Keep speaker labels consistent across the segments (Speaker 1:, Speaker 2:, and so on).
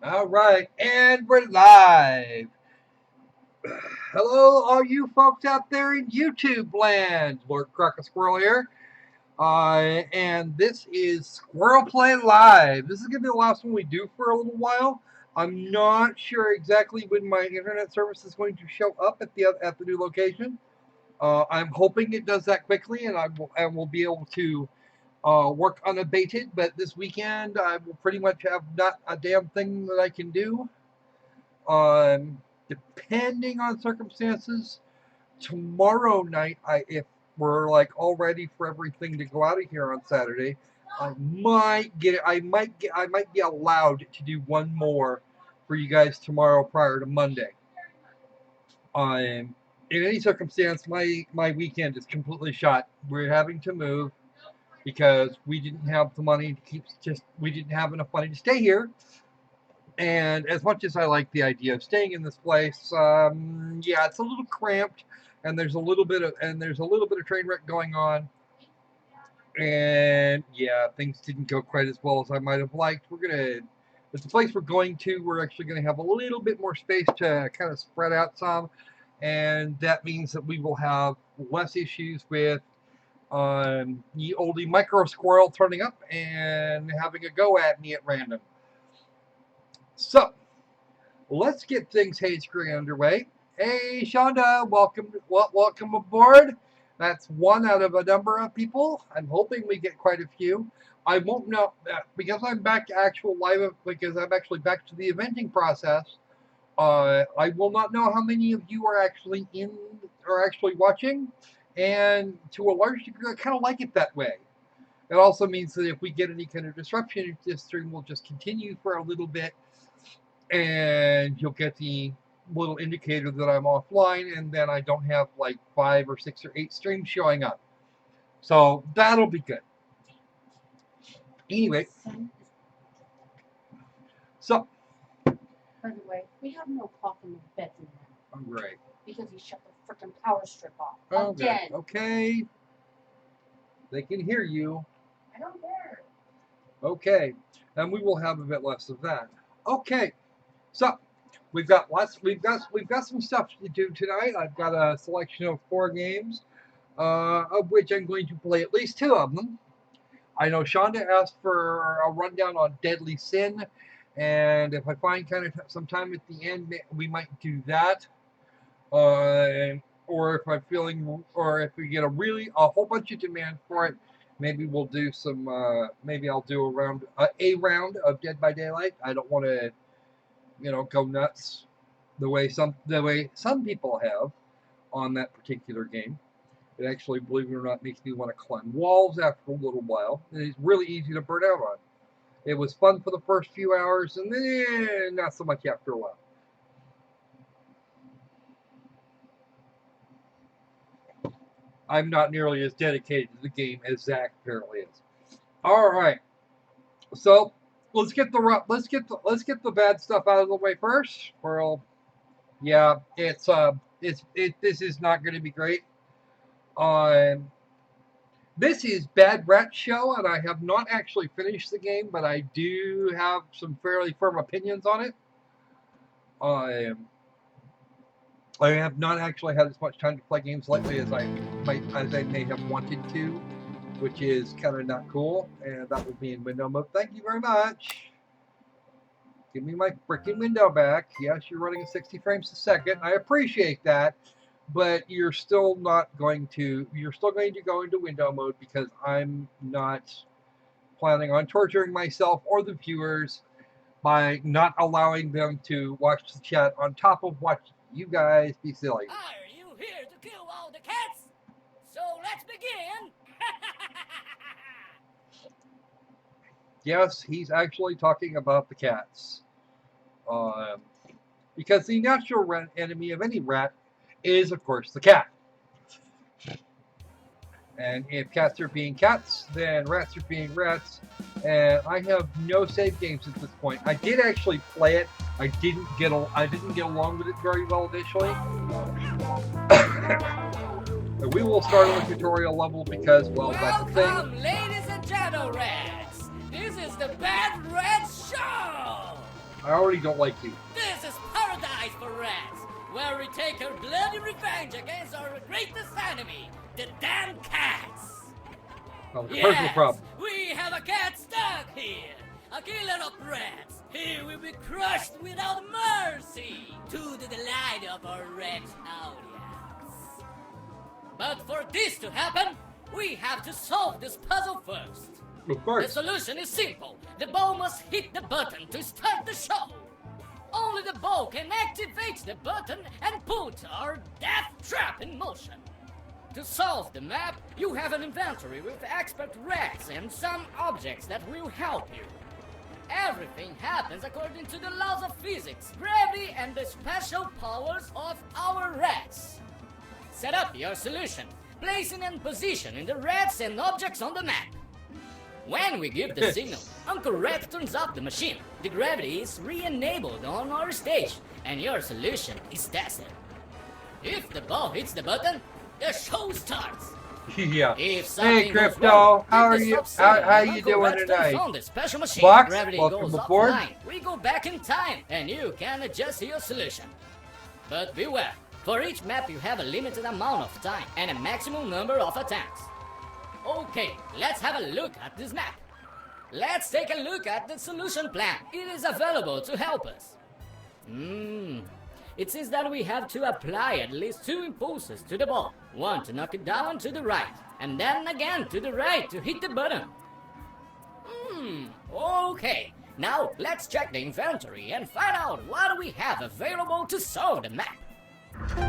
Speaker 1: All right, and we're live. Hello, all you folks out there in YouTube land. Lord Crocker Squirrel here. And this is SquirrelPlay Live. This is going to be the last one we do for a little while. I'm not sure exactly when my internet service is going to show up at the new location. I'm hoping it does that quickly, and I will be able to work unabated. But this weekend, I will pretty much have not a damn thing that I can do. Depending on circumstances, tomorrow night, if we're like all ready for everything to go out of here on Saturday, I might be allowed to do one more for you guys tomorrow prior to Monday. In any circumstance, my weekend is completely shot. We're having to move because we didn't have the money to we didn't have enough money to stay here. And as much as I like the idea of staying in this place, yeah, it's a little cramped, and there's a little bit of train wreck going on, and yeah, things didn't go quite as well as I might have liked. It's the place we're going to. We're actually gonna have a little bit more space to kind of spread out some, and that means that we will have less issues with the oldie micro squirrel turning up and having a go at me at random. So let's get things Hayscreen underway. Hey, Shonda, welcome aboard. That's one out of a number of people. I'm hoping we get quite a few. I won't know because I'm back to actual live because I'm actually back to the eventing process. I will not know how many of you are actually watching, and to a large degree, I kind of like it that way. It also means that if we get any kind of disruption, this stream will just continue for a little bit, and you'll get the little indicator that I'm offline, and then I don't have like 5 or 6 or 8 streams showing up. So that'll be good. Anyway, so
Speaker 2: By the way, we have no clock in the bedroom now.
Speaker 1: great.
Speaker 2: Because he shut the freaking power strip off.
Speaker 1: Okay.
Speaker 2: Again.
Speaker 1: Okay. They can hear you.
Speaker 2: I don't care.
Speaker 1: Okay. And we will have a bit less of that. Okay. So we've got some stuff to do tonight. I've got a selection of 4 games, of which I'm going to play at least 2 of them. I know Shonda asked for a rundown on Deadly Sin, and if I find kind of some time at the end, we might do that. Or if I'm feeling, or if we get a whole bunch of demand for it, maybe we'll do some. Maybe I'll do a round of Dead by Daylight. I don't want to, go nuts the way some people have on that particular game. It actually, believe it or not, makes me want to climb walls after a little while. And it's really easy to burn out on. It was fun for the first few hours, and then not so much after a while. I'm not nearly as dedicated to the game as Zach apparently is. All right, so let's get the bad stuff out of the way first. Yeah, this is not going to be great. Um, this is Bad Rat Show, and I have not actually finished the game, but I do have some fairly firm opinions on it. I have not actually had as much time to play games lately as I may have wanted to, which is kind of not cool. And that would be in window mode. Thank you very much. Give me my freaking window back. Yes, you're running at 60 frames a second. I appreciate that, but you're still going to go into window mode because I'm not planning on torturing myself or the viewers by not allowing them to watch the chat on top of watching you guys be silly.
Speaker 3: Are you here to kill all the cats? So let's begin.
Speaker 1: Yes, he's actually talking about the cats. Because the natural enemy of any rat is, of course, the cat. And if cats are being cats, then rats are being rats. And I have no save games at this point. I did actually play it. I didn't get along with it very well initially. We will start on the tutorial level because, well, that's the thing.
Speaker 3: Welcome, ladies and gentle rats. This is the Bad Rat Show.
Speaker 1: I already don't like you.
Speaker 3: This is paradise for rats, where we take our bloody revenge against our greatest enemy, the damn cats.
Speaker 1: Well, here's the problem.
Speaker 3: We have a cat stuck here, a killer of rats. He will be crushed without mercy, to the delight of our rat audience. But for this to happen, we have to solve this puzzle first.
Speaker 1: Of
Speaker 3: The
Speaker 1: course.
Speaker 3: solution is simple. The ball must hit the button to start the show. Only the ball can activate the button and put our death trap in motion. To solve the map, you have an inventory with expert rats and some objects that will help you. Everything happens according to the laws of physics, gravity, and the special powers of our rats. Set up your solution, placing and positioning the rats and objects on the map. When we give the signal, Uncle Rat turns off the machine. The gravity is re-enabled on our stage, and your solution is tested. If the ball hits the button, the show starts.
Speaker 1: Yeah.
Speaker 3: If
Speaker 1: Hey,
Speaker 3: something goes
Speaker 1: Crypto,
Speaker 3: wrong,
Speaker 1: how
Speaker 3: hit
Speaker 1: are
Speaker 3: the
Speaker 1: you?
Speaker 3: stop signal
Speaker 1: How
Speaker 3: and
Speaker 1: you
Speaker 3: Uncle
Speaker 1: doing
Speaker 3: Rat turns
Speaker 1: tonight?
Speaker 3: on the special machine.
Speaker 1: Box,
Speaker 3: Gravity
Speaker 1: welcome
Speaker 3: goes
Speaker 1: aboard.
Speaker 3: offline. We go back in time, and you can adjust your solution. But beware, for each map you have a limited amount of time and a maximum number of attempts. Okay, let's have a look at this map. Let's take a look at the solution plan. It is available to help us. It says that we have to apply at least 2 impulses to the ball. One to knock it down to the right, and then again to the right to hit the button. Okay. Now let's check the inventory and find out what we have available to solve the map.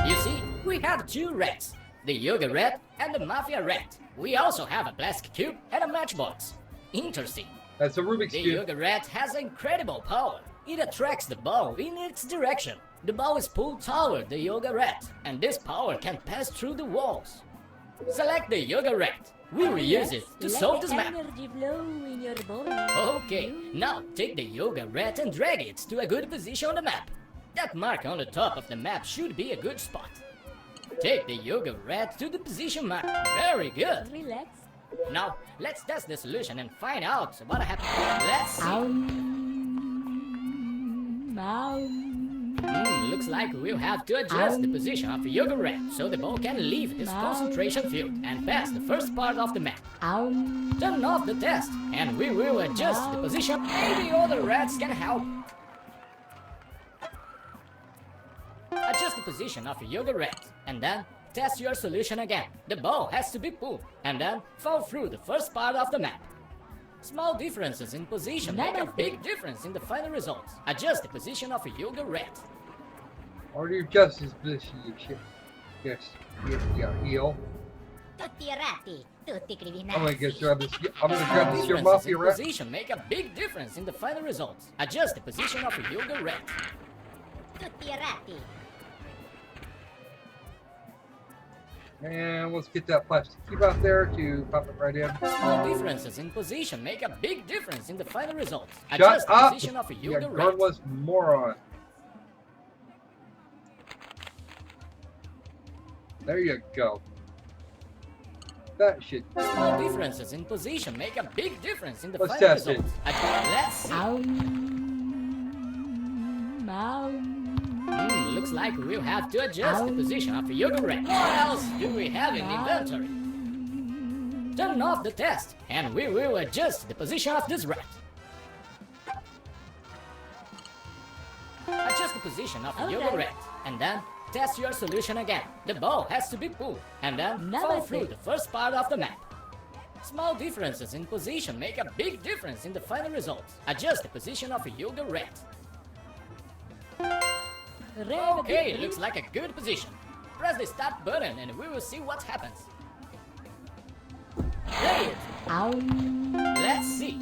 Speaker 3: You see, we have 2 rats, the yoga rat and the mafia rat. We also have a plastic cube and a matchbox. Interesting.
Speaker 1: That's a Rubik's
Speaker 3: The
Speaker 1: Cube.
Speaker 3: yoga rat has incredible power. It attracts the ball in its direction. The ball is pulled toward the yoga rat, and this power can pass through the walls. Select the yoga rat. We will use it to solve this map. Okay, now take the yoga rat and drag it to a good position on the map. That mark on the top of the map should be a good spot. Take the yoga rat to the position mark. Very good.
Speaker 4: Relax.
Speaker 3: Now, let's test the solution and find out what happened. Let's see. Looks like we'll have to adjust the position of the yoga rat so the ball can leave his concentration field and pass the first part of the map. Turn off the test and we will adjust the position. Maybe other rats can help. Adjust the position of the yoga rat and then test your solution again. The ball has to be pulled and then fall through the first part of the map. Small differences in position make a big difference in the final results. Adjust the position of a yoga rat.
Speaker 1: Or you adjust his position, you shit. Yes. Yeah, heel.
Speaker 4: Tutti ratti, tutti criminali.
Speaker 1: I'm gonna grab this. I'm gonna grab this your
Speaker 3: Differences
Speaker 1: mafia
Speaker 3: in
Speaker 1: rat.
Speaker 3: position make a big difference in the final results. Adjust the position of a yoga rat.
Speaker 4: Tutti ratti.
Speaker 1: And let's get that plastic cube out there to pop it right in.
Speaker 3: Small differences in position make a big difference in the final results.
Speaker 1: Shut
Speaker 3: Adjust the
Speaker 1: up,
Speaker 3: position of a
Speaker 1: you
Speaker 3: yoga rat.
Speaker 1: regardless moron. There you go. That shit.
Speaker 3: Small differences in position make a big difference in the
Speaker 1: Let's
Speaker 3: final
Speaker 1: test it.
Speaker 3: results. Let's see. Looks like we'll have to adjust the position of the yoga rat. What else do we have in inventory? Turn off the test, and we will adjust the position of this rat. Adjust the position of the yoga rat, and then test your solution again. The ball has to be pulled, and then fall through the first part of the map. Small differences in position make a big difference in the final results. Adjust the position of a yoga rat. Okay, looks like a good position. Press the start button and we will see what happens. Play it. Let's see.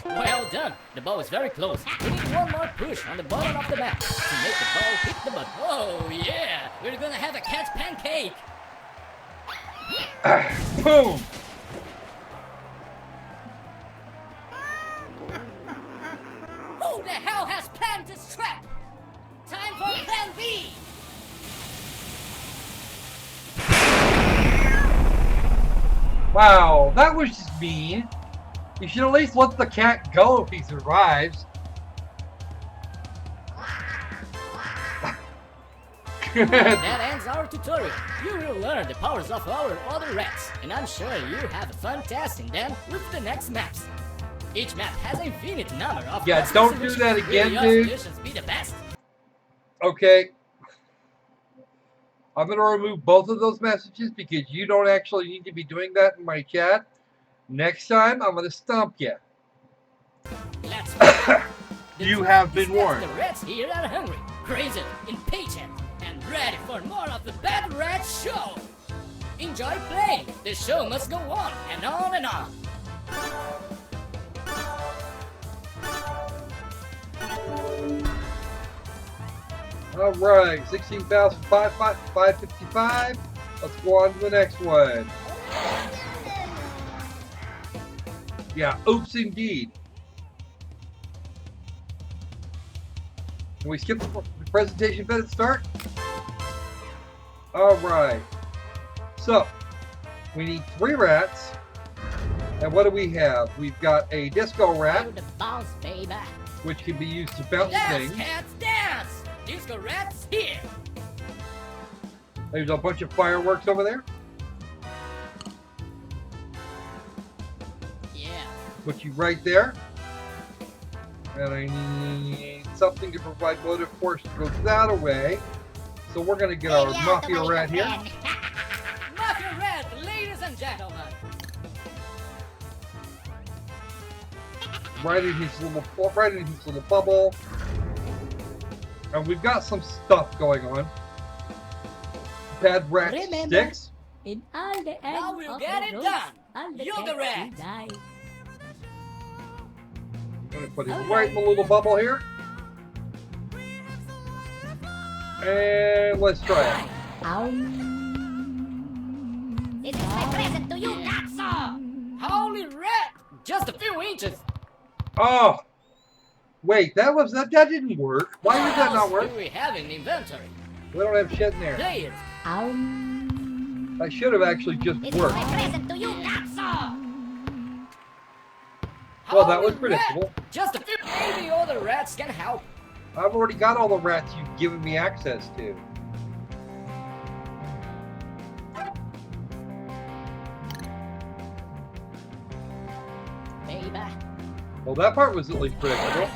Speaker 3: Well done. The ball is very close. We need one more push on the bottom of the map to make the ball hit the button. Oh yeah, we're gonna have a cat pancake.
Speaker 1: Boom!
Speaker 3: Who the hell has planned this trap? Time for plan B!
Speaker 1: Wow, that was just mean. You should at least let the cat go if he survives.
Speaker 3: That ends our tutorial. You will learn the powers of our other rats, and I'm sure you have fun testing them with the next maps. Each map has an infinite number of
Speaker 1: Yeah, don't do that again, dude.
Speaker 3: Solutions be the best.
Speaker 1: Okay. I'm going to remove both of those messages because you don't actually need to be doing that in my chat. Next time, I'm going to stomp you.
Speaker 3: Let's go.
Speaker 1: You have been warned.
Speaker 3: The rats here are hungry, crazy, impatient, and ready for more of the Bad Rat Show. Enjoy playing. The show must go on and on and on.
Speaker 1: All right, 16,555. Let's go on to the next one. Yeah, oops indeed. Can we skip the presentation bit at the start? All right. So, we need 3 rats. And what do we have? We've got a disco rat,
Speaker 3: To the bounce, baby.
Speaker 1: which can be used to bounce
Speaker 3: Dance,
Speaker 1: things.
Speaker 3: cats, dance. Disco rats here.
Speaker 1: There's a bunch of fireworks over there.
Speaker 3: Yeah.
Speaker 1: Put you right there. And I need something to provide motive force to go that away. So we're going to get our mafia rat here.
Speaker 3: Mafia rat, ladies and gentlemen.
Speaker 1: Right in his little bubble. And we've got some stuff going on. Bad rat
Speaker 4: Remember,
Speaker 1: sticks.
Speaker 4: In all the
Speaker 3: Now
Speaker 4: ends
Speaker 3: we'll
Speaker 4: of
Speaker 3: get
Speaker 4: the
Speaker 3: it
Speaker 4: road,
Speaker 3: done.
Speaker 4: all the
Speaker 3: You're the
Speaker 4: cats
Speaker 3: rat.
Speaker 4: will die.
Speaker 1: I'm going to put him right in the little bubble here. And let's try it.
Speaker 4: This is my present to you, Katso!
Speaker 3: Holy rat! Just a few inches.
Speaker 1: Oh! Wait, that didn't work. Why did that not
Speaker 3: What
Speaker 1: work?
Speaker 3: else do we have in inventory?
Speaker 1: We don't have shit in there.
Speaker 3: Play it.
Speaker 1: That should have actually just
Speaker 4: This is
Speaker 1: worked.
Speaker 4: my present to you, Katso!
Speaker 1: Well, that was
Speaker 3: Holy
Speaker 1: predictable.
Speaker 3: rat! Just a few. Maybe other rats can help.
Speaker 1: I've already got all the rats you've given me access to.
Speaker 3: Baby.
Speaker 1: Well, that part was at least predictable.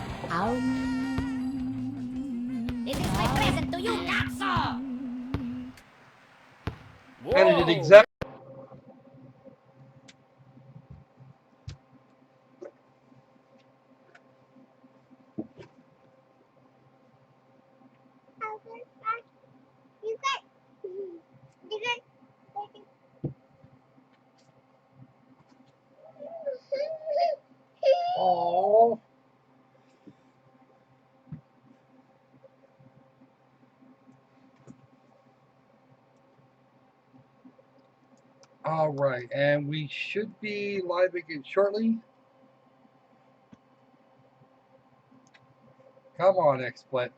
Speaker 4: This is my present to you, Katso!
Speaker 1: And it did exactly. Oh. All right, and we should be live again shortly. Come on, XSplit.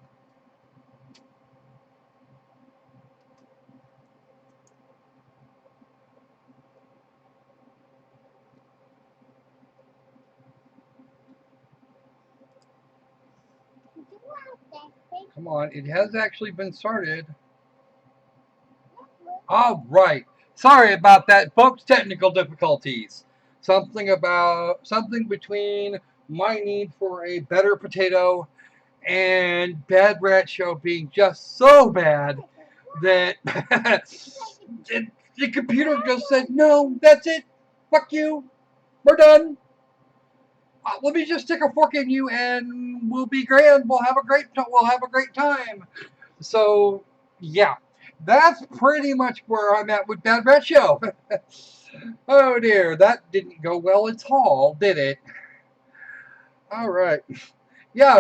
Speaker 1: Come on, it has actually been started. All right. Sorry about that, folks. Technical difficulties. Something between my need for a better potato and Bad Rat Show being just so bad that the computer just said, no, that's it. Fuck you. We're done. Let me just stick a fork in you and we'll be grand. We'll have a great time. So, yeah. That's pretty much where I'm at with Bad Rat Show. Oh dear, that didn't go well at all, did it? All right. Yeah,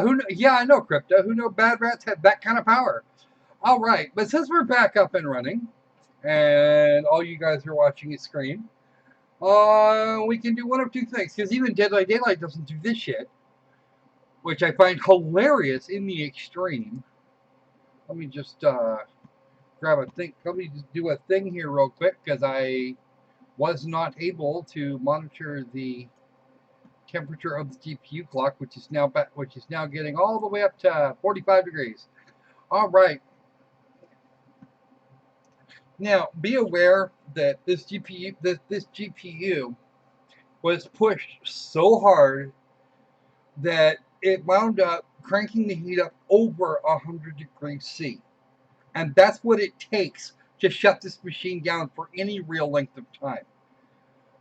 Speaker 1: I know, Crypto. Who knew Bad Rats had that kind of power? All right, but since we're back up and running, and all you guys are watching is screen, we can do one of two things. Because even Dead by Daylight doesn't do this shit, which I find hilarious in the extreme. Let me just grab a thing. Let me just do a thing here real quick because I was not able to monitor the temperature of the GPU clock, which is now getting all the way up to 45 degrees. All right. Now, be aware that this GPU was pushed so hard that it wound up cranking the heat up over 100 degrees C. And that's what it takes to shut this machine down for any real length of time.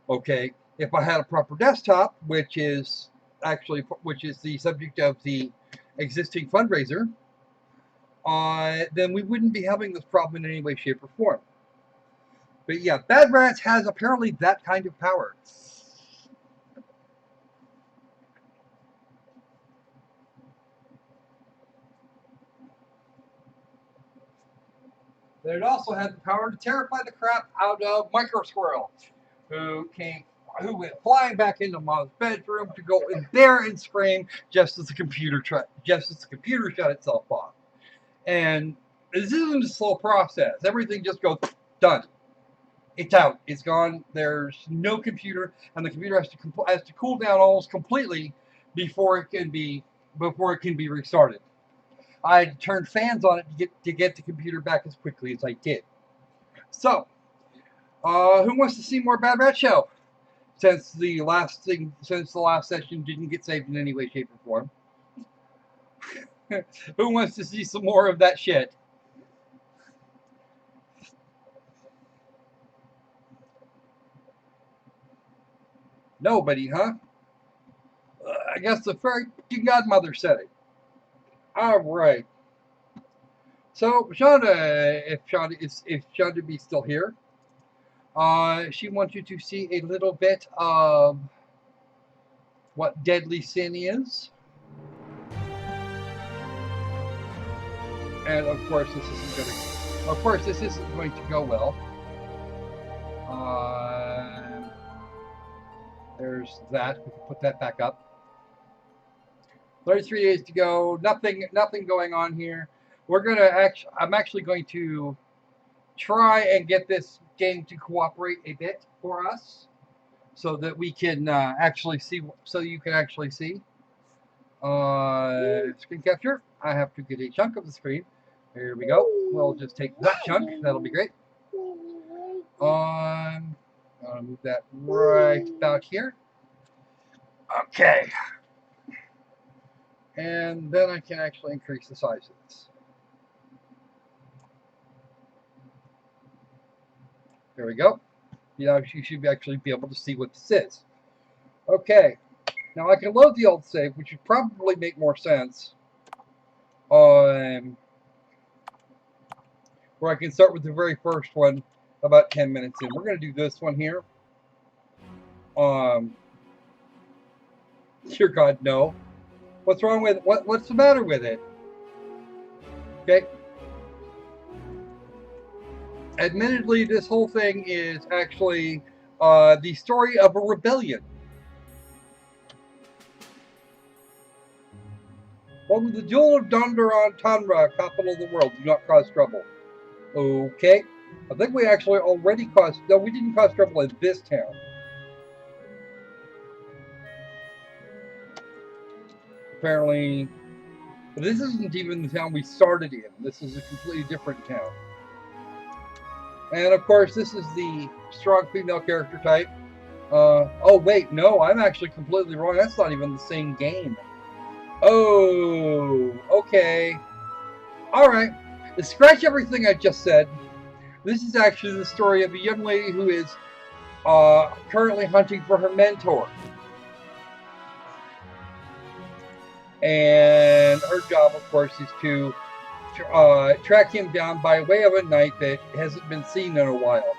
Speaker 1: Okay, if I had a proper desktop, which is the subject of the existing fundraiser, then we wouldn't be having this problem in any way, shape, or form. But yeah, Bad Rats has apparently that kind of power. But it also had the power to terrify the crap out of Micro Squirrel, who went flying back into Mom's bedroom to go in there and scream just as the computer shut itself off. And this isn't a slow process. Everything just goes done. It's out. It's gone. There's no computer, and the computer has to cool down almost completely before it can be restarted. I turned fans on it to get the computer back as quickly as I did. So, who wants to see more Bad Rat Show? Since the last session didn't get saved in any way, shape, or form. Who wants to see some more of that shit? Nobody, huh? I guess the fairy godmother said it. All right. So, Shonda, if Shonda be still here, she wants you to see a little bit of what deadly sin is. And of course, this isn't going to go well. There's that. We can put that back up. 33 days to go. Nothing going on here. I'm actually going to try and get this game to cooperate a bit for us, so that we can actually see. So you can actually see. Screen capture. I have to get a chunk of the screen. Here we go. We'll just take that chunk. That'll be great. I'll move that right about here. Okay. And then I can actually increase the size of this. There we go. You should actually be able to see what this is. Okay. Now I can load the old save, which would probably make more sense. Where I can start with the very first one about 10 minutes in. We're going to do this one here. Dear God, no. What's wrong with it? What's the matter with it? Okay. Admittedly, this whole thing is actually the story of a rebellion. Welcome to the Jewel of Donderon Tanra, capital of the world. Do not cause trouble. Okay. I think we actually already caused... No, we didn't cause trouble in this town. Apparently... But this isn't even the town we started in. This is a completely different town. And of course, this is the strong female character type. Oh wait, no, I'm actually completely wrong. That's not even the same game. Oh, okay. Alright. Scratch everything I just said. This is actually the story of a young lady who is currently hunting for her mentor. And her job, of course, is to track him down by way of a night that hasn't been seen in a while.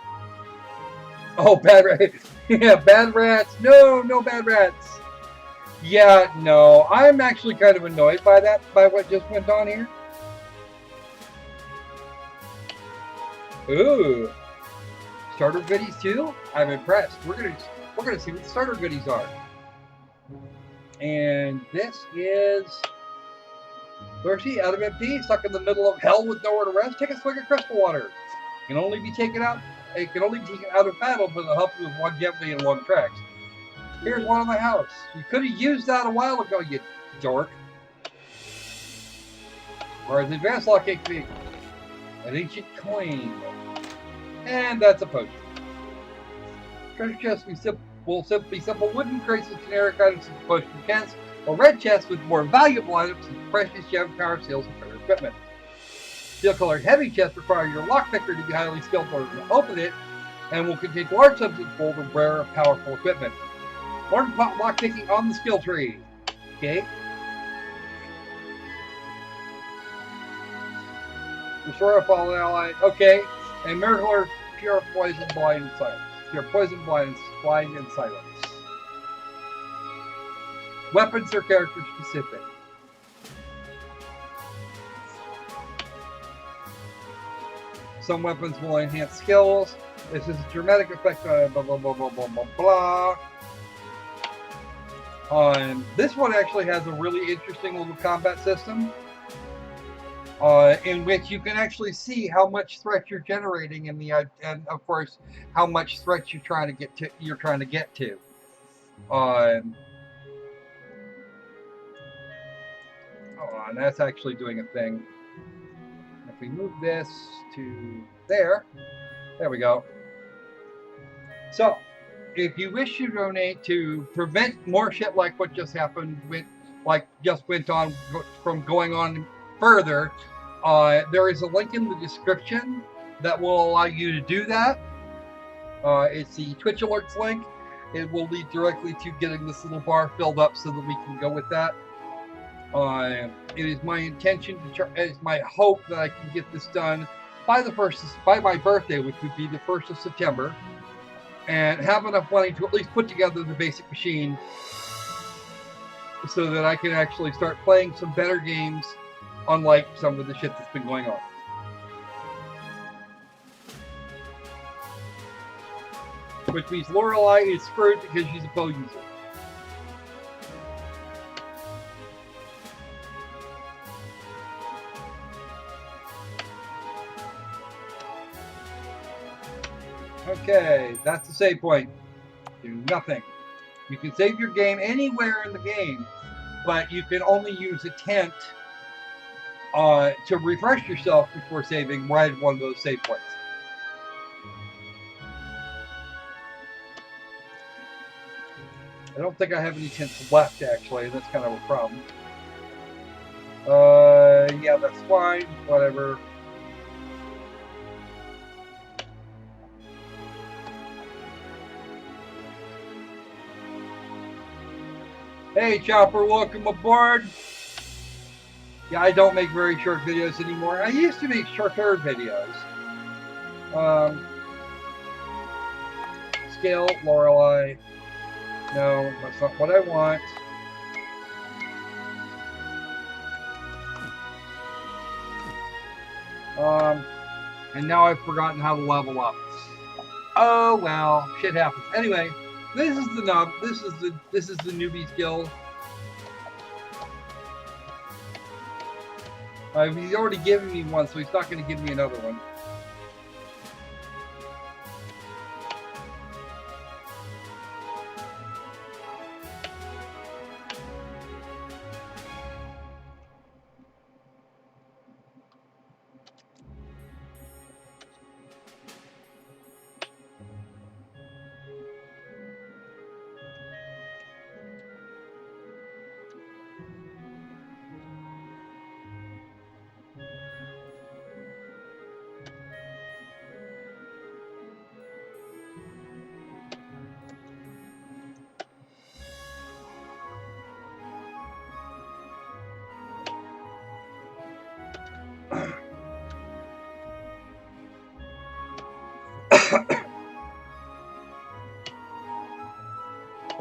Speaker 1: Oh, bad rats. Yeah, bad rats. No bad rats. Yeah, no. I'm actually kind of annoyed by that, by what just went on here. Ooh. Starter goodies too? I'm impressed. We're gonna see what the starter goodies are. And this is thirsty, out of MP, stuck in the middle of hell with nowhere to rest. Take a swig of crystal water. It can only be taken out of battle for the help of longevity and long tracks. Here's one in my house. You could have used that a while ago, you dork. Where's the advanced lockpick be? An ancient coin. And that's a potion. Treasure chests will simply be simple wooden crates with generic items such as potion cans, or red chests with more valuable items such as precious gem, power seals, and better equipment. Steel-colored heavy chests require your lockpicker to be highly skilled in order to open it, and will contain large substance full of rare, powerful equipment. Learn about lockpicking on the skill tree. Okay. Restore a fallen ally. Okay. And miracle pure poison, blind, and silence. Pure poison, blind, and silence. Weapons are character specific. Some weapons will enhance skills. This is a dramatic effect on blah blah blah blah blah blah blah. This one actually has a really interesting little combat system, in which you can actually see how much threat you're generating in the and of course how much threat you're trying to get to. And that's actually doing a thing. If we move this to there we go. So, if you wish to donate to prevent more shit like what just happened went on from going on further, there is a link in the description that will allow you to do that. It's the Twitch alerts link. It will lead directly to getting this little bar filled up so that we can go with that. It is my intention it is my hope that I can get this done by my birthday, which would be the 1st of September, and have enough money to at least put together the basic machine so that I can actually start playing some better games, unlike some of the shit that's been going on. Which means Lorelei is screwed because she's a bow user. Okay, that's the save point. Do nothing. You can save your game anywhere in the game, but you can only use a tent to refresh yourself before saving right at one of those save points. I don't think I have any tents left, actually, and that's kind of a problem. Yeah, that's fine. Whatever. Hey Chopper, welcome aboard. Yeah, I don't make very short videos anymore. I used to make shorter videos. Scale, Lorelei. No, that's not what I want. And now I've forgotten how to level up. Oh well, shit happens. Anyway. This is the nub. This is the newbie skill. He's already given me one, so he's not going to give me another one.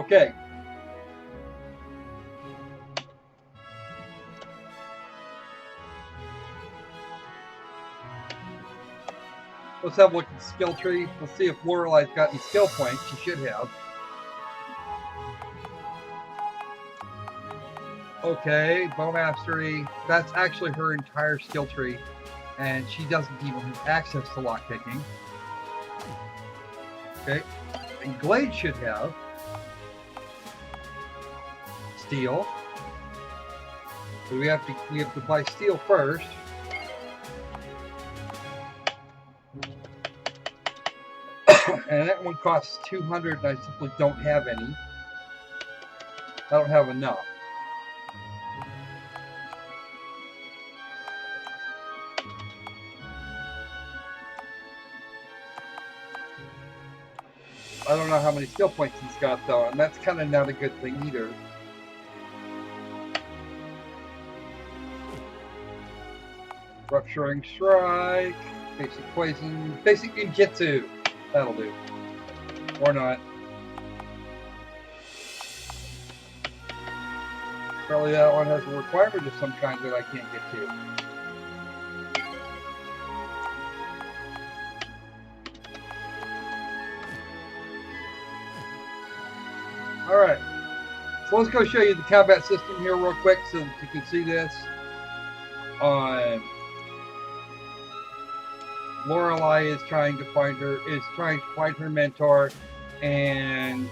Speaker 1: Okay. Let's have a look at the skill tree. Let's see if Lorelei's got any skill points. She should have. Okay, bow mastery. That's actually her entire skill tree, and she doesn't even have access to lockpicking. Okay, and Glade should have. steel. So we have to buy steel first. And that one costs 200 and I simply don't have any. I don't have enough. I don't know how many skill points he's got though, and that's kind of not a good thing either. Rupturing Strike, basic poison, basic ninjutsu. That'll do. Or not. Probably that one has a requirement of some kind that I can't get to. Alright. So let's go show you the combat system here real quick so that you can see this. Lorelei is trying to find her mentor, and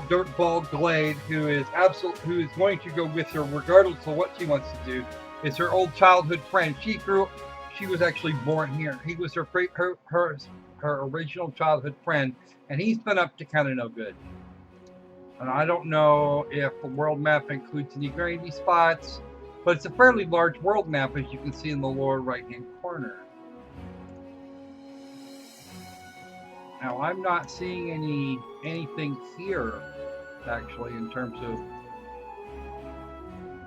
Speaker 1: Dirtball Glade, who is going to go with her regardless of what she wants to do, is her old childhood friend. She was actually born here. He was her original childhood friend, and he's been up to kind of no good. And I don't know if the world map includes any gravy spots, but it's a fairly large world map, as you can see in the lower right-hand corner. Now, I'm not seeing anything here, actually, in terms of...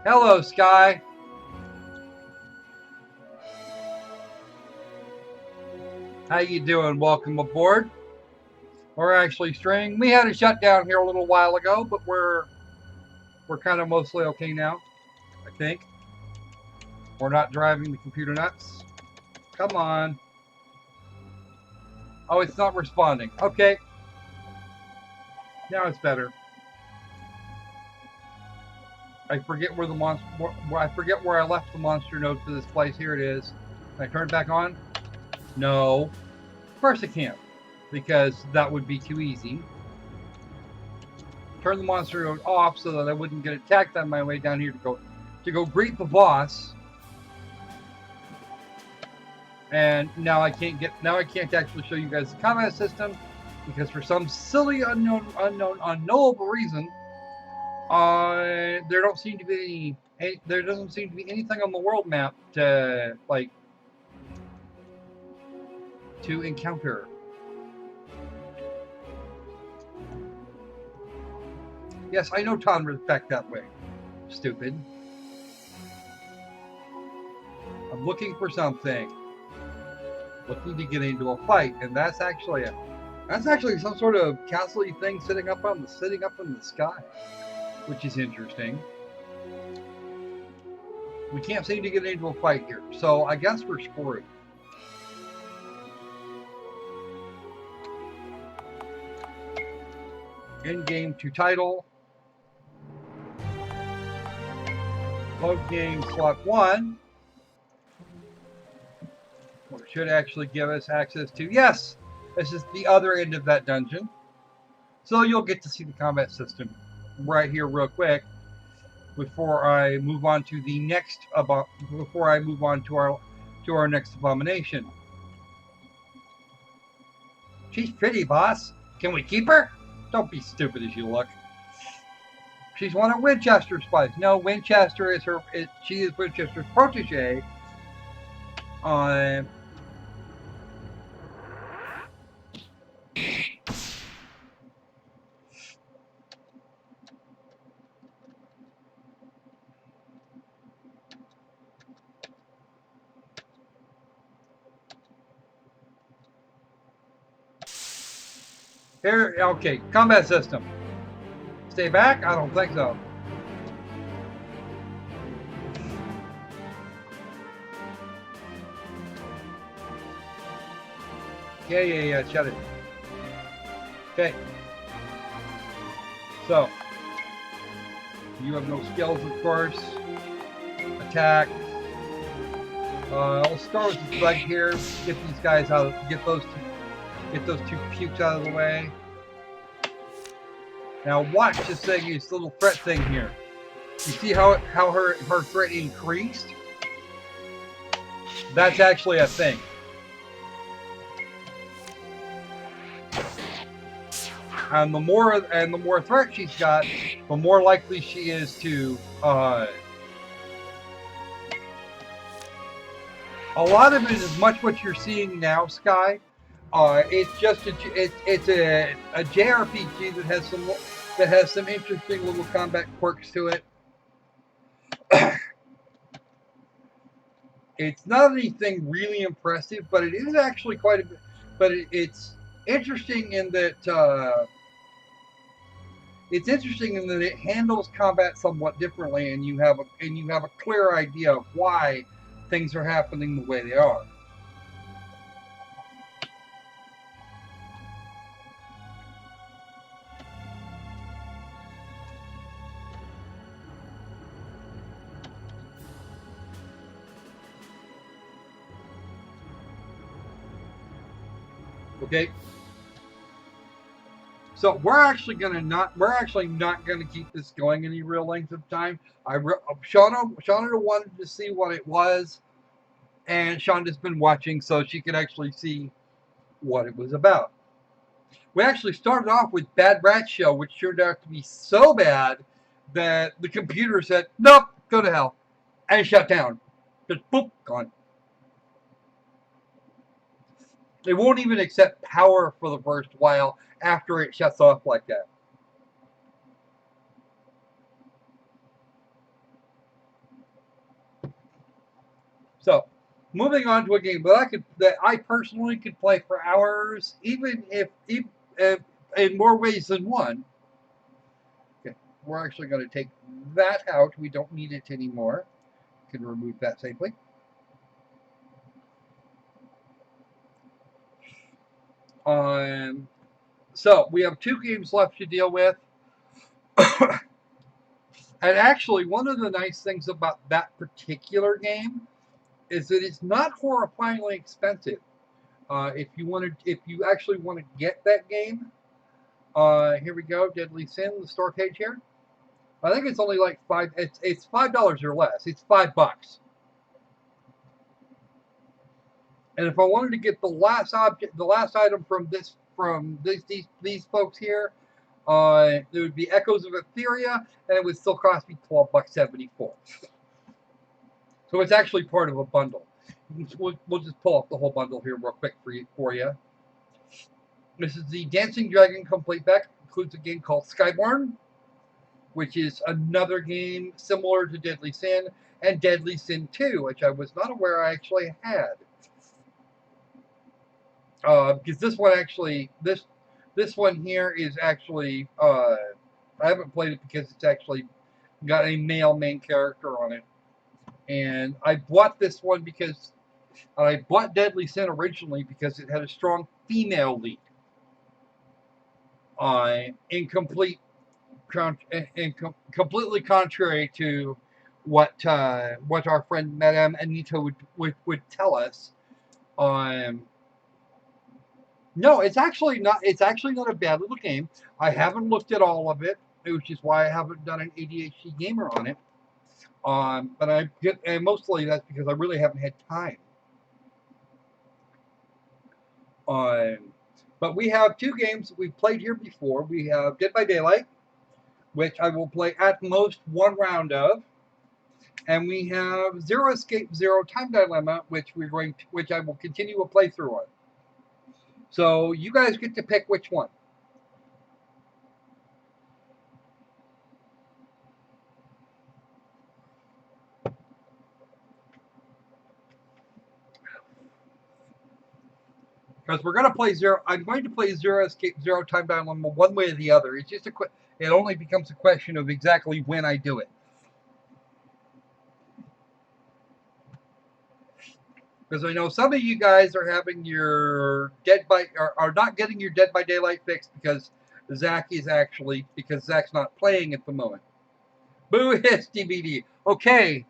Speaker 1: Hello, Sky! How you doing? Welcome aboard. We're actually streaming. We had a shutdown here a little while ago, but we're kind of mostly okay now, I think. We're not driving the computer nuts. Come on. Oh, it's not responding. Okay. Now it's better. I forget where the monster. I forget where I left the monster node for this place. Here it is. Can I turn it back on? No. Of course I can't, because that would be too easy. Turn the monster node off so that I wouldn't get attacked on my way down here to go greet the boss. And now I can't actually show you guys the combat system, because for some silly unknowable reason, there doesn't seem to be anything on the world map to encounter. Yes, I know Tandra's back that way. Stupid. I'm looking for something. Looking to get into a fight, and that's actually some sort of castle-y thing sitting up in the sky, which is interesting. We can't seem to get into a fight here, so I guess we're screwed. In-game to title. Load game slot 1. Which should actually give us access to, yes, this is the other end of that dungeon. So you'll get to see the combat system right here real quick before I move on to the next to our next abomination. She's pretty, boss. Can we keep her? Don't be stupid as you look. She's one of Winchester's spies. No, Winchester is she is Winchester's protege. Here, okay, combat system. Stay back? I don't think so. Yeah, shut it. Okay. So, you have no skills, of course. Attack. I'll start with this leg here. Get these guys out. Get those two pukes out of the way. Now watch this little threat thing here. You see how her threat increased? That's actually a thing. And the more threat she's got, the more likely she is to. A lot of it is much what you're seeing now, Sky. It's just it's a JRPG that has some interesting little combat quirks to it. It's not anything really impressive, but it is actually quite a bit. But it's interesting in that it handles combat somewhat differently, and you have a clear idea of why things are happening the way they are. Okay. So we're actually not gonna keep this going any real length of time. Shauna wanted to see what it was, and Shonda's been watching so she could actually see what it was about. We actually started off with Bad Rat Show, which turned out to be so bad that the computer said, "Nope, go to hell," and shut down. Just boop, gone. They won't even accept power for the first while after it shuts off like that. So, moving on to a game that I personally could play for hours, even if in more ways than one. Okay, we're actually going to take that out. We don't need it anymore. Can remove that safely. So we have 2 games left to deal with. And actually, one of the nice things about that particular game is that it's not horrifyingly expensive. If you actually want to get that game, here we go, Deadly Sin, the store page here. I think it's only like it's $5 or less. It's $5. And if I wanted to get the last item from these folks here, there would be Echoes of Etheria, and it would still cost me $12.74. So it's actually part of a bundle. We'll just pull up the whole bundle here real quick for you. This is the Dancing Dragon Complete Pack. Includes a game called Skyborn, which is another game similar to Deadly Sin, and Deadly Sin 2, which I was not aware I actually had. Because this one here is actually I haven't played it because it's actually got a male main character on it, and I bought this one because I bought Deadly Sin originally because it had a strong female lead. Completely contrary to what our friend Madame Anita would tell us. No, it's actually not a bad little game. I haven't looked at all of it, which is why I haven't done an ADHD gamer on it. And mostly that's because I really haven't had time. But we have 2 games that we've played here before. We have Dead by Daylight, which I will play at most 1 round of, and we have Zero Escape, Zero Time Dilemma, which I will continue a playthrough on. So you guys get to pick which one. Because we're going to play I'm going to play Zero Escape, Zero Time Dilemma one way or the other. It's just it only becomes a question of exactly when I do it. Because I know some of you guys are having your are not getting your Dead by Daylight fixed because Zach's not playing at the moment. Boo hiss DVD. Okay.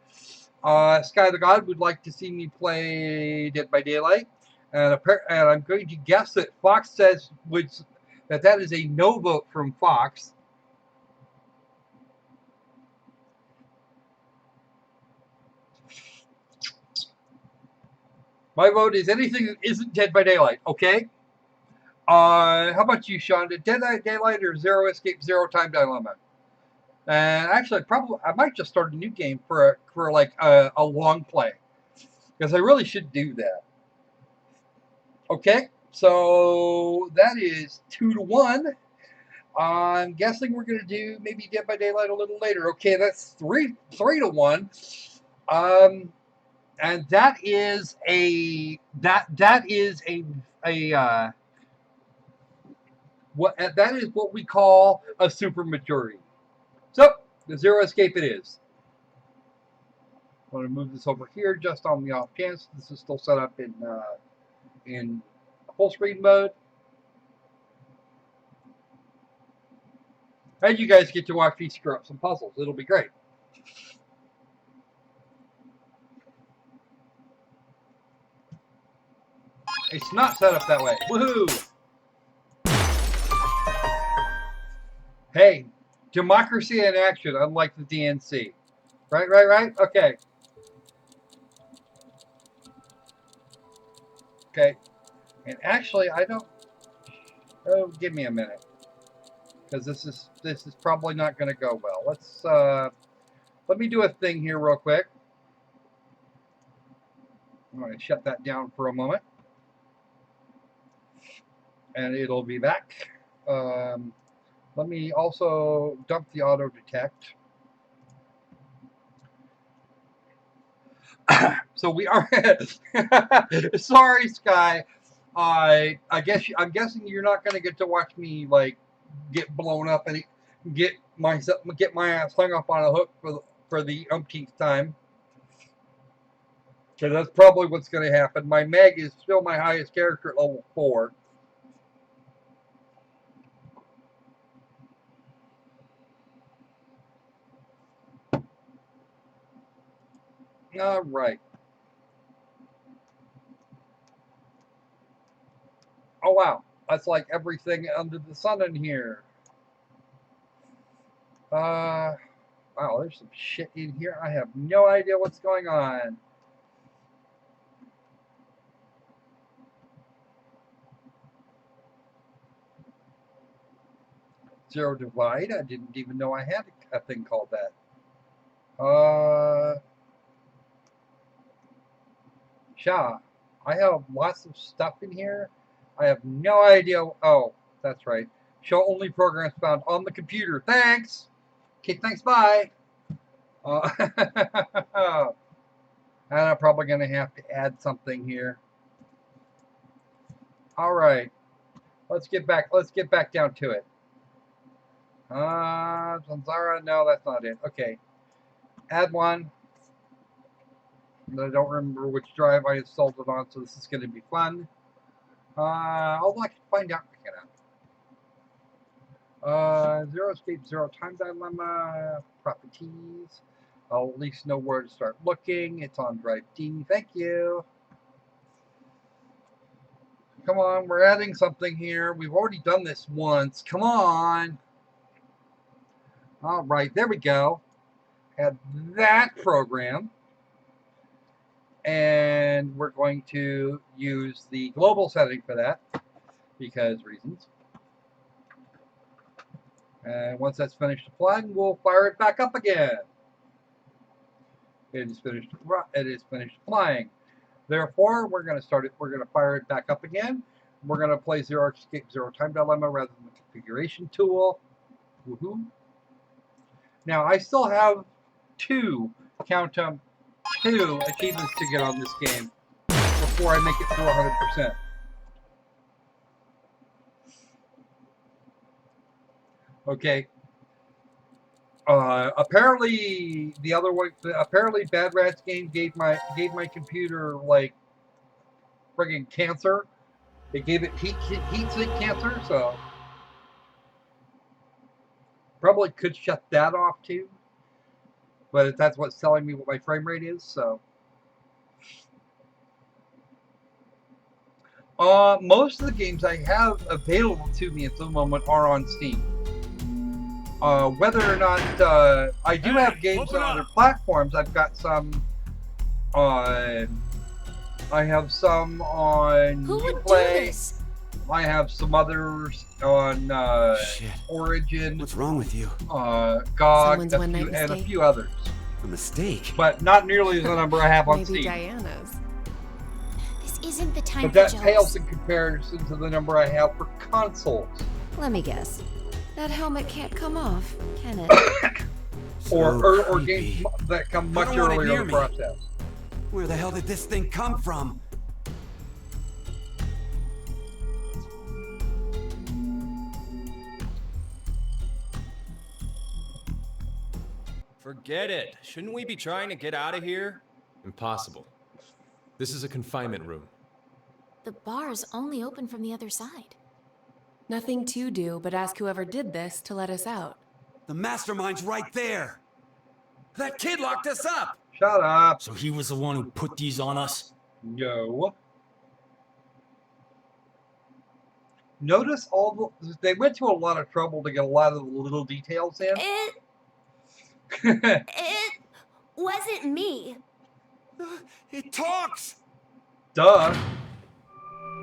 Speaker 1: Sky the God would like to see me play Dead by Daylight. And I'm going to guess that Fox says that is a no vote from Fox. My vote is anything that isn't Dead by Daylight. Okay. How about you, Sean? Dead by Daylight or Zero Escape, Zero Time Dilemma? And actually, I might just start a new game for like a long play, because I really should do that. Okay, so that is 2-1. I'm guessing we're gonna do maybe Dead by Daylight a little later. Okay, that's 3-1. And that is a what we call a super majority. So the Zero Escape it is. I'm going to move this over here just on the off chance. This is still set up in full screen mode. And you guys get to watch me screw up some puzzles. It'll be great. It's not set up that way. Woohoo! Hey, democracy in action, unlike the DNC. Right? Okay. Okay. And actually, I don't... Oh, give me a minute. Because this is probably not going to go well. Let me do a thing here real quick. I'm going to shut that down for a moment. And it'll be back. Let me also dump the auto detect. So we are. Sorry, Sky. I'm guessing you're not going to get to watch me like get blown up and get my ass hung up on a hook for the umpteenth time. Because that's probably what's going to happen. My Meg is still my highest character at level 4. All right. Oh, wow. That's like everything under the sun in here. Wow, there's some shit in here. I have no idea what's going on. Zero Divide. I didn't even know I had a thing called that. I have lots of stuff in here. I have no idea. Oh, that's right. Show only programs found on the computer. Thanks. Okay, thanks. Bye. And I'm probably going to have to add something here. All right. Let's get back down to it. Zanzara, no, that's not it. Okay. Add one. I don't remember which drive I installed it on, so this is going to be fun. Although I can find out. Zero Escape, Zero Time Dilemma, properties. I'll at least know where to start looking. It's on Drive D. Thank you. Come on, we're adding something here. We've already done this once. Come on. All right, there we go. Add that program. And we're going to use the global setting for that because reasons. And once that's finished applying, we'll fire it back up again. It is finished applying. Therefore, we're going to start it. We're going to fire it back up again. We're going to play Zero Escape, Zero Time Dilemma rather than the configuration tool. Woohoo! Now I still have two achievements to get on this game before I make it to 100%. Okay. Apparently the other one. Apparently, Bad Rats game gave my computer like friggin' cancer. It gave it heat sink cancer, so probably could shut that off too. But that's what's telling me what my frame rate is, so. Most of the games I have available to me at the moment are on Steam. Whether or not I do have games on other platforms, I've got some I have some on
Speaker 4: Who would do
Speaker 1: Uplay.
Speaker 4: this?
Speaker 1: I have some others on
Speaker 5: Shit.
Speaker 1: Origin,
Speaker 5: What's wrong with you?
Speaker 1: GOG,
Speaker 6: Someone's one-night
Speaker 1: and a
Speaker 6: mistake?
Speaker 1: few others.
Speaker 5: A mistake?
Speaker 1: But not nearly the number I have on
Speaker 6: Maybe
Speaker 1: Steam.
Speaker 6: Diana's.
Speaker 4: This isn't the time
Speaker 1: But
Speaker 4: for
Speaker 1: that
Speaker 4: jokes.
Speaker 1: pales in comparison to the number I have for consoles.
Speaker 6: Let me guess. That helmet can't come off, can it?
Speaker 1: Or
Speaker 5: creepy.
Speaker 1: games that come much
Speaker 5: I don't want it
Speaker 1: earlier
Speaker 5: near
Speaker 1: in the
Speaker 5: me.
Speaker 1: process.
Speaker 5: Where the hell did this thing come from?
Speaker 7: Forget it. Shouldn't we be trying to get out of here?
Speaker 8: Impossible. This is a confinement room.
Speaker 4: The bar's only open from the other side.
Speaker 6: Nothing to do but ask whoever did this to let us out.
Speaker 5: The mastermind's right there. That kid locked us up.
Speaker 1: Shut up.
Speaker 9: So he was the one who put these on us?
Speaker 1: No. Notice they went to a lot of trouble to get a lot of the little details in.
Speaker 4: It wasn't me.
Speaker 5: It talks.
Speaker 1: Duh.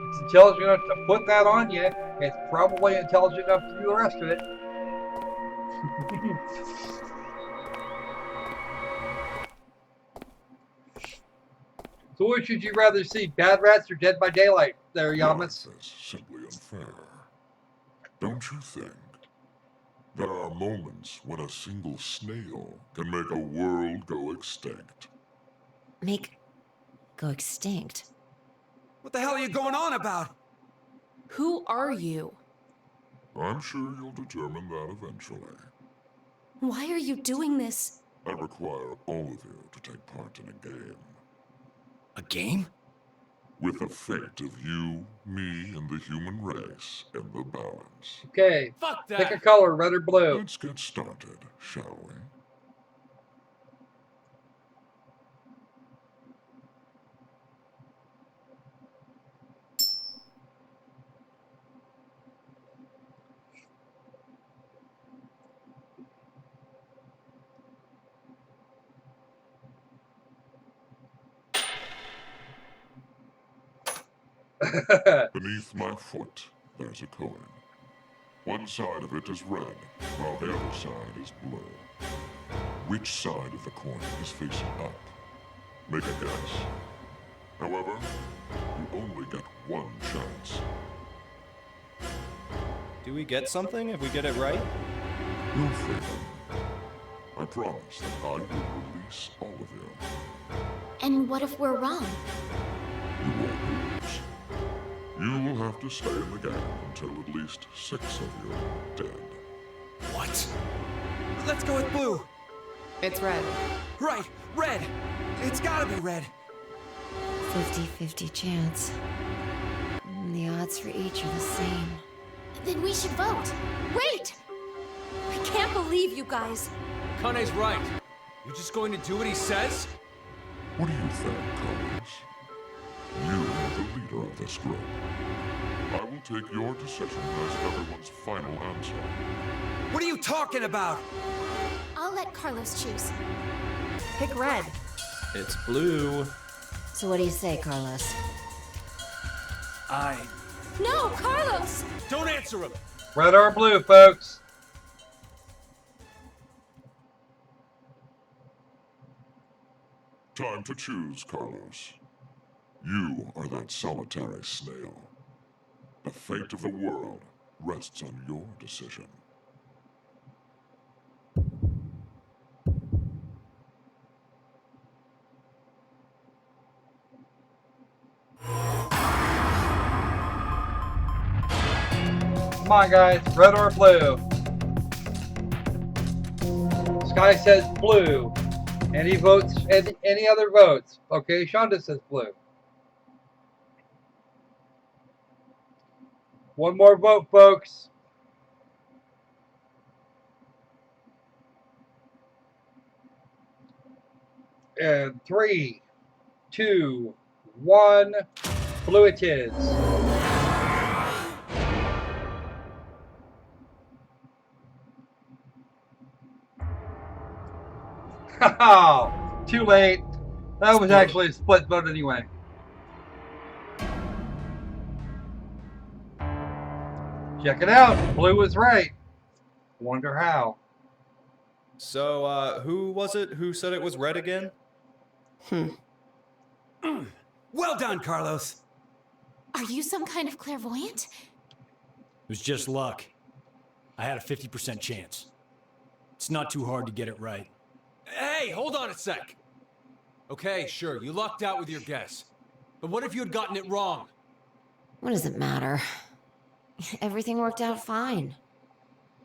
Speaker 1: It's intelligent enough to put that on you. It's probably intelligent enough to do the rest of it. So what should you rather see, Bad Rats or Dead by Daylight there, Yamas?
Speaker 10: Life is simply unfair. Don't you think? There are moments when a single snail can make a world go extinct.
Speaker 6: Go extinct.
Speaker 5: What the hell are you going on about?
Speaker 6: Who are you?
Speaker 10: I'm sure you'll determine that eventually.
Speaker 4: Why are you doing this?
Speaker 10: I require all of you to take part in a game.
Speaker 9: A game?
Speaker 10: With the fate of you, me, and the human race in the balance.
Speaker 1: Okay,
Speaker 7: Fuck
Speaker 1: pick a
Speaker 7: that.
Speaker 1: color, red or blue.
Speaker 10: Let's get started, shall we? Beneath my foot, there's a coin. One side of it is red, while the other side is blue. Which side of the coin is facing up? Make a guess. However, you only get one chance.
Speaker 7: Do we get something if we get it right?
Speaker 10: You'll freedom. I promise that I will release all of you.
Speaker 4: And what if we're wrong?
Speaker 10: You won't lose. You will have to stay in the game until at least 6 of you are dead.
Speaker 9: What?
Speaker 5: Let's go with blue.
Speaker 6: It's red.
Speaker 5: Right, red. It's gotta be red.
Speaker 6: 50-50 chance. The odds for each are the same.
Speaker 4: Then we should vote. Wait! I can't believe you guys.
Speaker 8: Kane's right. You're just going to do what he says?
Speaker 10: What do you think, Carlos? You are the leader of this group. I will take your decision as everyone's final answer.
Speaker 5: What are you talking about?
Speaker 4: I'll let Carlos choose.
Speaker 6: Pick red.
Speaker 7: It's blue.
Speaker 6: So what do you say, Carlos?
Speaker 4: No, Carlos!
Speaker 9: Don't answer him!
Speaker 1: Red or blue, folks.
Speaker 10: Time to choose, Carlos. You are that solitary snail. The fate of the world rests on your decision.
Speaker 1: Come on, guys. Red or blue? Sky says blue. Any votes? Any other votes? Okay, Shonda says blue. One more vote, folks. And 3, 2, 1. Blue it is. Haha! Too late. That was actually a split vote anyway. Check it out. Blue was right. Wonder how.
Speaker 7: So, who was it who said it was red again?
Speaker 5: Well done, Carlos.
Speaker 4: Are you some kind of clairvoyant?
Speaker 9: It was just luck. I had a 50% chance. It's not too hard to get it right.
Speaker 8: Hey, hold on a sec. Okay, sure, you lucked out with your guess. But what if you had gotten it wrong?
Speaker 6: What does it matter? Everything worked out fine.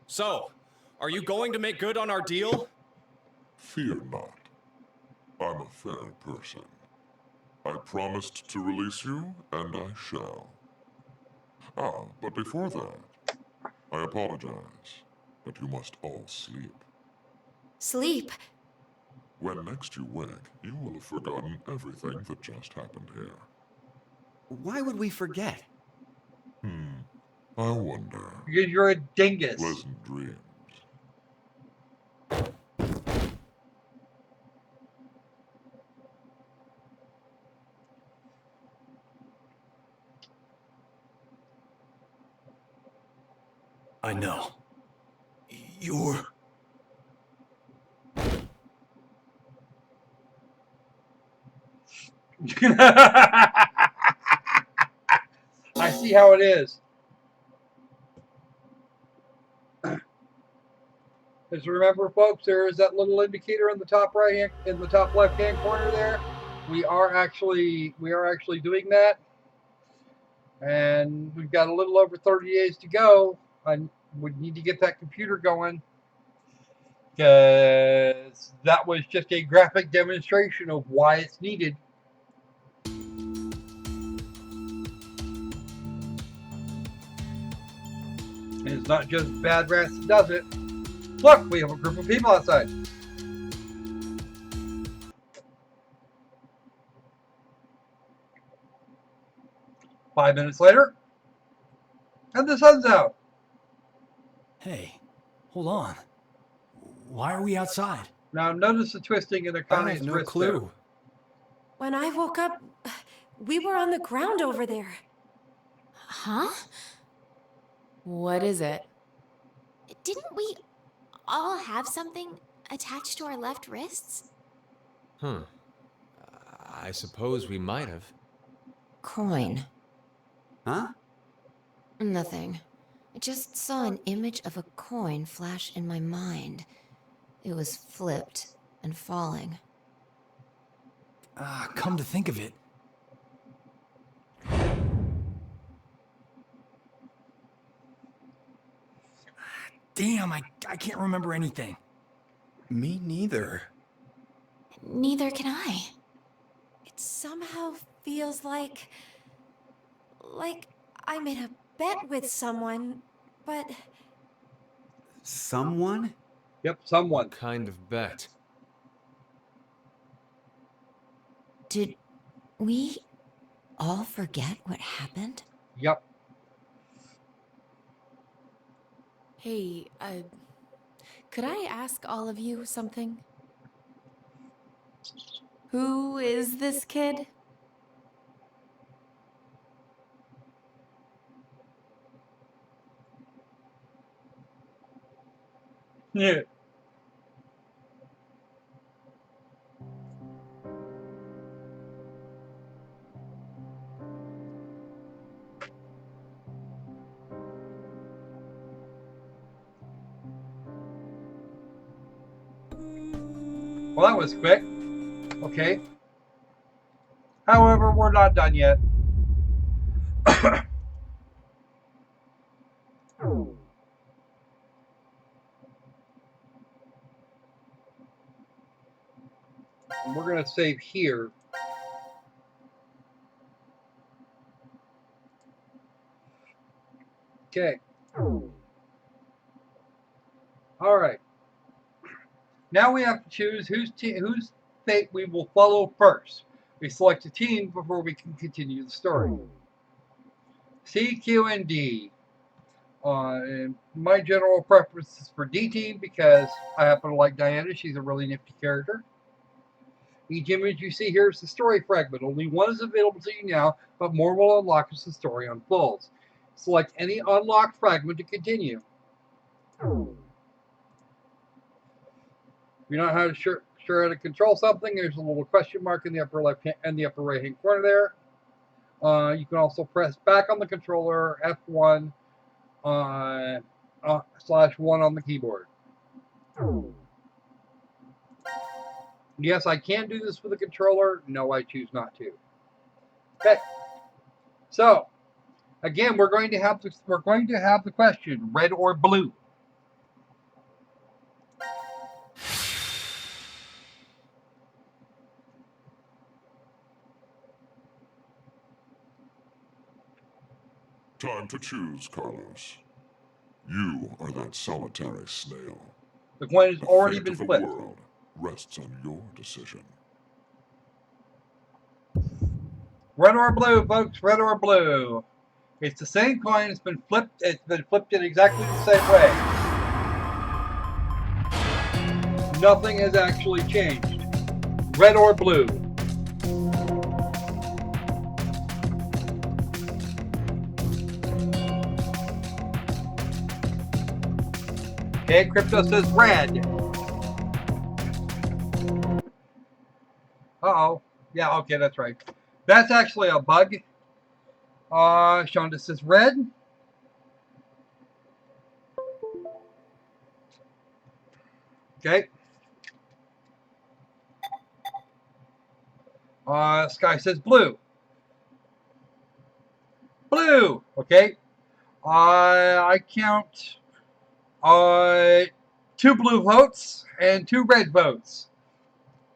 Speaker 7: So, are you going to make good on our deal?
Speaker 10: Fear not. I'm a fair person. I promised to release you, and I shall. Ah, but before that, I apologize, but you must all sleep.
Speaker 4: Sleep?
Speaker 10: When next you wake, you will have forgotten everything that just happened here.
Speaker 5: Why would we forget?
Speaker 10: I wonder.
Speaker 1: Because you're a dingus.
Speaker 10: Pleasant dreams.
Speaker 9: I know. You're...
Speaker 1: I see how it is. Just remember, folks, there is that little indicator in the top right hand, in the top left hand corner there. We are actually doing that, and we've got a little over 30 days to go. I would need to get that computer going, because that was just a graphic demonstration of why it's needed. And it's not just Bad Rats that does it. Look, we have a group of people outside. Five minutes later, and the sun's out.
Speaker 9: Hey, hold on. Why are we outside?
Speaker 1: Now notice the twisting in the
Speaker 7: I
Speaker 1: Connie's
Speaker 7: have no
Speaker 1: wrist
Speaker 7: clue.
Speaker 1: there.
Speaker 11: When I woke up, we were on the ground over there.
Speaker 4: Huh?
Speaker 11: What is it?
Speaker 4: Didn't we all have something attached to our left wrists?
Speaker 8: I suppose we might have.
Speaker 6: Coin.
Speaker 5: Huh?
Speaker 6: Nothing. I just saw an image of a coin flash in my mind. It was flipped and falling.
Speaker 9: Come to think of it. Damn, I can't remember anything.
Speaker 7: Me neither.
Speaker 4: Neither can I.
Speaker 11: It somehow feels like I made a bet with someone, but
Speaker 5: Someone?
Speaker 1: Yep, someone.
Speaker 8: What kind of bet?
Speaker 6: Did we all forget what happened?
Speaker 1: Yep.
Speaker 11: hey, could I ask all of you something? Who is this kid?
Speaker 1: Yeah. Well, that was quick. Okay. However, we're not done yet. And we're going to save here. Okay. All right. Now we have to choose whose fate we will follow first. We select a team before we can continue the story. C, Q, and D. My general preference is for D team because I happen to like Diana. She's a really nifty character. Each image you see here is the story fragment. Only one is available to you now, but more will unlock as the story unfolds. Select any unlocked fragment to continue. If you know how to sure how to control something, there's a little question mark in the upper left hand and the upper right hand corner there. You can also press back on the controller, F1 /1 on the keyboard. Yes, I can do this with a controller. No, I choose not to. Okay. So, again, we're going to have the question: red or blue?
Speaker 10: Time to choose, Carlos. You are that solitary snail.
Speaker 1: The coin has already
Speaker 10: fate
Speaker 1: been
Speaker 10: of the
Speaker 1: flipped.
Speaker 10: world rests on your decision.
Speaker 1: Red or blue, folks? Red or blue? It's the same coin. It's been flipped. It's been flipped in exactly the same way. Nothing has actually changed. Red or blue? Okay, Crypto says red. Uh-oh. Yeah, okay, that's right. That's actually a bug. Shonda says red. Okay. Sky says blue. Blue. Okay. I count 2 blue votes and 2 red votes.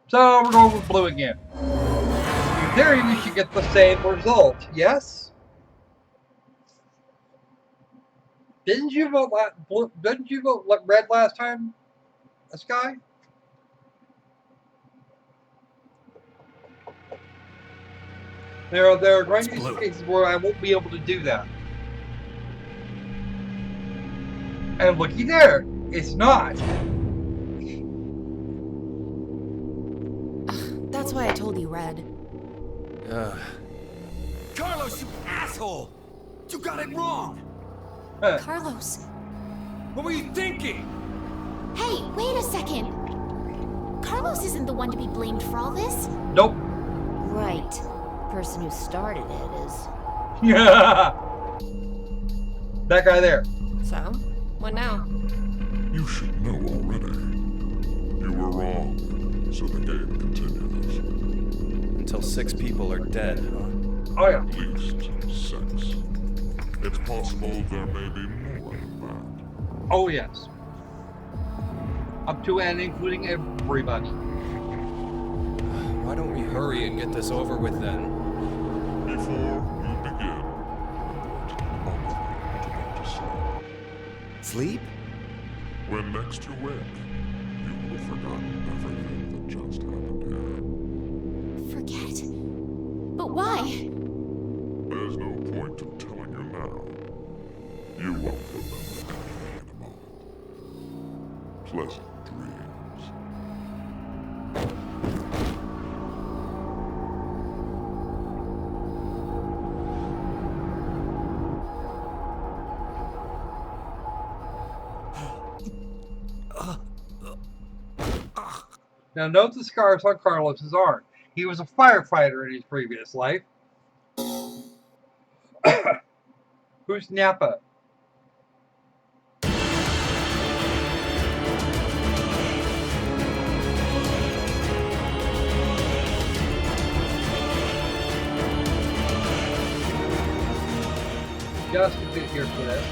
Speaker 1: So we're going with blue again. In theory, we should get the same result. Yes? Didn't you vote red last time, Sky? There are going to be some cases where I won't be able to do that. And looky there, it's not.
Speaker 11: That's why I told you red.
Speaker 5: Carlos, you asshole! You got it wrong!
Speaker 11: Carlos.
Speaker 5: What were you thinking?
Speaker 4: Hey, wait a second. Carlos isn't the one to be blamed for all this.
Speaker 1: Nope.
Speaker 6: Right. Person who started it is.
Speaker 1: Yeah. That guy there.
Speaker 11: So, what now?
Speaker 10: You should know already. You were wrong, so the game continues.
Speaker 7: Until 6 people are dead, huh?
Speaker 1: Oh yeah.
Speaker 10: At least 6. It's possible there may be more than that.
Speaker 1: Oh yes. Up to and including everybody.
Speaker 7: Why don't we hurry and get this over with then?
Speaker 10: Before you begin, to
Speaker 5: Sleep?
Speaker 10: when next you wake, you will have forgotten everything that just happened here.
Speaker 4: Forget? But why?
Speaker 10: There's no point in telling you now. You won't remember anything in a moment. Pleasant dreams.
Speaker 1: Now note the scars on Carlos's arm. He was a firefighter in his previous life. Who's Napa? Just a bit here for this.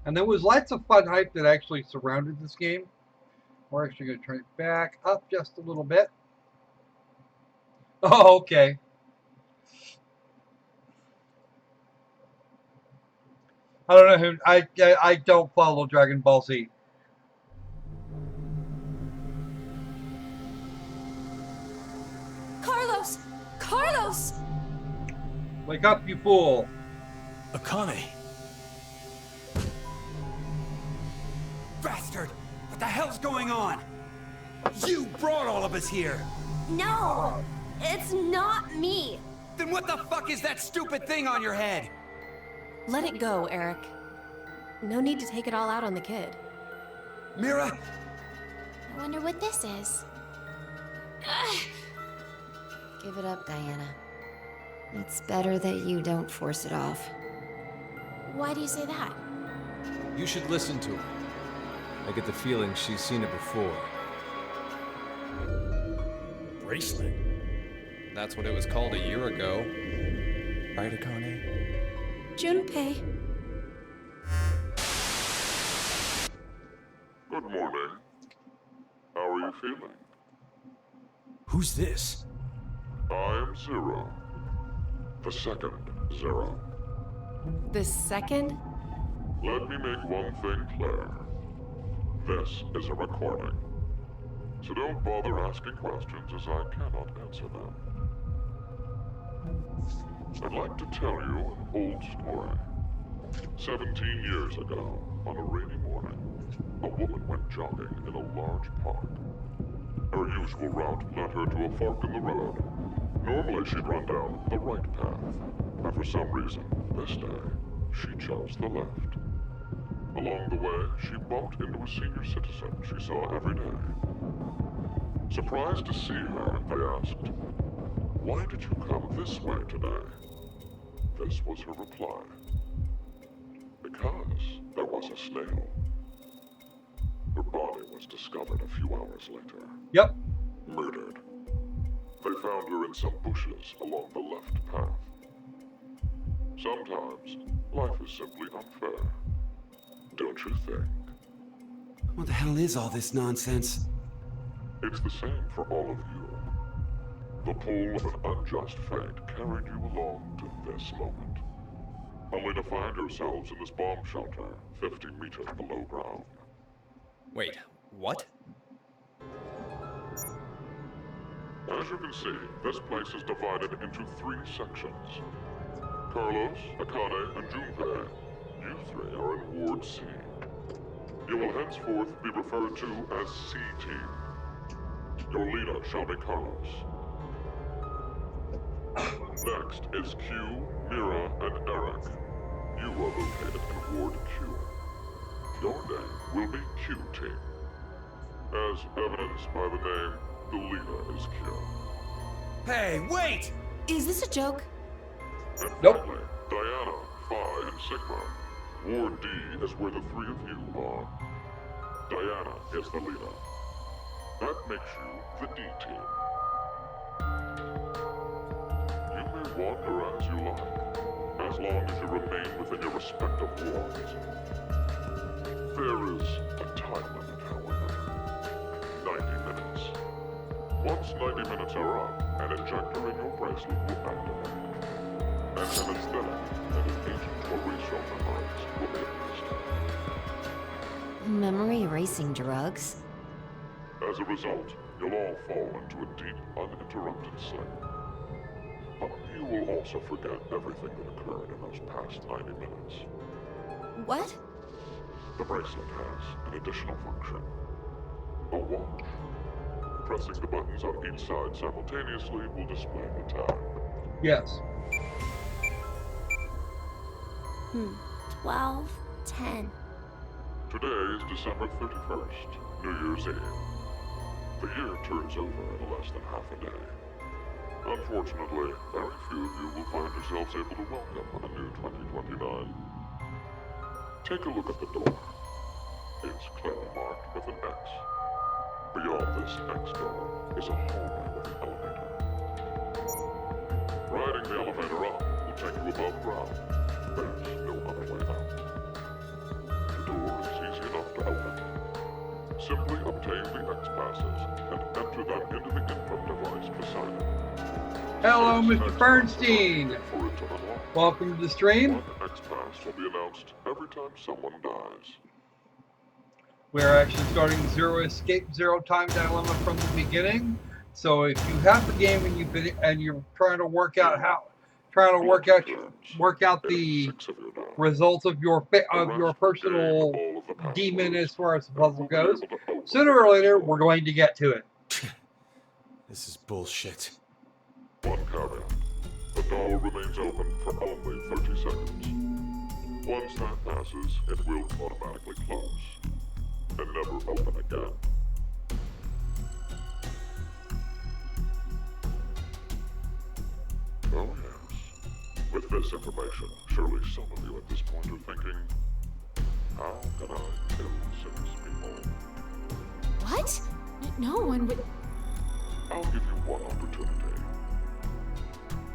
Speaker 1: And there was lots of fun hype that actually surrounded this game. We're actually going to turn it back up just a little bit. Oh, okay. I don't know who. I don't follow Dragon Ball Z.
Speaker 11: Carlos! Carlos!
Speaker 1: Wake up, you fool!
Speaker 9: Akane.
Speaker 5: Bastard! What the hell's going on? You brought all of us here!
Speaker 4: No! It's not me!
Speaker 5: Then what the fuck is that stupid thing on your head?
Speaker 11: Let it go, Eric. No need to take it all out on the kid.
Speaker 5: Mira?
Speaker 4: I wonder what this is.
Speaker 6: Give it up, Diana. It's better that you don't force it off.
Speaker 4: Why do you say that?
Speaker 8: You should listen to her. I get the feeling she's seen it before.
Speaker 9: Bracelet.
Speaker 7: That's what it was called a year ago. Right, Akane?
Speaker 11: Junpei.
Speaker 10: Good morning. How are you feeling?
Speaker 9: Who's this?
Speaker 10: I am Zero. The second Zero.
Speaker 11: The second?
Speaker 10: Let me make one thing clear. This is a recording. So don't bother asking questions as I cannot answer them. I'd like to tell you an old story. 17 years ago, on a rainy morning, a woman went jogging in a large park. Her usual route led her to a fork in the road. Normally she'd run down the right path, but for some reason, this day, she chose the left. Along the way, she bumped into a senior citizen she saw every day. Surprised to see her, they asked, "Why did you come this way today?" This was her reply. Because there was a snail. Her body was discovered a few hours later.
Speaker 1: Yep.
Speaker 10: Murdered. They found her in some bushes along the left path. Sometimes, life is simply unfair. Don't you think?
Speaker 5: What the hell is all this nonsense?
Speaker 10: It's the same for all of you. The pull of an unjust fate carried you along to this moment. Only to find yourselves in this bomb shelter, 50 meters below ground.
Speaker 7: Wait, what?
Speaker 10: As you can see, this place is divided into 3 sections. Carlos, Akane, and Junpei. You 3 are in Ward C. You will henceforth be referred to as C-Team. Your leader shall be Carlos. Next is Q, Mira, and Eric. You are located in Ward Q. Your name will be Q-Team. As evidenced by the name, the leader is Q.
Speaker 5: Hey, wait!
Speaker 11: Is this a joke?
Speaker 10: And
Speaker 1: Nope.
Speaker 10: finally, Diana, Phi, and Sigma. Ward D is where the 3 of you are. Diana is the leader. That makes you the D-Team. You may wander as you like, as long as you remain within your respective wards. There is a time limit, however. 90 minutes. Once 90 minutes are up, an injector in your bracelet will activate. And an aesthetic and an agent to erase your memories will be administered.
Speaker 6: Memory erasing drugs?
Speaker 10: As a result, you'll all fall into a deep, uninterrupted sleep. But you will also forget everything that occurred in those past 90 minutes.
Speaker 11: What?
Speaker 10: The bracelet has an additional function. A watch. Pressing the buttons on each side simultaneously will display the time.
Speaker 1: Yes.
Speaker 4: 12, 10.
Speaker 10: Today is December 31st, New Year's Eve. The year turns over in less than half a day. Unfortunately, very few of you will find yourselves able to welcome a new 2029. Take a look at the door. It's clearly marked with an X. Beyond this X door is a hallway with an elevator. Riding the elevator up will take you above ground. There's no other way out. The door is easy enough to open. Simply obtain the X passes and enter them into the input device beside it.
Speaker 1: Hello,
Speaker 10: Press
Speaker 1: Mr.
Speaker 10: X
Speaker 1: Bernstein.
Speaker 10: for it to unlock.
Speaker 1: Welcome to the stream.
Speaker 10: One X-Pass will be announced every time someone dies.
Speaker 1: We're actually starting Zero Escape, Zero Time Dilemma from the beginning. So if you have the game and you're trying to work out the results of your personal demon as far as the puzzle goes, sooner or later we're going to get to it.
Speaker 8: This is bullshit.
Speaker 10: One caveat. The door remains open for only 30 seconds. Once that passes, it will automatically close and never open again. Oh yes. With this information, surely some of you at this point are thinking, how can I kill 6 people?
Speaker 11: What? No one would.
Speaker 10: I'll give you one opportunity.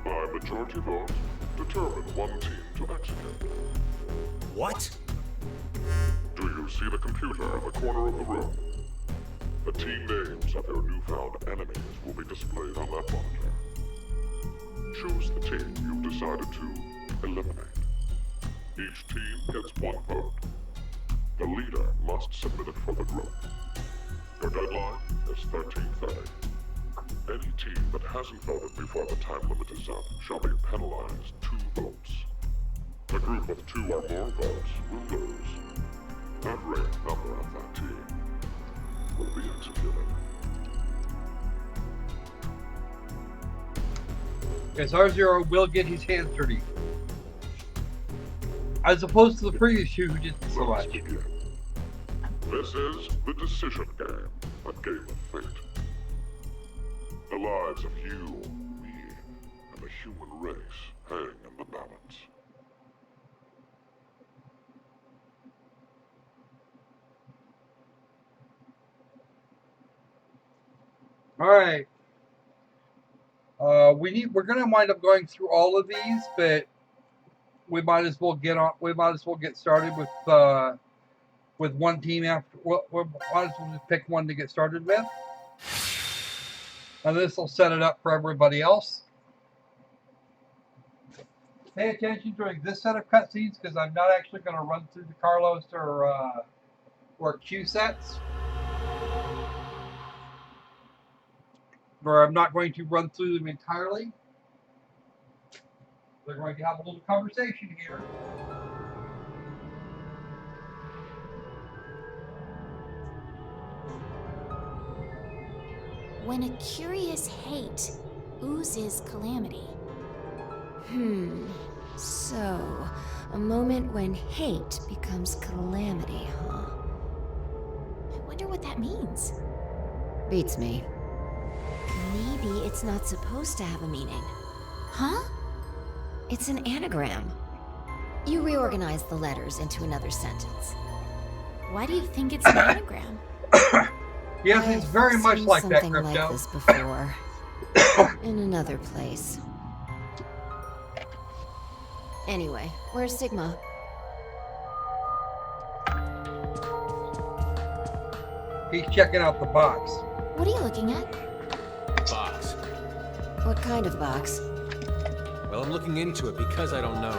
Speaker 10: By majority vote, determine one team to execute.
Speaker 8: What?
Speaker 10: Do you see the computer in the corner of the room? The team names of your newfound enemies will be displayed on that monitor. Choose the team you've decided to eliminate. Each team gets 1 vote. The leader must submit it for the group. Your deadline is 13:30. Any team that hasn't voted before the time limit is up shall be penalized 2 votes. A group of 2 or more votes will lose. Every member of that team will be executed.
Speaker 1: Yes, R0 will get his hands dirty. As opposed to the previous 2 who didn't so much.
Speaker 10: This is the decision game, a game of fate. The lives of you, me, and the human race hang in the balance.
Speaker 1: All right. We're gonna wind up going through all of these, but we might as well get started with one team after. We might as well just pick one to get started with, and this will set it up for everybody else. Pay attention during this set of cutscenes because I'm not actually going to run through the Carlos or Q sets. Or I'm not going to run through them entirely. We're going to have a little conversation here.
Speaker 4: When a curious hate oozes calamity.
Speaker 6: So, a moment when hate becomes calamity, huh?
Speaker 4: I wonder what that means.
Speaker 6: Beats me.
Speaker 4: Maybe it's not supposed to have a meaning. Huh?
Speaker 6: It's an anagram. You reorganize the letters into another sentence.
Speaker 4: Why do you think it's an anagram?
Speaker 1: Yes, it's very much like that,
Speaker 6: Something
Speaker 1: Crypto.
Speaker 6: like this before. In another place. Anyway, where's Sigma?
Speaker 1: He's checking out the box.
Speaker 4: What are you looking at?
Speaker 8: Box.
Speaker 6: What kind of box?
Speaker 8: Well, I'm looking into it because I don't know.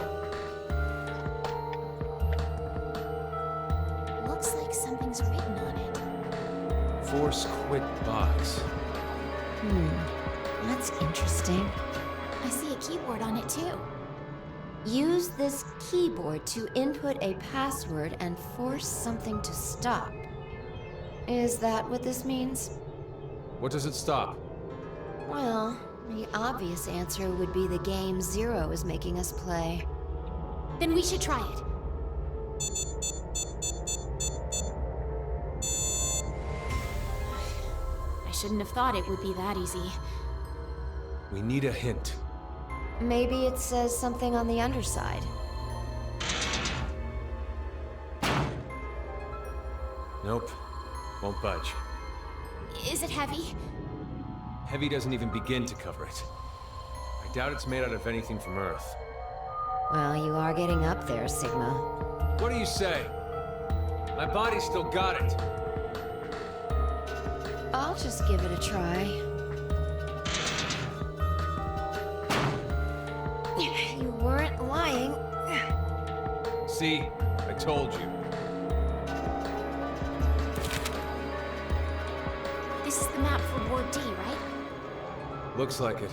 Speaker 4: Looks like something's written on it.
Speaker 8: Force quit box.
Speaker 6: That's interesting.
Speaker 4: I see a keyboard on it too.
Speaker 6: Use this keyboard to input a password and force something to stop. Is that what this means?
Speaker 8: What does it stop?
Speaker 6: Well, the obvious answer would be the game Zero is making us play.
Speaker 4: Then we should try it. I shouldn't have thought it would be that easy.
Speaker 8: We need a hint.
Speaker 6: Maybe it says something on the underside.
Speaker 8: Nope. Won't budge.
Speaker 4: Is it heavy?
Speaker 8: Heavy doesn't even begin to cover it. I doubt it's made out of anything from Earth.
Speaker 6: Well, you are getting up there, Sigma.
Speaker 8: What do you say? My body's still got it.
Speaker 6: I'll just give it a try. You weren't
Speaker 8: See? I told you.
Speaker 4: This is the map for Ward D, right?
Speaker 8: Looks like it.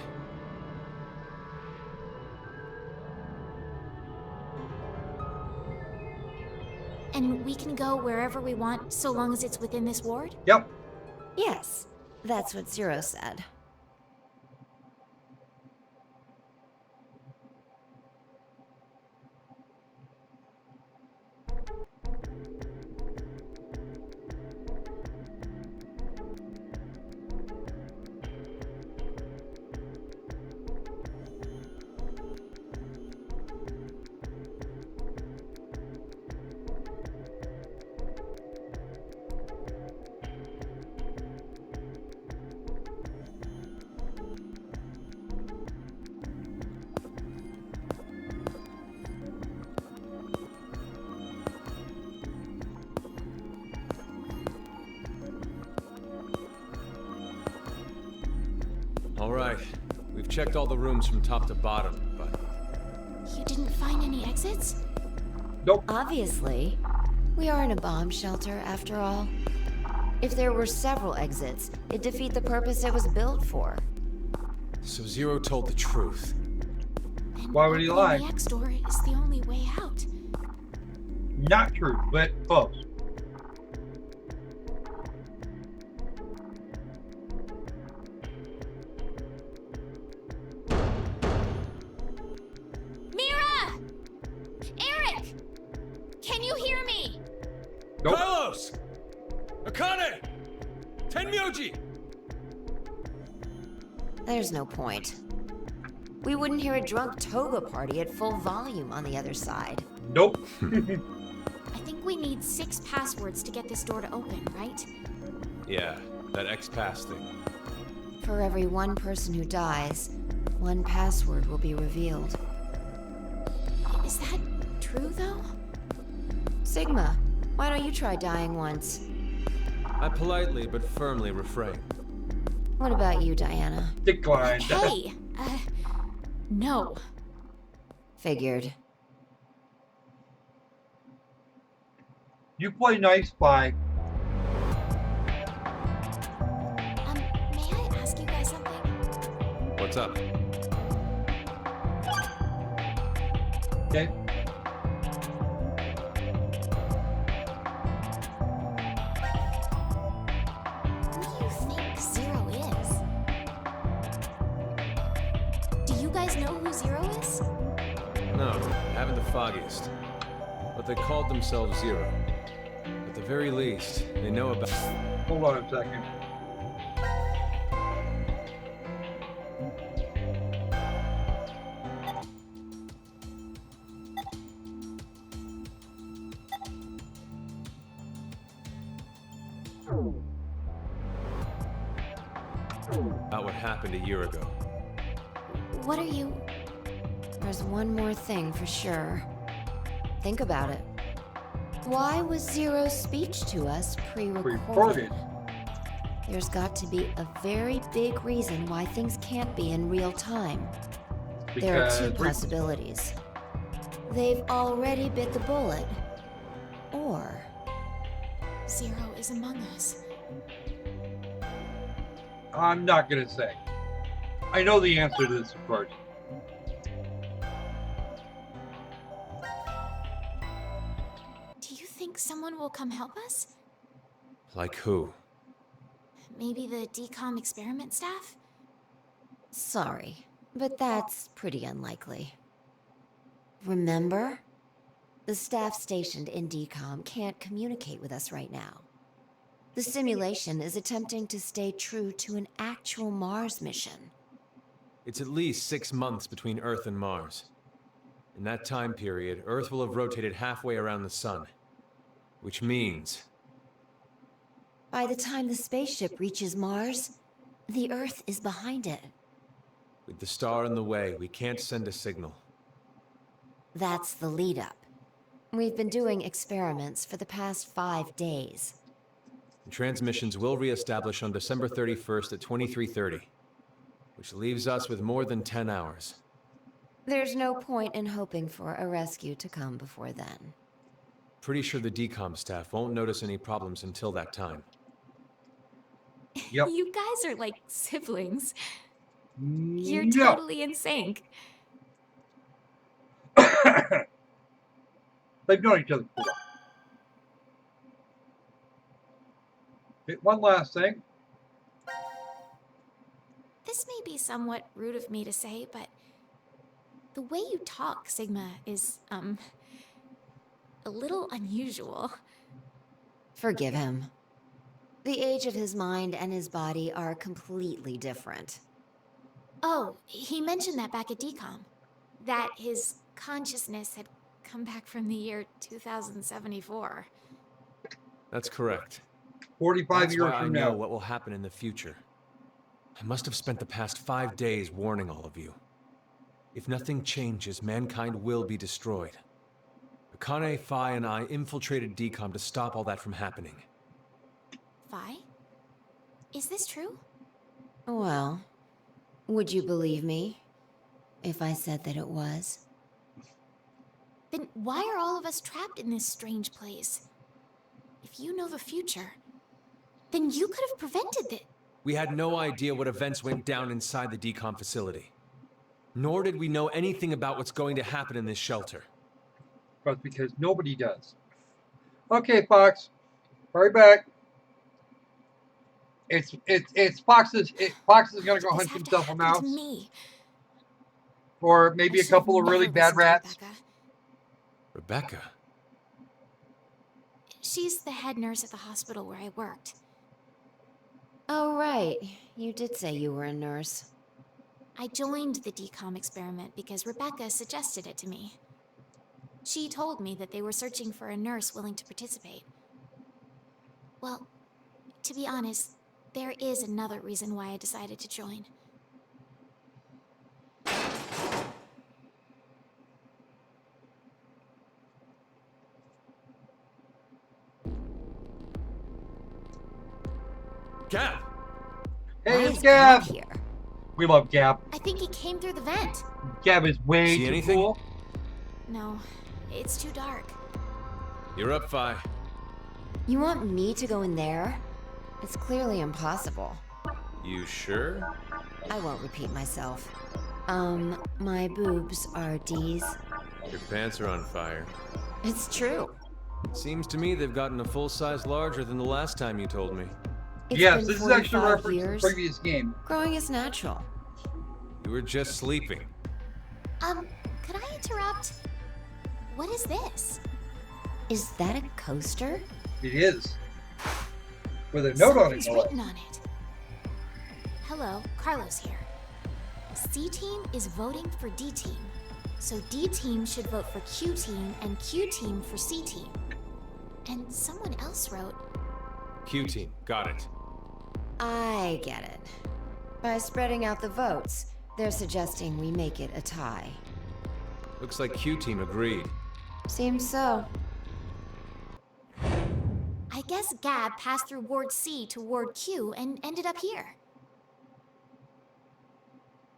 Speaker 4: And we can go wherever we want, so long as it's within this ward?
Speaker 1: Yep.
Speaker 6: Yes, that's what Zero said.
Speaker 8: All right. We've checked all the rooms from top to bottom, but...
Speaker 4: You didn't find any exits?
Speaker 1: Nope.
Speaker 6: Obviously. We are in a bomb shelter, after all. If there were several exits, it'd defeat the purpose it was built for.
Speaker 8: So Zero told the truth.
Speaker 4: And
Speaker 1: Why would he lie?
Speaker 4: The X door is the only way out.
Speaker 1: Not true, but close.
Speaker 4: Mira! Eric! Can you hear me?
Speaker 1: Nope.
Speaker 8: Carlos! Akane! Tenmyoji!
Speaker 6: There's no point. We wouldn't hear a drunk toga party at full volume on the other side.
Speaker 1: Nope.
Speaker 4: I think we need 6 passwords to get this door to open, right?
Speaker 8: Yeah, that X-Pass thing.
Speaker 6: For every one person who dies, one password will be revealed.
Speaker 4: Is that true, though?
Speaker 6: Sigma, why don't you try dying once?
Speaker 8: I politely but firmly refrain.
Speaker 6: What about you, Diana?
Speaker 1: Decline.
Speaker 4: Hey! No.
Speaker 6: Figured.
Speaker 1: You play nice, bye.
Speaker 4: May I ask you guys something?
Speaker 8: What's up?
Speaker 1: Okay.
Speaker 4: Who do you think Zero is? Do you guys know who Zero is?
Speaker 8: No, haven't the foggiest. But they called themselves Zero. At the very least, they know about...
Speaker 1: Hold on a second.
Speaker 8: about what happened a year ago.
Speaker 4: What are you...
Speaker 6: There's one more thing for sure. Think about it. Why was Zero's speech to us pre-recorded? There's got to be a very big reason why things can't be in real time. There are two possibilities. They've already bit the bullet, or...
Speaker 4: Zero is among us.
Speaker 1: I'm not gonna say. I know the answer to this, of course.
Speaker 4: Do you think someone will come help us?
Speaker 8: Like who?
Speaker 4: Maybe the DCOM experiment staff?
Speaker 6: Sorry, but that's pretty unlikely. Remember? The staff stationed in DCOM can't communicate with us right now. The simulation is attempting to stay true to an actual Mars mission.
Speaker 8: It's at least 6 months between Earth and Mars. In that time period, Earth will have rotated halfway around the Sun. Which means...
Speaker 6: By the time the spaceship reaches Mars, the Earth is behind it.
Speaker 8: with the star in the way, we can't send a signal.
Speaker 6: That's the lead-up. We've been doing experiments for the past 5 days.
Speaker 8: Transmissions will re-establish on December 31st at 23:30, which leaves us with more than 10 hours.
Speaker 6: There's no point in hoping for a rescue to come before then.
Speaker 8: Pretty sure the decom staff won't notice any problems until that time.
Speaker 1: Yep.
Speaker 11: You guys are like siblings. You're
Speaker 1: No.
Speaker 11: totally in sync.
Speaker 1: They've known each other for a while. Okay, one last thing.
Speaker 11: This may be somewhat rude of me to say, but the way you talk, Sigma, is, a little unusual.
Speaker 6: Forgive him. The age of his mind and his body are completely different.
Speaker 11: Oh, he mentioned that back at DCOM. That his consciousness had come back from the year 2074.
Speaker 8: That's correct.
Speaker 1: 45
Speaker 8: That's
Speaker 1: years
Speaker 8: why I
Speaker 1: from
Speaker 8: know
Speaker 1: now.
Speaker 8: what will happen in the future. I must have spent the past 5 days warning all of you. If nothing changes, mankind will be destroyed. Akane, Phi, and I infiltrated DCOM to stop all that from happening.
Speaker 11: Phi? Is this true?
Speaker 6: Well, would you believe me if I said that it was?
Speaker 11: Then why are all of us trapped in this strange place? If you know the future, then you could have prevented it.
Speaker 8: We had no idea what events went down inside the DCOM facility. Nor did we know anything about what's going to happen in this shelter.
Speaker 1: But because nobody does. Okay, Fox. Hurry back. It's Fox's. Fox is gonna go hunt himself a mouse, or maybe a couple of really bad rats.
Speaker 8: Rebecca?
Speaker 11: She's the head nurse at the hospital where I worked.
Speaker 6: Oh, right. You did say you were a nurse.
Speaker 11: I joined the DCOM experiment because Rebecca suggested it to me. She told me that they were searching for a nurse willing to participate. Well, to be honest, there is another reason why I decided to join.
Speaker 8: Gab!
Speaker 1: Hey, it's Gab!
Speaker 6: Here?
Speaker 1: We love Gab.
Speaker 11: I think he came through the vent.
Speaker 1: Gab is way
Speaker 8: See
Speaker 1: too
Speaker 8: anything?
Speaker 1: cool.
Speaker 11: No, it's too dark.
Speaker 8: You're up, Phi.
Speaker 6: You want me to go in there? It's clearly impossible.
Speaker 8: You sure?
Speaker 6: I won't repeat myself. My boobs are D's.
Speaker 8: Your pants are on fire.
Speaker 6: It's true.
Speaker 8: Seems to me they've gotten a full size larger than the last time you told me.
Speaker 6: It's
Speaker 1: Yes,
Speaker 6: been
Speaker 1: this is actually a
Speaker 6: 45
Speaker 1: reference to
Speaker 6: years.
Speaker 1: the previous game.
Speaker 6: Growing is natural.
Speaker 8: You were just sleeping.
Speaker 11: Could I interrupt? What is this?
Speaker 6: Is that a coaster?
Speaker 1: It is. With a note on it.
Speaker 11: Something's
Speaker 1: no less.
Speaker 11: written on it. Hello, Carlos here. C-Team is voting for D-Team. So D-Team should vote for Q-Team and Q-Team for C-Team. And someone else wrote...
Speaker 8: Q-Team, got it.
Speaker 6: I get it. By spreading out the votes, they're suggesting we make it a tie.
Speaker 8: Looks like Q-Team agreed.
Speaker 6: Seems so.
Speaker 11: I guess Gab passed through Ward C to Ward Q and ended up here.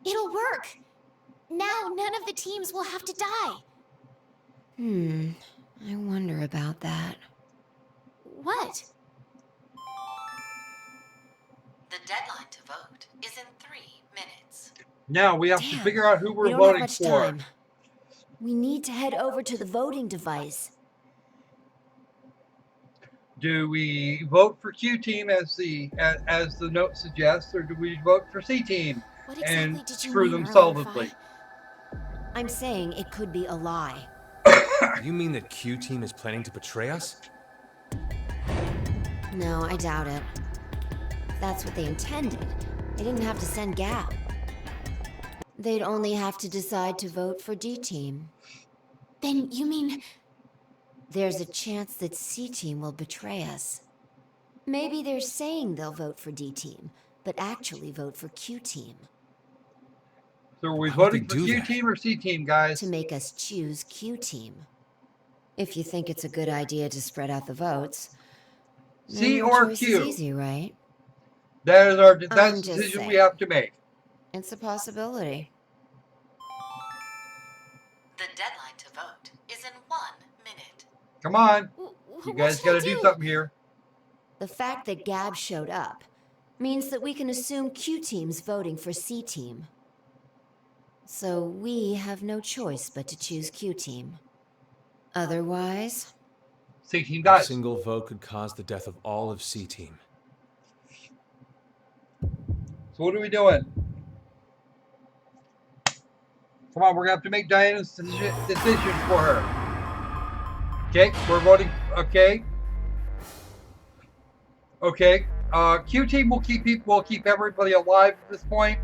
Speaker 11: It'll work! Now none of the teams will have to die.
Speaker 6: I wonder about that.
Speaker 11: What?
Speaker 12: The deadline to vote is in 3 minutes.
Speaker 1: Now we have to
Speaker 6: Damn,
Speaker 1: figure out who
Speaker 6: we
Speaker 1: we're
Speaker 6: don't have
Speaker 1: voting
Speaker 6: much
Speaker 1: for.
Speaker 6: time. We need to head over to the voting device.
Speaker 1: Do we vote for Q team as the note suggests, or do we vote for C team
Speaker 11: What exactly
Speaker 1: and
Speaker 11: did you
Speaker 1: screw
Speaker 11: mean
Speaker 1: them
Speaker 11: earlier,
Speaker 1: solidly?
Speaker 11: Phi?
Speaker 6: I'm saying it could be a lie.
Speaker 8: You mean that Q-Team is planning to betray us?
Speaker 6: No, I doubt it. If that's what they intended, they didn't have to send Gab. They'd only have to decide to vote for D-Team.
Speaker 11: Then you mean...
Speaker 6: There's a chance that C-Team will betray us. Maybe they're saying they'll vote for D-Team, but actually vote for Q-Team.
Speaker 1: So are we
Speaker 8: Why would
Speaker 1: voting
Speaker 8: they
Speaker 1: for
Speaker 8: do
Speaker 1: Q
Speaker 8: that?
Speaker 1: team or C team, guys?
Speaker 6: To make us choose Q-Team. If you think it's a good idea to spread out the votes, then
Speaker 1: C
Speaker 6: your
Speaker 1: or
Speaker 6: choice
Speaker 1: Q?
Speaker 6: is easy, right?
Speaker 1: That is that's
Speaker 6: I'm
Speaker 1: the
Speaker 6: just
Speaker 1: decision we
Speaker 6: saying.
Speaker 1: have to make.
Speaker 6: It's a possibility.
Speaker 12: vote is in 1 minute.
Speaker 1: Come on.
Speaker 6: What
Speaker 1: You guys
Speaker 6: should I
Speaker 1: got to do
Speaker 6: do?
Speaker 1: something here.
Speaker 6: The fact that Gab showed up means that we can assume Q Team's voting for C Team. So we have no choice but to choose Q Team. Otherwise,
Speaker 1: C Team
Speaker 8: A
Speaker 1: dies.
Speaker 8: single vote could cause the death of all of C Team.
Speaker 1: So what are we doing? Come on, we're going to have to make Diana's decision for her. Okay, we're voting. Okay. Okay. Q Team will keep everybody alive at this point.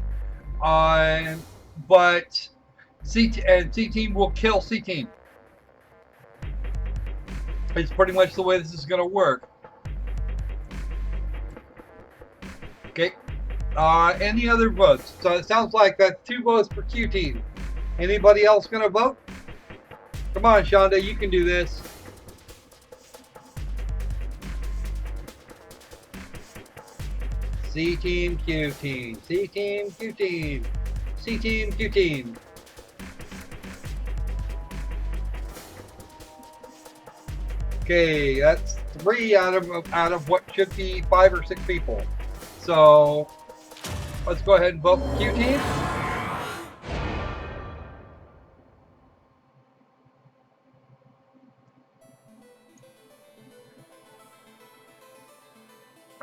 Speaker 1: But C Team will kill C Team. It's pretty much the way this is going to work. Okay. Any other votes? So it sounds like that's 2 votes for Q Team. Anybody else going to vote? Come on, Shonda, you can do this. C Team, Q Team. C Team, Q Team. C Team, Q Team. Okay, that's 3 out of what should be 5 or 6 people. So let's go ahead and vote for Q Team.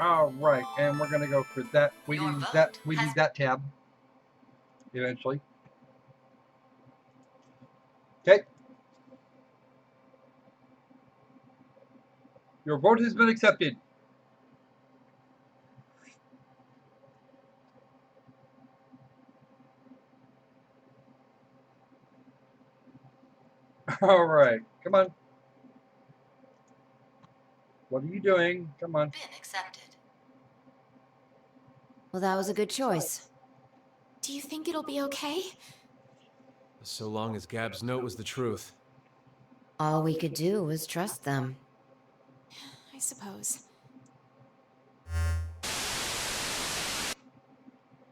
Speaker 1: All right, and we're gonna go for that. We need that tab eventually. Okay. Your vote has been accepted. All right, come on. What are you doing? Come on.
Speaker 12: Been accepted.
Speaker 6: well, that was a good choice.
Speaker 11: Do you think it'll be okay?
Speaker 8: So long as Gab's note was the truth.
Speaker 6: All we could do was trust them.
Speaker 11: I suppose.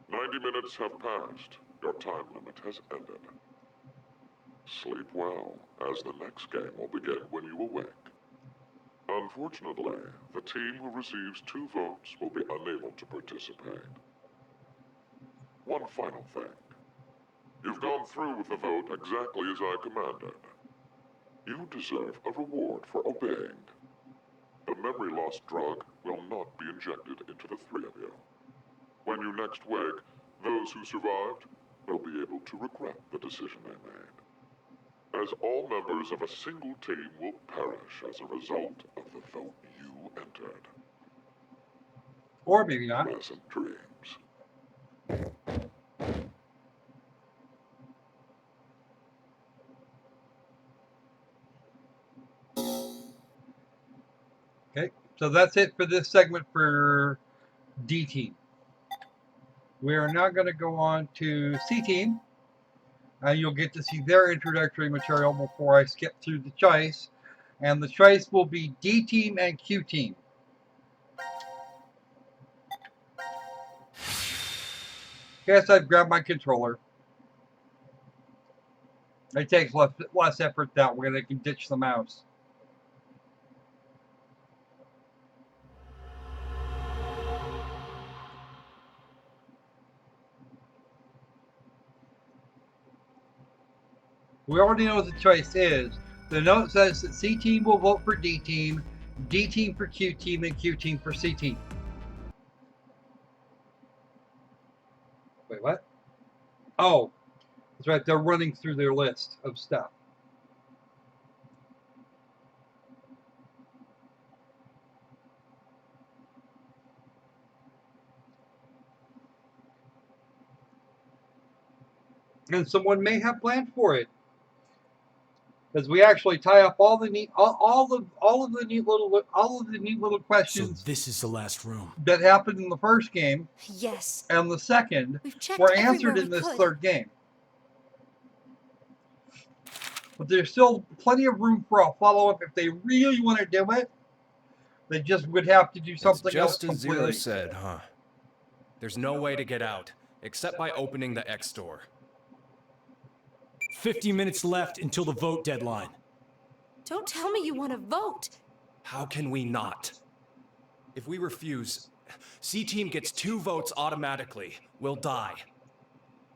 Speaker 10: 90 minutes have passed. Your time limit has ended. Sleep well, as the next game will begin when you awake. Unfortunately, the team who receives 2 votes will be unable to participate. One final thing. You've gone through with the vote exactly as I commanded. You deserve a reward for obeying. The memory loss drug will not be injected into the 3 of you. When you next wake, those who survived will be able to regret the decision they made, as all members of a single team will perish as a result of the vote you entered.
Speaker 1: Or maybe not.
Speaker 10: Pleasant dreams.
Speaker 1: Okay, so that's it for this segment for D Team. We are now going to go on to C Team. And you'll get to see their introductory material before I skip through the choice. And the choice will be D Team and Q Team. Guess I've grabbed my controller. It takes less effort that way. They can ditch the mouse. We already know what the choice is. The note says that C Team will vote for D Team, D Team for Q Team, and Q Team for C Team. Wait, what? Oh, that's right. They're running through their list of stuff. And someone may have planned for it, because we actually tie up all the neat, all of the neat little questions.
Speaker 9: So this is the last room
Speaker 1: that happened in the first game.
Speaker 6: Yes.
Speaker 1: And the second
Speaker 6: checked
Speaker 1: were answered in this third game. But there's still plenty of room for a follow-up if they really want to do it. They just would have to do something else
Speaker 7: Just as
Speaker 1: completely.
Speaker 7: Zero said, huh? There's no way to get out, except by opening the X door.
Speaker 9: 50 minutes left until the vote deadline.
Speaker 13: Don't tell me you want to vote.
Speaker 7: How can we not? If we refuse, C-Team gets 2 votes automatically. We'll die.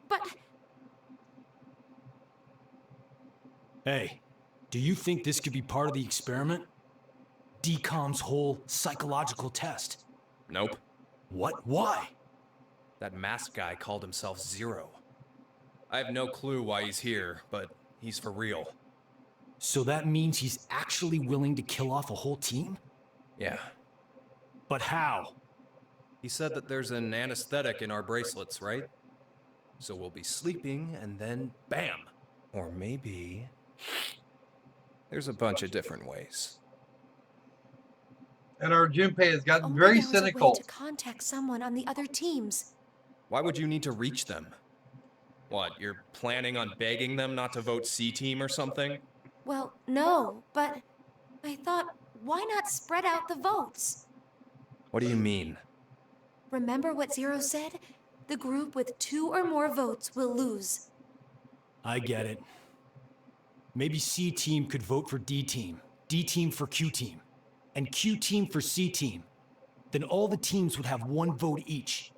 Speaker 13: But...
Speaker 9: Hey, do you think this could be part of the experiment? DCOM's whole psychological test.
Speaker 7: Nope.
Speaker 9: What? Why?
Speaker 7: That masked guy called himself Zero. I have no clue why he's here, but he's for real.
Speaker 9: So that means he's actually willing to kill off a whole team?
Speaker 7: Yeah.
Speaker 9: But how?
Speaker 7: He said that there's an anesthetic in our bracelets, right? So we'll be sleeping, and then bam! Or maybe... There's a bunch of different ways.
Speaker 1: And our Junpei has gotten
Speaker 13: Only
Speaker 1: very
Speaker 13: there was a
Speaker 1: cynical.
Speaker 13: way to contact someone on the other teams.
Speaker 7: Why would you need to reach them? What, you're planning on begging them not to vote C-Team or something?
Speaker 13: Well, no, but I thought, why not spread out the votes?
Speaker 7: What do you mean?
Speaker 13: Remember what Zero said? The group with 2 or more votes will lose.
Speaker 9: I get it. Maybe C-Team could vote for D-Team, D-Team for Q-Team, and Q-Team for C-Team. Then all the teams would have 1 vote each.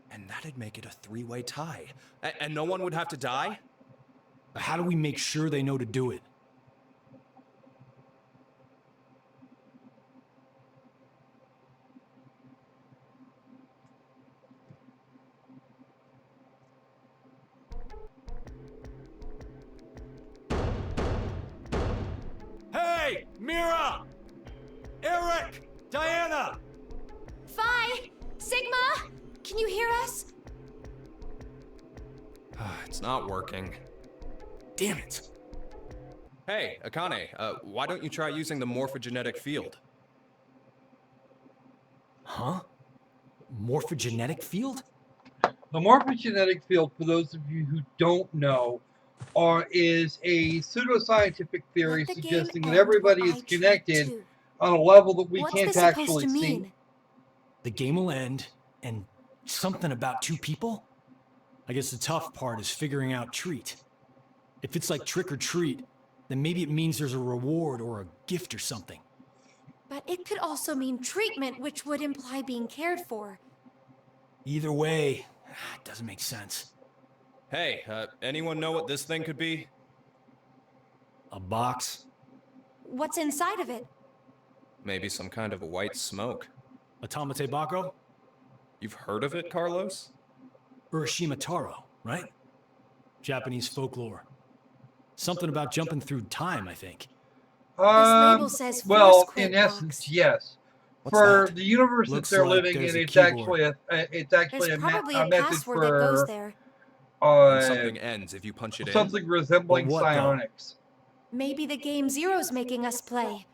Speaker 7: And that'd make it a 3-way tie. And no one would have to die?
Speaker 9: But how do we make sure they know to do it? Hey! Mira! Eric! Diana!
Speaker 13: Phi! Sigma! Can you hear us?
Speaker 7: It's not working.
Speaker 9: Damn it!
Speaker 7: Hey, Akane, why don't you try using the morphogenetic field?
Speaker 9: Huh? Morphogenetic field?
Speaker 1: The morphogenetic field, for those of you who don't know, is a pseudoscientific theory
Speaker 13: Let the game
Speaker 1: suggesting that
Speaker 13: end
Speaker 1: everybody
Speaker 13: where
Speaker 1: is
Speaker 13: I treat
Speaker 1: connected
Speaker 13: too.
Speaker 1: on a level that we
Speaker 13: What's
Speaker 1: can't
Speaker 13: this supposed
Speaker 1: actually
Speaker 13: to
Speaker 1: see.
Speaker 13: mean?
Speaker 9: The game will end, and something about 2 people? I guess the tough part is figuring out treat. If it's like trick or treat, then maybe it means there's a reward or a gift or something.
Speaker 13: But it could also mean treatment, which would imply being cared for.
Speaker 9: Either way, it doesn't make sense.
Speaker 7: Hey, anyone know what this thing could be?
Speaker 9: A box?
Speaker 13: What's inside of it?
Speaker 7: Maybe some kind of a white smoke.
Speaker 9: Automate Bako?
Speaker 7: You've heard of it, Carlos?
Speaker 9: Urashima Taro, right? Japanese folklore. Something about jumping through time, I think.
Speaker 13: label says
Speaker 1: well,
Speaker 13: force
Speaker 1: in
Speaker 13: quit
Speaker 1: essence,
Speaker 13: box.
Speaker 1: yes.
Speaker 9: What's
Speaker 1: For
Speaker 9: that?
Speaker 1: the universe
Speaker 9: Looks
Speaker 1: that they're
Speaker 9: like
Speaker 1: living
Speaker 9: there's
Speaker 1: in,
Speaker 9: a
Speaker 1: it's
Speaker 9: keyboard.
Speaker 1: actually
Speaker 13: There's probably
Speaker 1: a
Speaker 13: a
Speaker 1: method
Speaker 13: password that goes
Speaker 1: for
Speaker 13: there.
Speaker 7: And something ends if you punch it in.
Speaker 1: something resembling
Speaker 9: But what, though?
Speaker 1: psionics.
Speaker 13: Maybe the game Zero's making us play.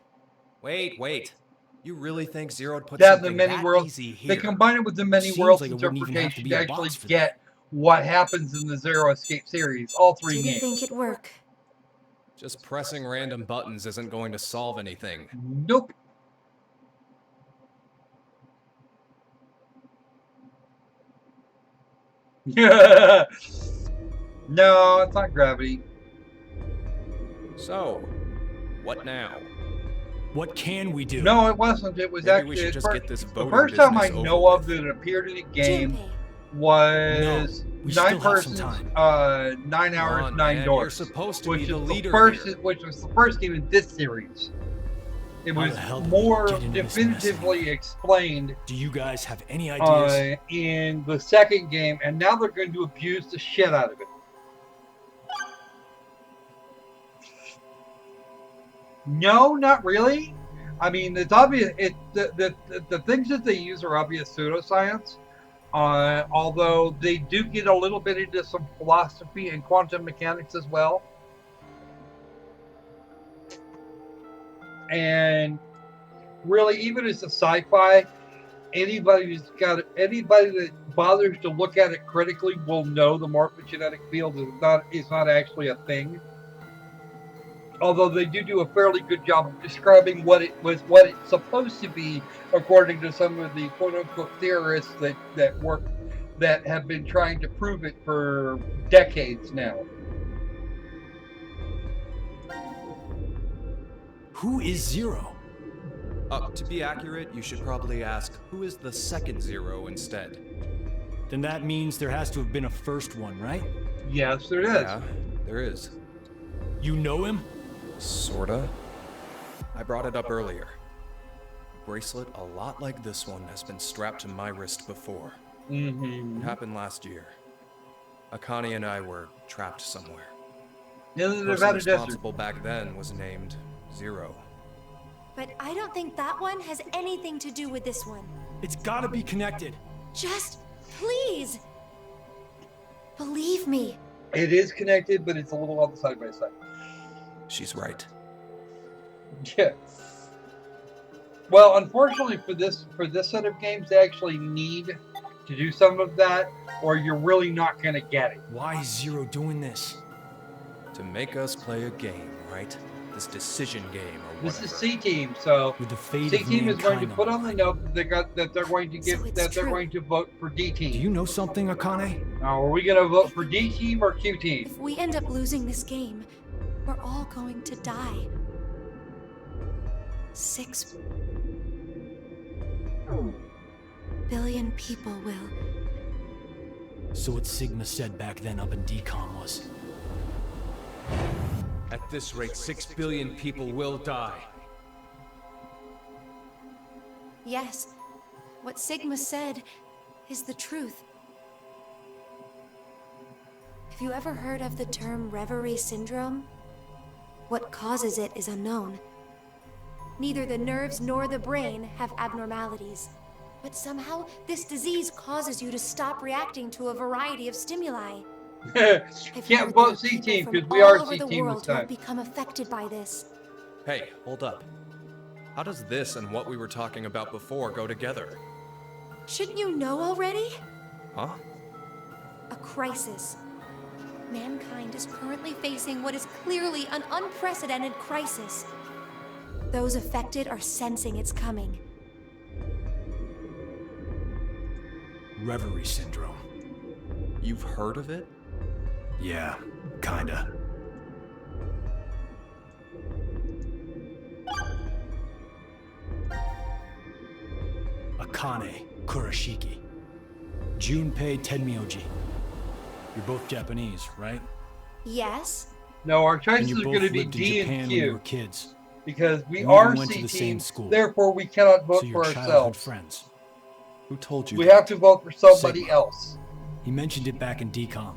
Speaker 7: Wait. You really think Zero would put
Speaker 1: That and the
Speaker 7: something
Speaker 1: many
Speaker 7: that
Speaker 1: worlds.
Speaker 7: easy here?
Speaker 1: They combine it with the many
Speaker 9: Seems
Speaker 1: worlds
Speaker 9: like it wouldn't even have to
Speaker 1: interpretation
Speaker 9: be
Speaker 1: to
Speaker 9: a
Speaker 1: actually
Speaker 9: box for
Speaker 1: get what happens in the Zero Escape series. All 3
Speaker 13: Didn't
Speaker 1: games.
Speaker 13: think it'd work.
Speaker 7: Just pressing random buttons isn't going to solve anything.
Speaker 1: Nope. No, it's not gravity.
Speaker 7: So, what now?
Speaker 9: What can we do?
Speaker 1: No, it wasn't. It was
Speaker 7: Maybe
Speaker 1: actually
Speaker 7: we should just get this
Speaker 1: the
Speaker 7: voting
Speaker 1: first time I
Speaker 7: business
Speaker 1: know
Speaker 7: over
Speaker 1: of
Speaker 7: with.
Speaker 1: that it appeared in a game
Speaker 13: Junpei,
Speaker 1: was
Speaker 9: we still
Speaker 1: 9
Speaker 9: have some
Speaker 1: persons,
Speaker 9: time.
Speaker 1: 9 hours,
Speaker 7: on,
Speaker 1: 9
Speaker 7: man,
Speaker 1: doors.
Speaker 7: you're supposed to
Speaker 1: which
Speaker 7: be the
Speaker 1: is
Speaker 7: leader
Speaker 1: first,
Speaker 7: here.
Speaker 1: which was the first game in this series. It
Speaker 9: How
Speaker 1: was
Speaker 9: the hell did we
Speaker 1: more
Speaker 9: get into this mess
Speaker 1: definitively explained
Speaker 9: Do you guys have any ideas?
Speaker 1: in the second game, and now they're going to abuse the shit out of it. No, not really. I mean, it's obvious. The things that they use are obvious pseudoscience. Although they do get a little bit into some philosophy and quantum mechanics as well. And really, even as a sci-fi, anybody that bothers to look at it critically will know the morphogenetic field is not actually a thing. Although they do a fairly good job of describing what it's supposed to be, according to some of the quote-unquote theorists that have been trying to prove it for decades now.
Speaker 9: who is Zero?
Speaker 7: To be accurate, you should probably ask, who is the second Zero instead?
Speaker 9: Then that means there has to have been a first one, right?
Speaker 1: Yes, there is.
Speaker 7: Yeah, there is.
Speaker 9: You know him?
Speaker 7: Sorta. I brought it up earlier. A bracelet a lot like this one has been strapped to my wrist before.
Speaker 1: Mm-hmm.
Speaker 7: It happened last year. Akane and I were trapped somewhere.
Speaker 1: In the
Speaker 7: The person
Speaker 1: Nevada desert.
Speaker 7: responsible back then was named Zero.
Speaker 13: But I don't think that one has anything to do with this one.
Speaker 9: It's gotta be connected.
Speaker 13: Just, please. Believe me.
Speaker 1: It is connected, but it's a little off the side by side.
Speaker 7: She's right.
Speaker 1: Yeah. Well, unfortunately for this set of games, they actually need to do some of that, or you're really not gonna get it.
Speaker 9: Why is Zero doing this?
Speaker 7: To make us play a game, right? This decision game or whatever.
Speaker 1: This is C Team, so
Speaker 9: With the fate
Speaker 1: C
Speaker 9: of
Speaker 1: Team is going to
Speaker 9: mankind
Speaker 1: put
Speaker 9: on
Speaker 1: on the note that they're going to give
Speaker 13: So it's
Speaker 1: that they're
Speaker 13: true.
Speaker 1: going to vote for D
Speaker 9: Do
Speaker 1: Team.
Speaker 9: you know something, Akane?
Speaker 1: Now, are we going to vote for D Team or Q Team?
Speaker 13: If we end up losing this game, we're all going to die. 6 billion people will.
Speaker 9: So what Sigma said back then up in DCOM was,
Speaker 8: At this rate, 6 billion people will die.
Speaker 13: Yes, what Sigma said is the truth. Have you ever heard of the term reverie syndrome? What causes it is unknown. Neither the nerves nor the brain have abnormalities. But somehow, this disease causes you to stop reacting to a variety of stimuli. I've
Speaker 1: Can't
Speaker 13: heard
Speaker 1: vote
Speaker 13: that
Speaker 1: C
Speaker 13: people
Speaker 1: Team
Speaker 13: from
Speaker 1: because we
Speaker 13: all
Speaker 1: are
Speaker 13: over
Speaker 1: C
Speaker 13: the
Speaker 1: Team
Speaker 13: world
Speaker 1: this
Speaker 13: who have
Speaker 1: time.
Speaker 13: become affected by this.
Speaker 7: Hey, hold up. How does this and what we were talking about before go together?
Speaker 13: Shouldn't you know already?
Speaker 7: Huh?
Speaker 13: A crisis. Mankind is currently facing what is clearly an unprecedented crisis. Those affected are sensing it's coming.
Speaker 9: reverie syndrome.
Speaker 7: You've heard of it?
Speaker 9: Yeah, kinda. Akane Kurashiki. Junpei Tenmyoji. You're both Japanese, right?
Speaker 13: Yes?
Speaker 1: No, our
Speaker 9: And
Speaker 1: choices
Speaker 9: you
Speaker 1: are
Speaker 9: both
Speaker 1: going to be
Speaker 9: lived in
Speaker 1: D
Speaker 9: Japan
Speaker 1: and
Speaker 9: when you
Speaker 1: Q
Speaker 9: were kids.
Speaker 1: because we
Speaker 9: And
Speaker 1: are
Speaker 9: even went to
Speaker 1: C
Speaker 9: the
Speaker 1: team.
Speaker 9: same school.
Speaker 1: Therefore, we cannot vote
Speaker 9: So
Speaker 1: for
Speaker 9: you're childhood
Speaker 1: ourselves.
Speaker 9: friends.
Speaker 7: Who told you
Speaker 1: We
Speaker 7: that?
Speaker 1: have to vote for somebody
Speaker 9: Sigma.
Speaker 1: else.
Speaker 9: He mentioned it back in DCOM.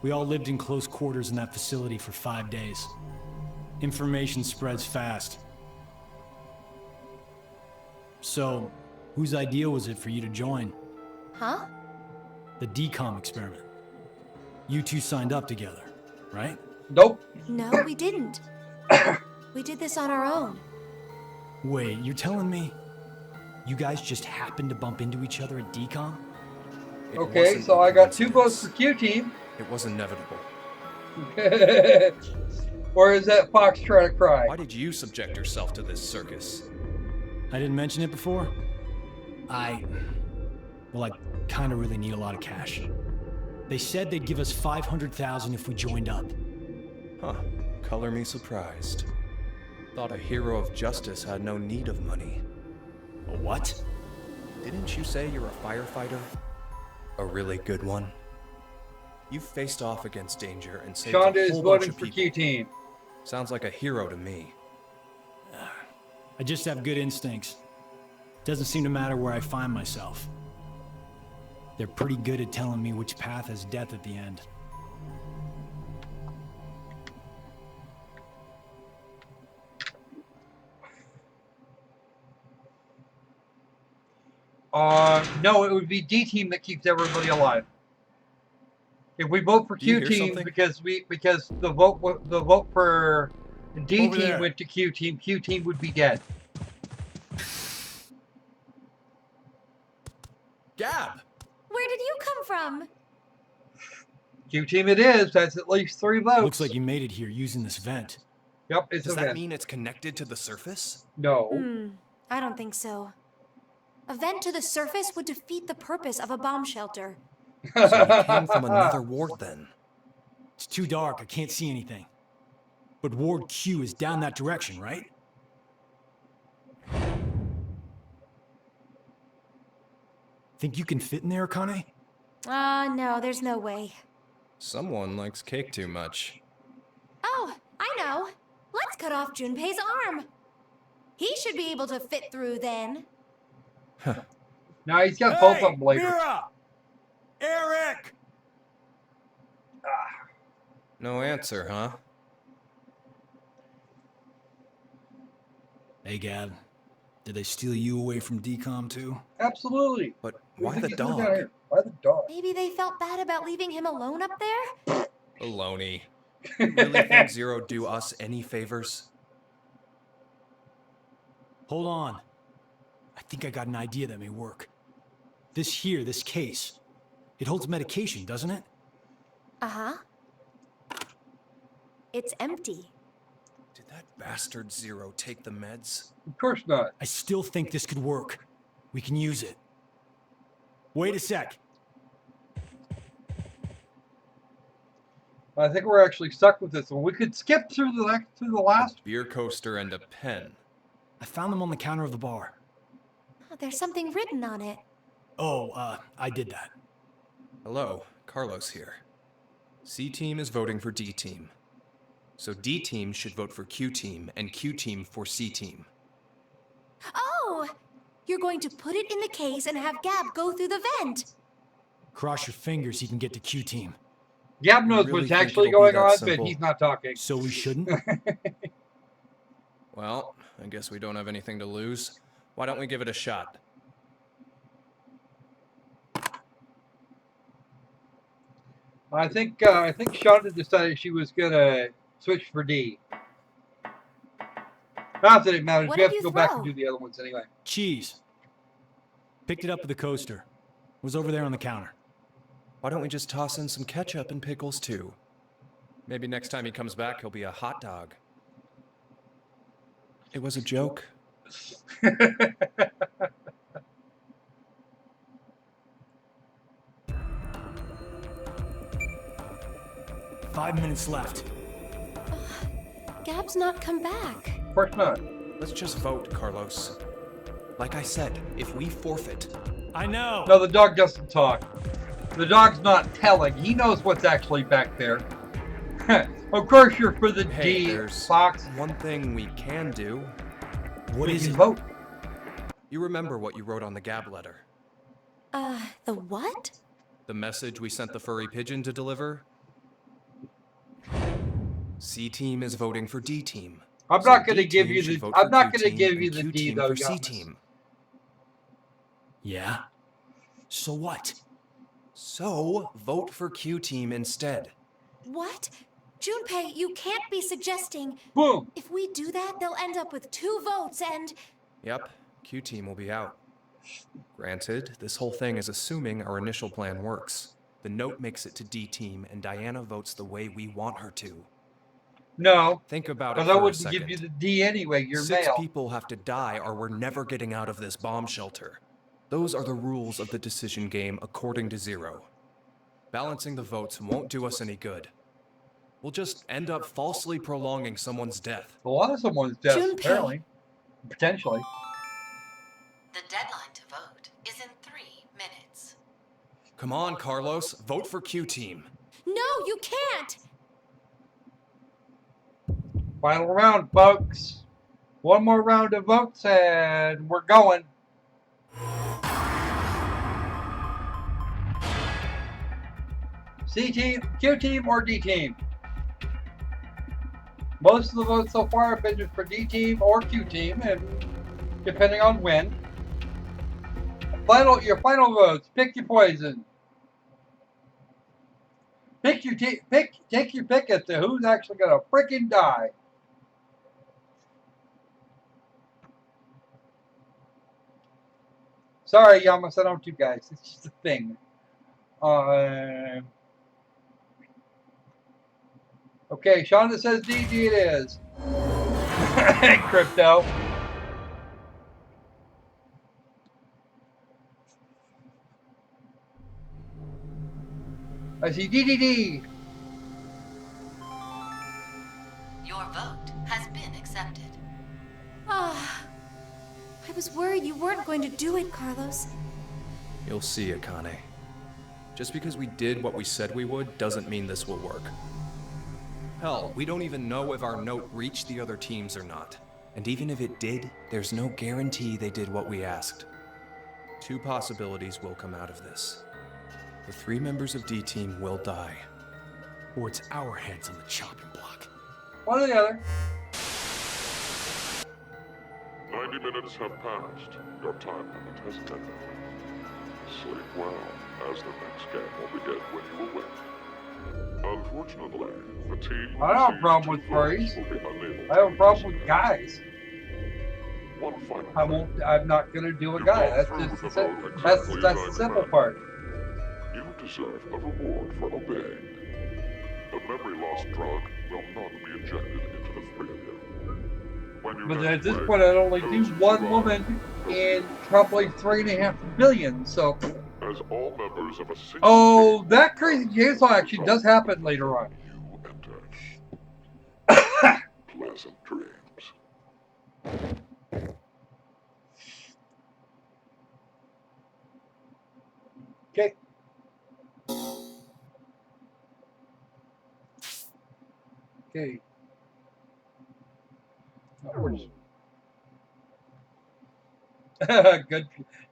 Speaker 9: We all lived in close quarters in that facility for 5 days. Information spreads fast. So, whose idea was it for you to join?
Speaker 13: Huh?
Speaker 9: The DCOM experiment. You two signed up together, right?
Speaker 1: Nope.
Speaker 13: No, we didn't. We did this on our own.
Speaker 9: Wait, you're telling me you guys just happened to bump into each other at DCOM?
Speaker 7: It
Speaker 1: Okay,
Speaker 7: wasn't
Speaker 1: so
Speaker 7: a
Speaker 1: I got 2 votes for
Speaker 7: coincidence.
Speaker 1: Q team.
Speaker 7: It was inevitable.
Speaker 1: Or is that Fox trying to cry?
Speaker 7: Why did you subject yourself to this circus?
Speaker 9: I didn't mention it before. I kind of really need a lot of cash. They said they'd give us 500,000 if we joined up.
Speaker 7: Huh. Color me surprised. Thought a hero of justice had no need of money.
Speaker 9: A what?
Speaker 7: Didn't you say you're a firefighter? A really good one? You faced off against danger and saved
Speaker 1: Shonda
Speaker 7: a
Speaker 1: is
Speaker 7: whole bunch
Speaker 1: voting
Speaker 7: of
Speaker 1: for
Speaker 7: people.
Speaker 1: Q team.
Speaker 7: Sounds like a hero to me.
Speaker 9: I just have good instincts. Doesn't seem to matter where I find myself. They're pretty good at telling me which path has death at the end.
Speaker 1: No, it would be D team that keeps everybody alive. If we vote for
Speaker 7: Do you
Speaker 1: Q
Speaker 7: hear
Speaker 1: team
Speaker 7: something?
Speaker 1: because the vote for D
Speaker 9: Over
Speaker 1: team
Speaker 9: there.
Speaker 1: went to Q team would be dead.
Speaker 7: Gab!
Speaker 13: Where did you come from?
Speaker 1: Q team it is. That's at least 3 votes.
Speaker 9: Looks like you made it here using this vent.
Speaker 1: Yep, it's
Speaker 7: Does
Speaker 1: a
Speaker 7: that
Speaker 1: vent.
Speaker 7: mean it's connected to the surface?
Speaker 1: No.
Speaker 13: I don't think so. A vent to the surface would defeat the purpose of a bomb shelter.
Speaker 7: So you came from another ward then?
Speaker 9: It's too dark, I can't see anything. But Ward Q is down that direction, right? Think you can fit in there, Akane?
Speaker 13: No, there's no way.
Speaker 7: Someone likes cake too much.
Speaker 13: Oh, I know. Let's cut off Junpei's arm. He should be able to fit through then.
Speaker 1: Now he's got both of them later.
Speaker 5: Mira! Eric!
Speaker 7: No answer, huh?
Speaker 9: Hey, Gab. Did they steal you away from DCOM too?
Speaker 1: Absolutely.
Speaker 7: But
Speaker 1: Why
Speaker 7: why the
Speaker 1: he's doing
Speaker 7: dog?
Speaker 1: down here? Why the dog?
Speaker 13: Maybe they felt bad about leaving him alone up there?
Speaker 7: Baloney. You really think Zero do us any favors?
Speaker 9: Hold on. I think I got an idea that may work. This case, it holds medication, doesn't it?
Speaker 13: Uh-huh. It's empty.
Speaker 7: Did that bastard Zero take the meds?
Speaker 1: Of course not.
Speaker 9: I still think this could work. We can use it. Wait a sec.
Speaker 1: I think we're actually stuck with this one. We could skip through the last.
Speaker 7: Beer coaster and a pen.
Speaker 9: I found them on the counter of the bar.
Speaker 13: Oh, there's something written on it.
Speaker 9: Oh, I did that.
Speaker 7: Hello, Carlos here. C-Team is voting for D-Team. So D-Team should vote for Q-Team, and Q-Team for C-Team.
Speaker 13: Oh! You're going to put it in the case and have Gab go through the vent.
Speaker 9: Cross your fingers he can get to Q-Team.
Speaker 1: Gab knows
Speaker 7: really
Speaker 1: what's
Speaker 7: think
Speaker 1: actually
Speaker 7: it'll be
Speaker 1: going
Speaker 7: that
Speaker 1: on,
Speaker 7: simple?
Speaker 1: but he's not talking.
Speaker 9: So we shouldn't?
Speaker 7: Well, I guess we don't have anything to lose. Why don't we give it a shot?
Speaker 1: I think Shonda decided she was gonna switch for D. Not that it matters.
Speaker 13: What
Speaker 1: We have
Speaker 13: did
Speaker 1: to go
Speaker 13: you
Speaker 1: back
Speaker 13: throw?
Speaker 1: and do the other ones anyway.
Speaker 9: Cheese. Picked it up at the coaster. Was over there on the counter.
Speaker 7: Why don't we just toss in some ketchup and pickles too? Maybe next time he comes back, he'll be a hot dog. It was a joke.
Speaker 9: 5 minutes left.
Speaker 13: Gab's not come back.
Speaker 1: Of course not.
Speaker 7: Let's just vote, Carlos. Like I said, if we forfeit...
Speaker 9: I know!
Speaker 1: No, the dog doesn't talk. The dog's not telling. He knows what's actually back there. Of course you're for the
Speaker 7: Hey,
Speaker 1: D,
Speaker 7: there's
Speaker 1: Fox.
Speaker 7: one thing we can do.
Speaker 9: What
Speaker 1: We
Speaker 9: is
Speaker 1: can
Speaker 9: it?
Speaker 1: vote.
Speaker 7: You remember what you wrote on the Gab letter?
Speaker 13: The what?
Speaker 7: The message we sent the furry pigeon to deliver? C-Team is voting for D-Team.
Speaker 1: I'm
Speaker 7: So
Speaker 1: not going to give
Speaker 7: D-Team
Speaker 1: you
Speaker 7: should
Speaker 1: the.
Speaker 7: vote
Speaker 1: I'm
Speaker 7: for
Speaker 1: not going to
Speaker 7: Q-Team
Speaker 1: give
Speaker 7: and
Speaker 1: you the D
Speaker 7: Q-Team
Speaker 1: though,
Speaker 7: for
Speaker 1: Giannis.
Speaker 7: C-Team.
Speaker 9: Yeah? So what?
Speaker 7: So, vote for Q-Team instead.
Speaker 13: What? Junpei, you can't be suggesting...
Speaker 1: Boom.
Speaker 13: If we do that, they'll end up with 2 votes and...
Speaker 7: Yep, Q-Team will be out. Granted, this whole thing is assuming our initial plan works. The note makes it to D-Team, and Diana votes the way we want her to.
Speaker 1: No.
Speaker 7: Think about it
Speaker 1: Because I
Speaker 7: for a
Speaker 1: wouldn't
Speaker 7: second.
Speaker 1: give you the D anyway. You're
Speaker 7: 6
Speaker 1: male.
Speaker 7: people have to die or we're never getting out of this bomb shelter. Those are the rules of the decision game according to Zero. Balancing the votes won't do us any good. We'll just end up falsely prolonging someone's death.
Speaker 1: A lot of someone's death,
Speaker 13: Junpei.
Speaker 1: apparently. Potentially.
Speaker 12: The deadline to vote is in 3 minutes.
Speaker 7: Come on, Carlos, vote for Q-Team.
Speaker 13: No, you can't!
Speaker 1: Final round, folks. One more round of votes and we're going. C-Team, Q-Team, or D-Team? Most of the votes so far have been for D-Team or Q-Team, and depending on when. Your final votes. Pick your poison. Take your pick as to who's actually gonna freaking die. Sorry, Yamas, I don't do guys. It's just a thing. Okay, Shonda says DG it is. Crypto. I see DDD.
Speaker 12: Your Your vote has been accepted.
Speaker 13: Ah, I was worried you weren't going to do it, Carlos.
Speaker 7: You'll see, Akane. Just because we did what we said we would doesn't mean this will work. Hell, we don't even know if our note reached the other teams or not. And even if it did, there's no guarantee they did what we asked. 2 possibilities will come out of this. The 3 members of D Team will die.
Speaker 9: Or it's our heads on the chopping block.
Speaker 1: One or the other.
Speaker 10: 90 minutes have passed. Your time limit has ended. Sleep well, as the next game will begin when you awake. Unfortunately, the team
Speaker 1: I don't have a problem with furries. I have a problem with guys.
Speaker 10: One final
Speaker 1: I won't. I'm not gonna do a guy. That's just that's the simple part.
Speaker 10: You deserve a reward for obeying. The memory loss drug will not be injected into the 3 of you. When you
Speaker 1: But
Speaker 10: next
Speaker 1: at this
Speaker 10: wake,
Speaker 1: point, I only do
Speaker 10: those who
Speaker 1: one
Speaker 10: survive
Speaker 1: woman
Speaker 10: will
Speaker 1: in probably 3.5 billion. So.
Speaker 10: As all members of a single
Speaker 1: Oh,
Speaker 10: team
Speaker 1: that crazy chainsaw actually does happen later on.
Speaker 10: you enter. Pleasant dreams.
Speaker 1: Okay. Okay.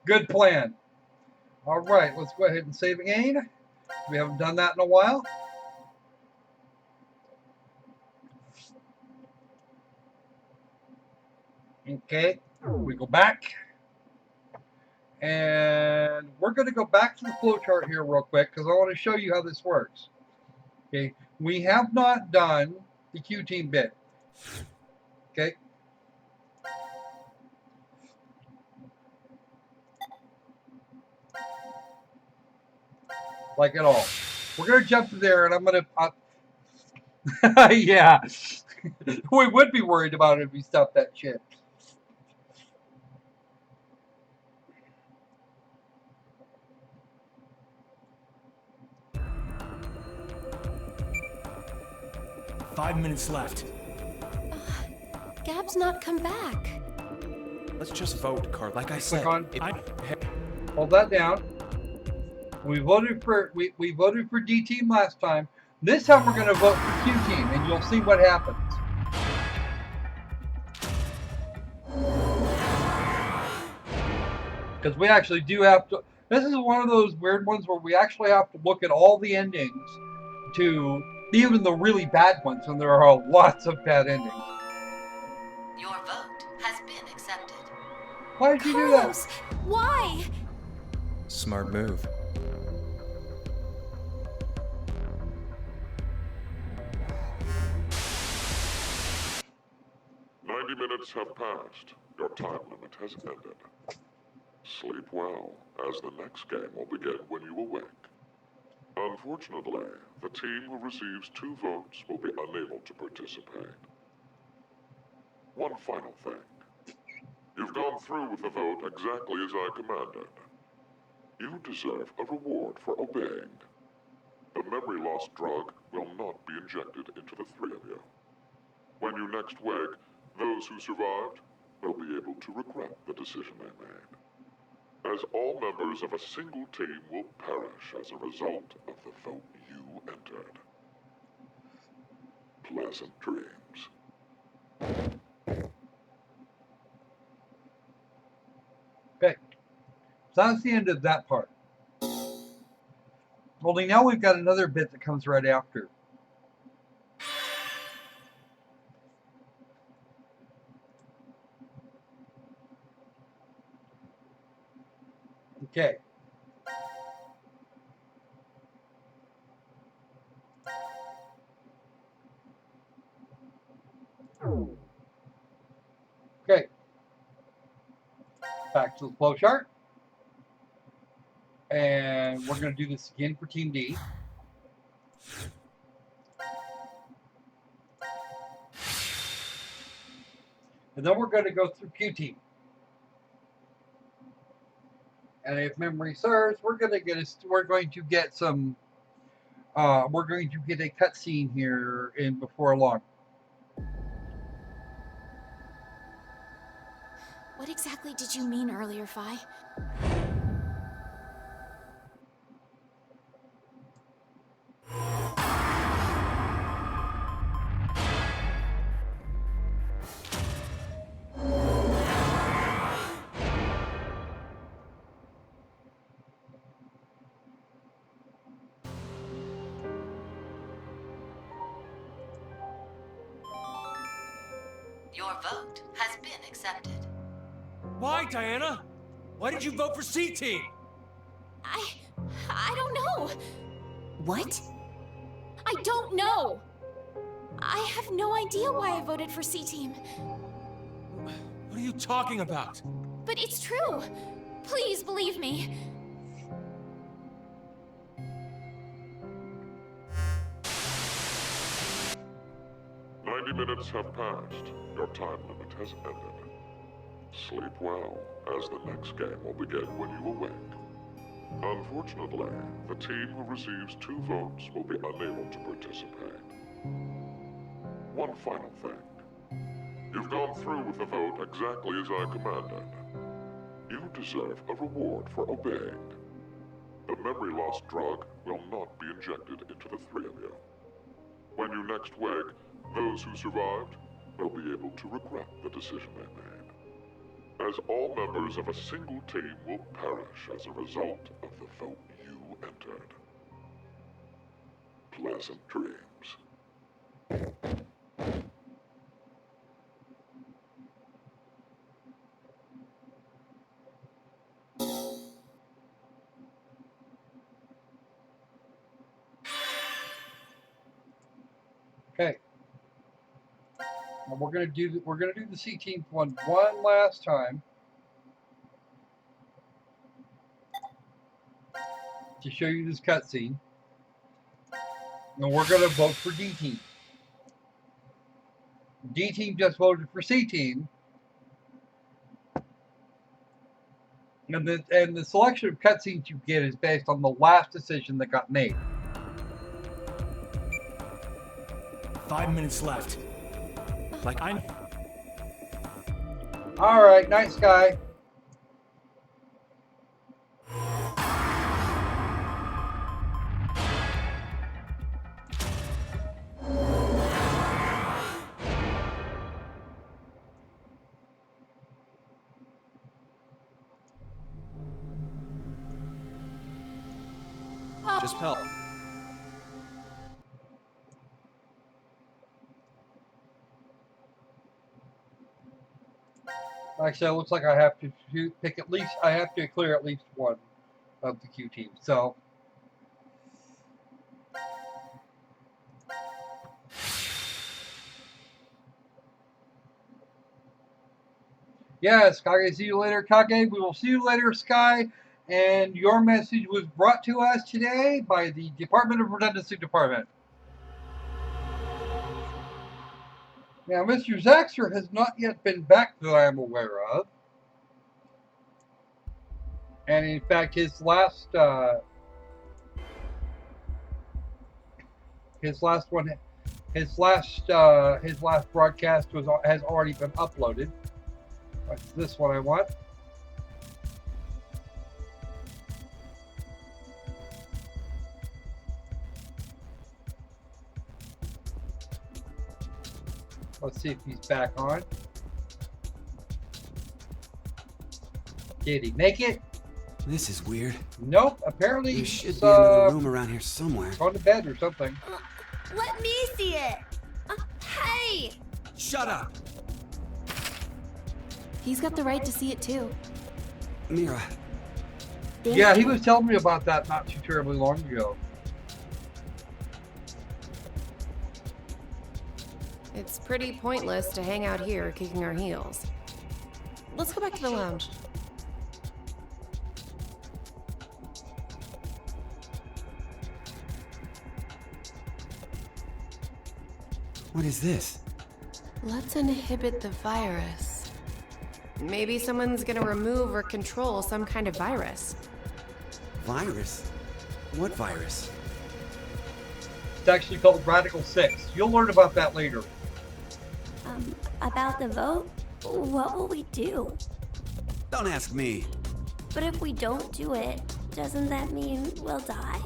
Speaker 1: Good plan. All right, let's go ahead and save again. We haven't done that in a while. Okay, we go back. And we're going to go back to the flowchart here real quick because I want to show you how this works. Okay, we have not done the Q team bit. Okay. Like at all. We're going to jump to there and I'm going to... yeah. We would be worried about it if we stopped that shit.
Speaker 9: Five minutes left.
Speaker 13: Gab's not come back.
Speaker 7: Let's just vote, Car. Like I said,
Speaker 1: Hold that down. We voted for we voted for D team last time. This time we're going to vote for Q team, and you'll see what happens. Because we actually do have to. This is one of those weird ones where we actually have to look at all the endings, to even the really bad ones, and there are lots of bad endings.
Speaker 12: Your vote has been accepted.
Speaker 1: Why did you do that?
Speaker 13: Why?
Speaker 7: Smart move.
Speaker 10: Minutes have passed. Your time limit has ended. Sleep well, as the next game will begin when you awake. Unfortunately, the team who receives 2 votes will be unable to participate. One final thing. You've gone through with the vote exactly as I commanded. You deserve a reward for obeying. The memory loss drug will not be injected into the 3 of you. When you next wake, those who survived will be able to regret the decision they made. As all members of a single team will perish as a result of the vote you entered. Pleasant dreams.
Speaker 1: Okay. So that's the end of that part. Only now we've got another bit that comes right after. Okay. Okay. Back to the flow chart. And we're going to do this again for Team D. And then we're going to go through Q Team. And if memory serves, we're going to get a cutscene here in before long.
Speaker 11: What exactly did you mean earlier, Phi?
Speaker 12: Your vote has been accepted.
Speaker 8: Why, Diana? Why did you vote for C-Team?
Speaker 11: I don't know.
Speaker 6: What?
Speaker 11: I don't know. I have no idea why I voted for C-Team.
Speaker 8: What are you talking about?
Speaker 11: But it's true. Please believe me.
Speaker 10: Minutes have passed. Your time limit has ended. Sleep well, as the next game will begin when you awake. Unfortunately, the team who receives 2 votes will be unable to participate. One final thing. You've gone through with the vote exactly as I commanded. You deserve a reward for obeying. The memory loss drug will not be injected into the 3 of you. When you next wake, those who survived will be able to regret the decision they made, as all members of a single team will perish as a result of the vote you entered. Pleasant dreams.
Speaker 1: Okay. Now we're gonna do the C-Team one last time to show you this cutscene, and we're gonna vote for D-Team. D-Team just voted for C-Team, and the selection of cutscenes you get is based on the last decision that got made.
Speaker 9: 5 minutes left. Like I'm.
Speaker 1: All right, night sky.
Speaker 7: Just help.
Speaker 1: Like I said, it looks like I have to pick at least. I have to clear at least one of the Q teams. So. Yes, Kage, see you later, Kage. We will see you later, Sky. And your message was brought to us today by the Department of Redundancy Department. Now, Mr. Zaxter has not yet been back that I am aware of. And in fact, his last broadcast has already been uploaded. That's this one I want. Let's see if he's back on. Did he make it?
Speaker 5: This is weird.
Speaker 1: Nope. Apparently
Speaker 5: there should be another room around here somewhere.
Speaker 1: On the bed or something.
Speaker 13: Let me see it. Hey!
Speaker 5: Shut up!
Speaker 6: He's got the right to see it too.
Speaker 5: Mira.
Speaker 1: Yeah, he was telling me about that not too terribly long ago.
Speaker 6: It's pretty pointless to hang out here kicking our heels. Let's go back to the lounge.
Speaker 5: What is this?
Speaker 6: Let's inhibit the virus. Maybe someone's gonna remove or control some kind of virus.
Speaker 5: Virus? What virus?
Speaker 1: It's actually called Radical 6. You'll learn about that later.
Speaker 13: About the vote? What will we do?
Speaker 5: Don't ask me.
Speaker 14: But if we don't do it, doesn't that mean we'll die?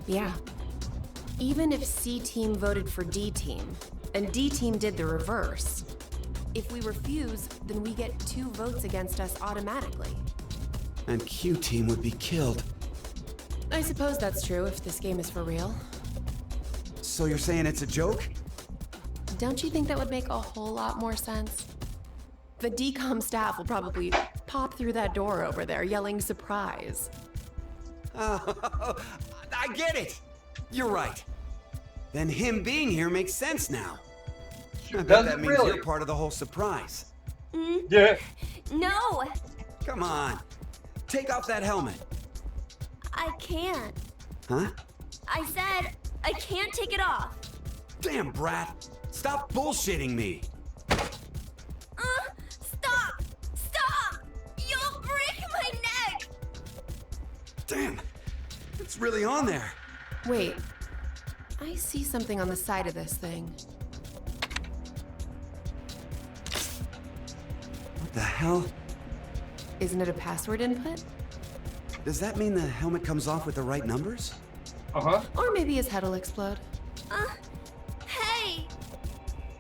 Speaker 15: Yeah. Even if C team voted for D team, and D team did the reverse, if we refuse, then we get 2 votes against us automatically.
Speaker 5: And Q team would be killed.
Speaker 15: I suppose that's true if this game is for real.
Speaker 5: So you're saying it's a joke?
Speaker 15: Don't you think that would make a whole lot more sense? The DCOM staff will probably pop through that door over there yelling surprise.
Speaker 5: Oh, I get it! You're right. Then him being here makes sense now. I bet that means you're part of the whole surprise.
Speaker 1: Yeah.
Speaker 14: No!
Speaker 5: Come on. Take off that helmet.
Speaker 14: I can't.
Speaker 5: Huh?
Speaker 14: I said I can't take it off.
Speaker 5: Damn, brat. Stop bullshitting me.
Speaker 14: Stop! Stop! You'll break my neck!
Speaker 5: Damn. It's really on there.
Speaker 15: Wait. I see something on the side of this thing.
Speaker 5: What the hell?
Speaker 15: Isn't it a password input?
Speaker 5: Does that mean the helmet comes off with the right numbers?
Speaker 1: Uh-huh.
Speaker 15: Or maybe his head will explode.
Speaker 14: Hey!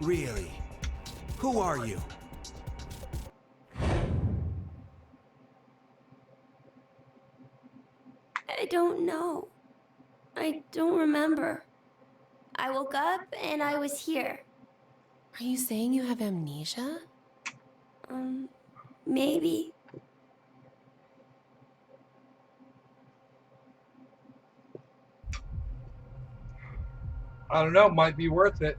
Speaker 5: Really? Who are you?
Speaker 14: I don't know. I don't remember. I woke up and I was here.
Speaker 15: Are you saying you have amnesia?
Speaker 14: Maybe.
Speaker 1: I don't know, might be worth it.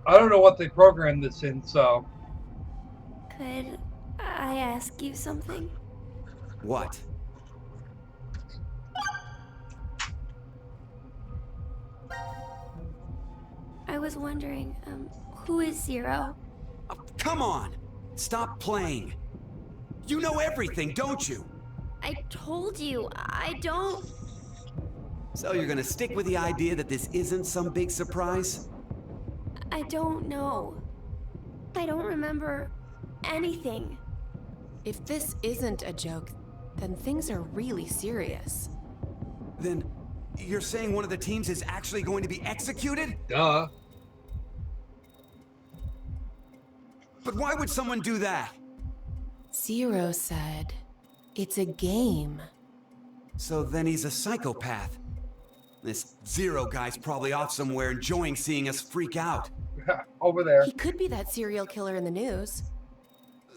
Speaker 1: I don't know what they programmed this in, so.
Speaker 14: Could I ask you something?
Speaker 5: What?
Speaker 14: I was wondering, who is Zero?
Speaker 5: Oh, come on! Stop playing! You know everything, don't you?
Speaker 14: I told you, I don't...
Speaker 5: So you're gonna stick with the idea that this isn't some big surprise?
Speaker 14: I don't know. I don't remember anything.
Speaker 15: If this isn't a joke, then things are really serious.
Speaker 5: Then you're saying one of the teams is actually going to be executed?
Speaker 1: Duh.
Speaker 5: But why would someone do that?
Speaker 15: Zero said, it's a game.
Speaker 5: So then he's a psychopath. This Zero guy's probably off somewhere enjoying seeing us freak out.
Speaker 1: Over there.
Speaker 15: He could be that serial killer in the news.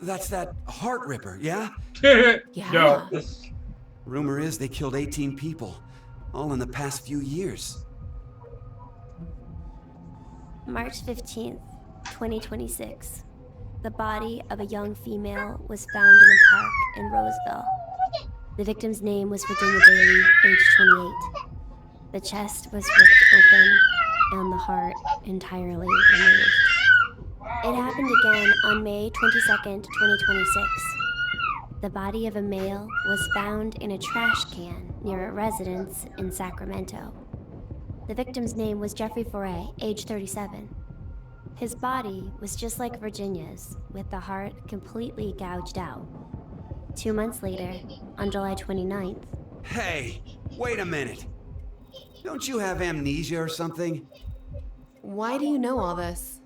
Speaker 5: That's that heart ripper, yeah?
Speaker 15: Yeah.
Speaker 1: No.
Speaker 5: Rumor is they killed 18 people, all in the past few years.
Speaker 14: March 15th, 2026. The body of a young female was found in a park in Roseville. The victim's name was Virginia Bailey, age 28. The chest was ripped open and the heart entirely removed. It happened again on May 22nd, 2026. The body of a male was found in a trash can near a residence in Sacramento. The victim's name was Jeffrey Foray, age 37. His body was just like Virginia's, with the heart completely gouged out. 2 months later, on July 29th...
Speaker 5: Hey, wait a minute. Don't you have amnesia or something?
Speaker 15: Why do you know all this?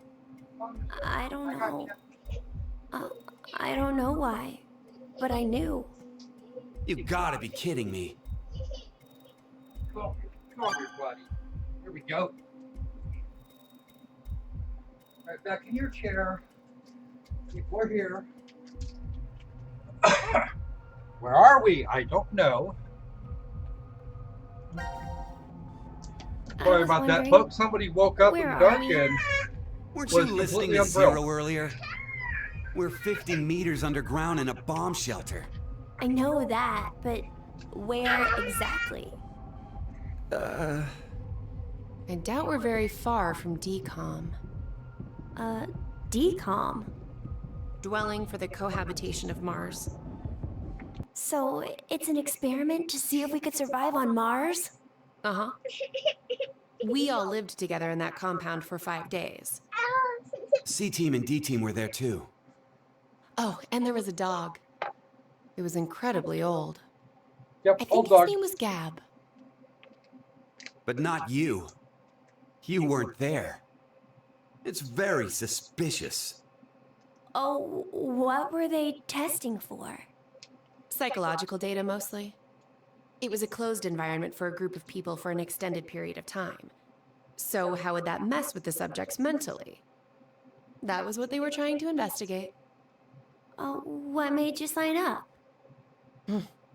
Speaker 14: I don't know. I don't know why, but I knew.
Speaker 5: You gotta be kidding me.
Speaker 1: Come on, buddy. Here we go. Right back in your chair. We're here. Where are we? I don't know. Sorry about that, folks. Somebody woke up in the dark and
Speaker 5: weren't you listening to Zero earlier? We're 50 meters underground in a bomb shelter.
Speaker 14: I know that, but where exactly?
Speaker 15: I doubt we're very far from DCOM.
Speaker 14: DCOM?
Speaker 15: Dwelling for the cohabitation of Mars.
Speaker 14: So, it's an experiment to see if we could survive on Mars?
Speaker 15: Uh-huh. We all lived together in that compound for 5 days.
Speaker 5: C-Team and D-Team were there too.
Speaker 15: Oh, and there was a dog. It was incredibly old.
Speaker 1: Yep,
Speaker 15: I think
Speaker 1: old
Speaker 15: his
Speaker 1: dog.
Speaker 15: name was Gab.
Speaker 5: But not you. You weren't there. It's very suspicious.
Speaker 14: Oh, what were they testing for?
Speaker 15: Psychological data, mostly. It was a closed environment for a group of people for an extended period of time. So how would that mess with the subjects mentally? That was what they were trying to investigate.
Speaker 14: Oh, what made you sign up?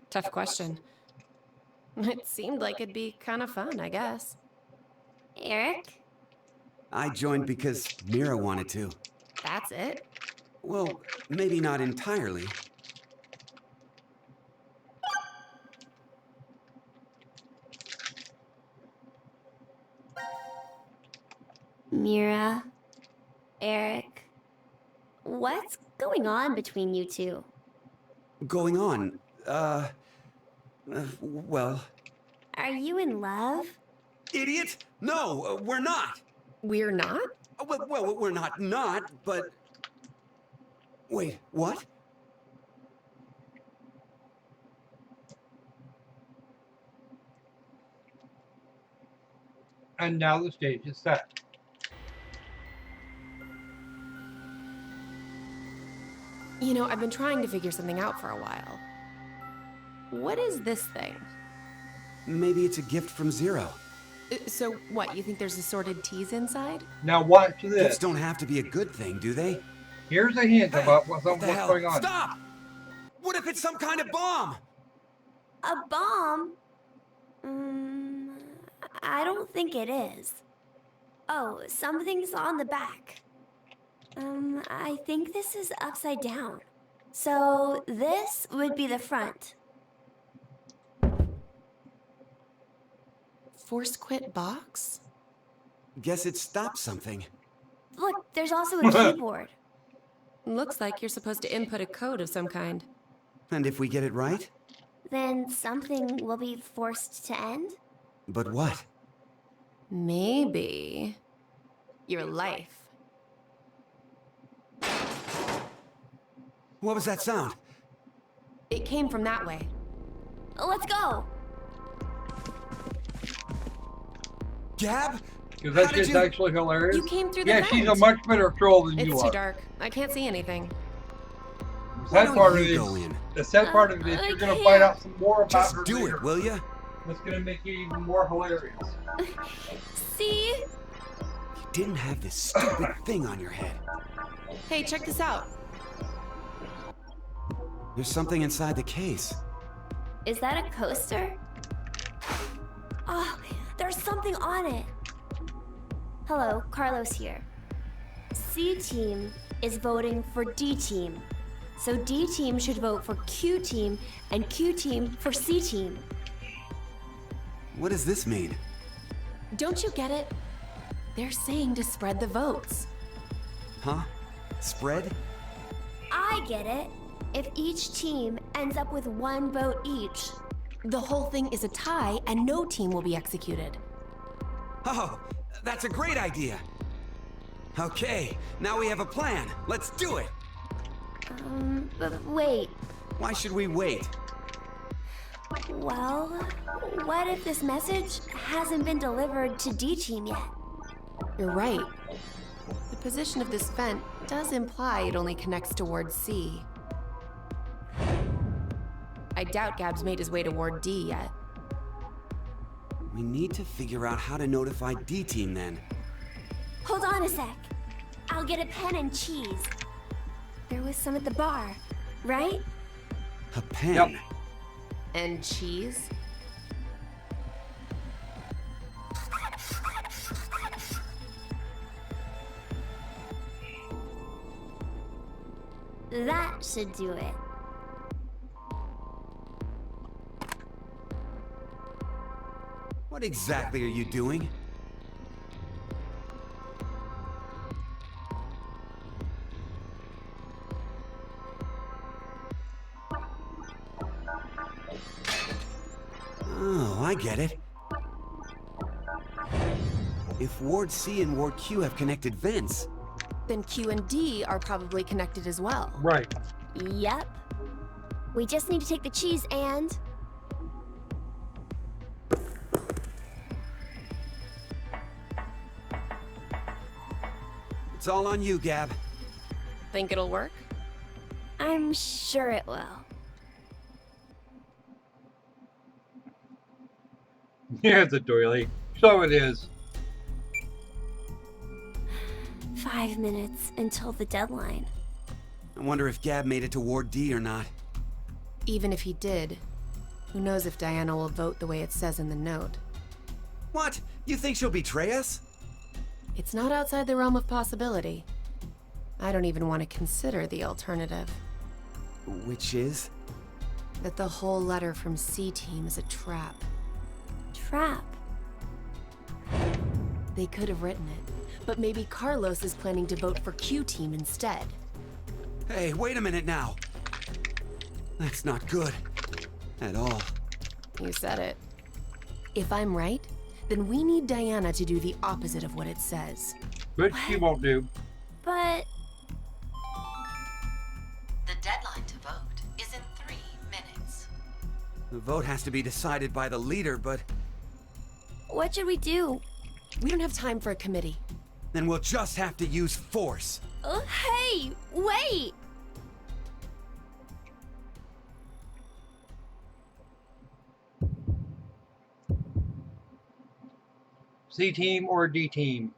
Speaker 15: Tough question. It seemed like it'd be kind of fun, I guess.
Speaker 14: Eric?
Speaker 5: I joined because Mira wanted to.
Speaker 15: That's it?
Speaker 5: Well, maybe not entirely.
Speaker 14: Mira? Eric? What's going on between you two?
Speaker 5: Going on? Well...
Speaker 14: Are you in love?
Speaker 5: Idiot! No, we're not!
Speaker 15: We're not?
Speaker 5: Well, we're not, but... Wait, what?
Speaker 1: And now the stage is set.
Speaker 15: You know, I've been trying to figure something out for a while. What is this thing?
Speaker 5: Maybe it's a gift from Zero.
Speaker 15: So, what, you think there's assorted teas inside?
Speaker 1: Now watch this.
Speaker 5: Gifts don't have to be a good thing, do they?
Speaker 1: Here's a hint about what's
Speaker 5: What the hell?
Speaker 1: going on.
Speaker 5: Stop! What if it's some kind of bomb?
Speaker 14: A bomb? I don't think it is. Oh, something's on the back. I think this is upside down. So this would be the front.
Speaker 15: Force quit box?
Speaker 5: Guess it stopped something.
Speaker 14: Look, there's also a keyboard.
Speaker 15: Looks like you're supposed to input a code of some kind.
Speaker 5: And if we get it right?
Speaker 14: Then something will be forced to end?
Speaker 5: But what?
Speaker 15: Maybe... your life.
Speaker 5: What was that sound?
Speaker 15: It came from that way.
Speaker 14: Let's go!
Speaker 5: Gab?
Speaker 1: Because that shit's actually hilarious.
Speaker 15: You came through the
Speaker 1: Yeah,
Speaker 15: vent.
Speaker 1: she's a much better troll than you
Speaker 15: It's
Speaker 1: are.
Speaker 15: too dark. I can't see anything.
Speaker 1: The sad part of
Speaker 5: you
Speaker 1: this,
Speaker 5: go in?
Speaker 1: the sad part of this, you're gonna find out some more about
Speaker 5: Just
Speaker 1: her
Speaker 5: do
Speaker 1: later.
Speaker 5: it, will ya?
Speaker 1: That's gonna make it even more hilarious.
Speaker 14: See?
Speaker 5: You didn't have this stupid thing on your head.
Speaker 15: Hey, check this out.
Speaker 5: There's something inside the case.
Speaker 14: Is that a coaster? Oh, there's something on it. Hello, Carlos here. C team is voting for D team. So D team should vote for Q team and Q team for C team.
Speaker 5: What does this mean?
Speaker 15: Don't you get it? They're saying to spread the votes.
Speaker 5: Huh? Spread?
Speaker 14: I get it. If each team ends up with 1 vote each.
Speaker 15: The whole thing is a tie and no team will be executed.
Speaker 5: Oh, that's a great idea. Okay, now we have a plan. Let's do it.
Speaker 14: But wait.
Speaker 5: Why should we wait?
Speaker 14: Well, what if this message hasn't been delivered to D team yet?
Speaker 15: You're right. The position of this vent does imply it only connects towards C. I doubt Gab's made his way toward D yet.
Speaker 5: We need to figure out how to notify D team then.
Speaker 14: Hold on a sec. I'll get a pen and cheese. There was some at the bar, right?
Speaker 5: A pen?
Speaker 1: Yep.
Speaker 15: And cheese?
Speaker 14: That should do it.
Speaker 5: What exactly are you doing? Oh, I get it. If Ward C and Ward Q have connected vents,
Speaker 15: Then Q and D are probably connected as well.
Speaker 1: Right.
Speaker 14: Yep. We just need to take the cheese and...
Speaker 5: It's all on you, Gab.
Speaker 15: Think it'll work?
Speaker 14: I'm sure it will.
Speaker 1: Yeah, it's a doily. So it is.
Speaker 14: 5 minutes until the deadline.
Speaker 5: I wonder if Gab made it to Ward D or not.
Speaker 15: Even if he did, who knows if Diana will vote the way it says in the note.
Speaker 5: What? You think she'll betray us?
Speaker 15: It's not outside the realm of possibility. I don't even want to consider the alternative.
Speaker 5: Which is?
Speaker 15: That the whole letter from C-Team is a trap.
Speaker 14: Trap?
Speaker 15: They could have written it, but maybe Carlos is planning to vote for Q-Team instead.
Speaker 5: Hey, wait a minute now. That's not good. At all.
Speaker 15: You said it. If I'm right, then we need Diana to do the opposite of what it says.
Speaker 1: Which she won't do.
Speaker 14: But...
Speaker 12: The deadline to vote is in 3 minutes.
Speaker 5: The vote has to be decided by the leader, but...
Speaker 14: what should we do?
Speaker 15: We don't have time for a committee.
Speaker 5: Then we'll just have to use force.
Speaker 14: Hey, wait!
Speaker 1: C team or D team?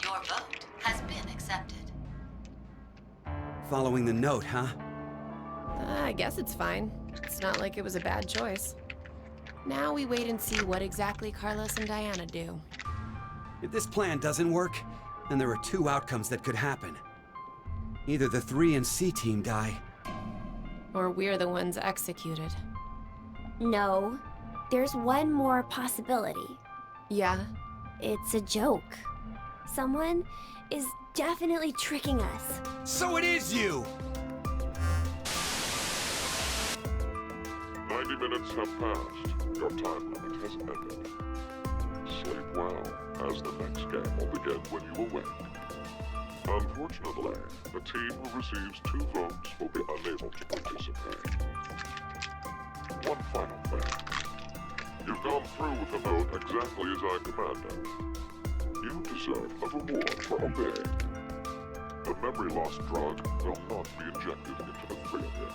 Speaker 12: Your vote has been accepted.
Speaker 5: Following the note, huh?
Speaker 15: I guess it's fine. It's not like it was a bad choice. Now we wait and see what exactly Carlos and Diana do.
Speaker 5: If this plan doesn't work, then there are 2 outcomes that could happen. Either the 3 and C team die.
Speaker 15: Or we're the ones executed.
Speaker 14: No. There's one more possibility.
Speaker 15: Yeah?
Speaker 14: It's a joke. Someone is definitely tricking us.
Speaker 5: So it is you!
Speaker 10: 90 minutes have passed. Your time limit has ended. Sleep well, as the next game will begin when you awake. Unfortunately, the team who receives 2 votes will be unable to participate. One final thing. You've gone through with the vote exactly as I commanded. You deserve a reward for obeying. The memory loss drug will not be injected into the 3 of you.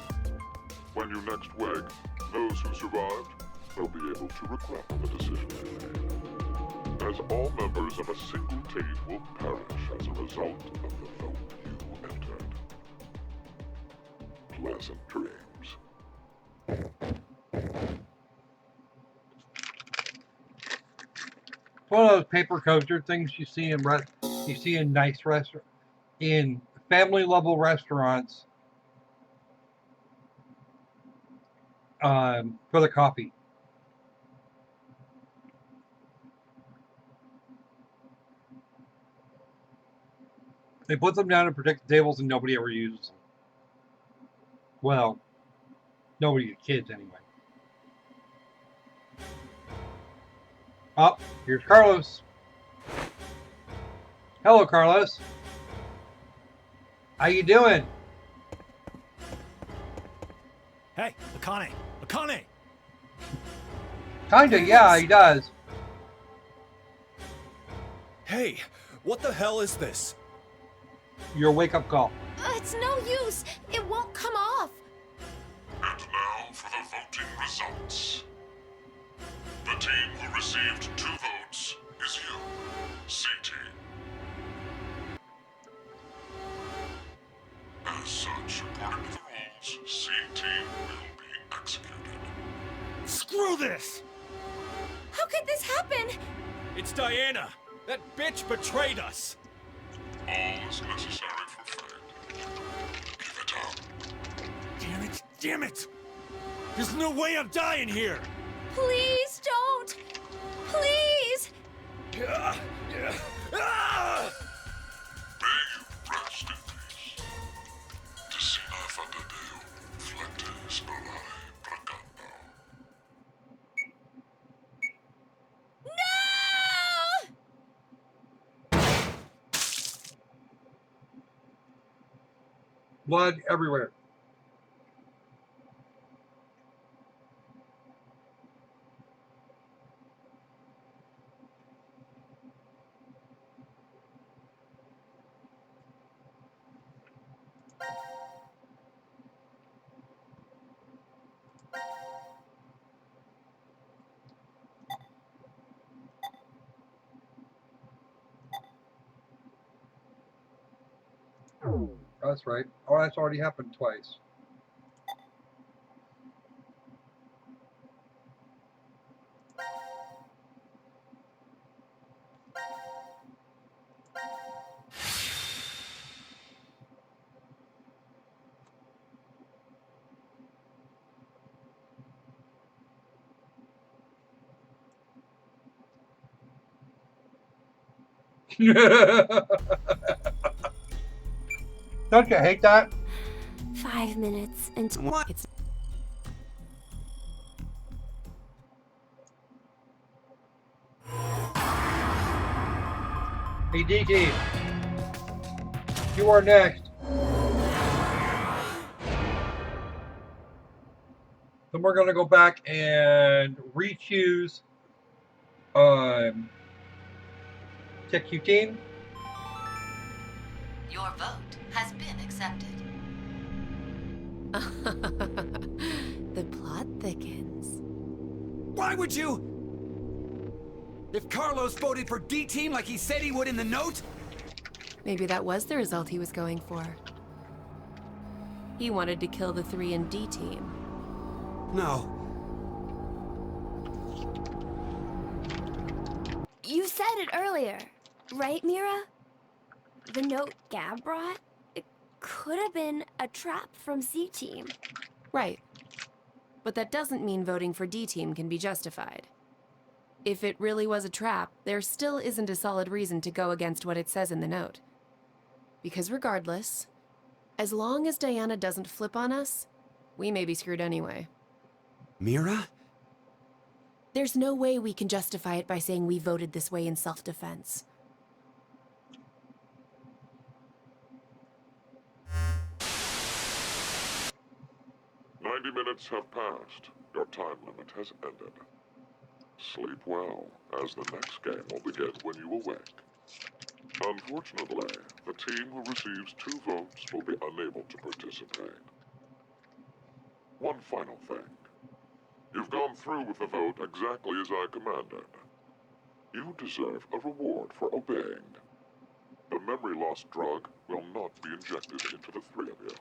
Speaker 10: When you next wake, those who survived will be able to regret the decision they made. As all members of a single team will perish as a result of the vote you entered. Pleasant dreams.
Speaker 1: One of those paper coaster things you see in nice in family level restaurants for the coffee. They put them down to protect the tables and nobody ever uses them. Well, nobody, kids anyway. Oh, here's Carlos. Hello, Carlos. How you doing?
Speaker 9: Hey, Akane! Akane!
Speaker 1: Kinda, yeah, he does.
Speaker 7: Hey, what the hell is this?
Speaker 1: Your wake-up call.
Speaker 11: It's no use. It won't come off.
Speaker 10: And now for the voting results. The team who received 2 votes is you, C-Team. As such, according to the rules, C-Team will be executed.
Speaker 9: Screw this!
Speaker 11: How could this happen?
Speaker 7: It's Diana! That bitch betrayed us!
Speaker 10: All is necessary for fate. Give it up.
Speaker 9: Damn it! Damn it! There's no way I'm dying here!
Speaker 11: Please don't. Please.
Speaker 10: rest in peace. Decina fadadeo, flete sperae bracando.
Speaker 1: Blood everywhere. That's right. Oh, that's already happened twice. Don't you hate that?
Speaker 14: 5 minutes until
Speaker 5: What?
Speaker 1: Hey, DT. You are next. Then we're going to go back and re-choose Tech team.
Speaker 12: Your vote has been accepted.
Speaker 15: The plot thickens.
Speaker 5: Why would you? If Carlos voted for D-Team like he said he would in the note?
Speaker 15: Maybe that was the result he was going for. He wanted to kill the 3 in D-Team.
Speaker 5: No.
Speaker 14: You said it earlier, right, Mira? The note Gab brought? It could have been a trap from C-Team.
Speaker 15: Right. But that doesn't mean voting for D-Team can be justified. If it really was a trap, there still isn't a solid reason to go against what it says in the note. Because regardless, as long as Diana doesn't flip on us, we may be screwed anyway.
Speaker 5: Mira?
Speaker 15: There's no way we can justify it by saying we voted this way in self-defense.
Speaker 10: Minutes have passed. Your time limit has ended. Sleep well, as the next game will begin when you awake. Unfortunately, the team who receives 2 votes will be unable to participate. One final thing. You've gone through with the vote exactly as I commanded. You deserve a reward for obeying. The memory loss drug will not be injected into the 3 of you.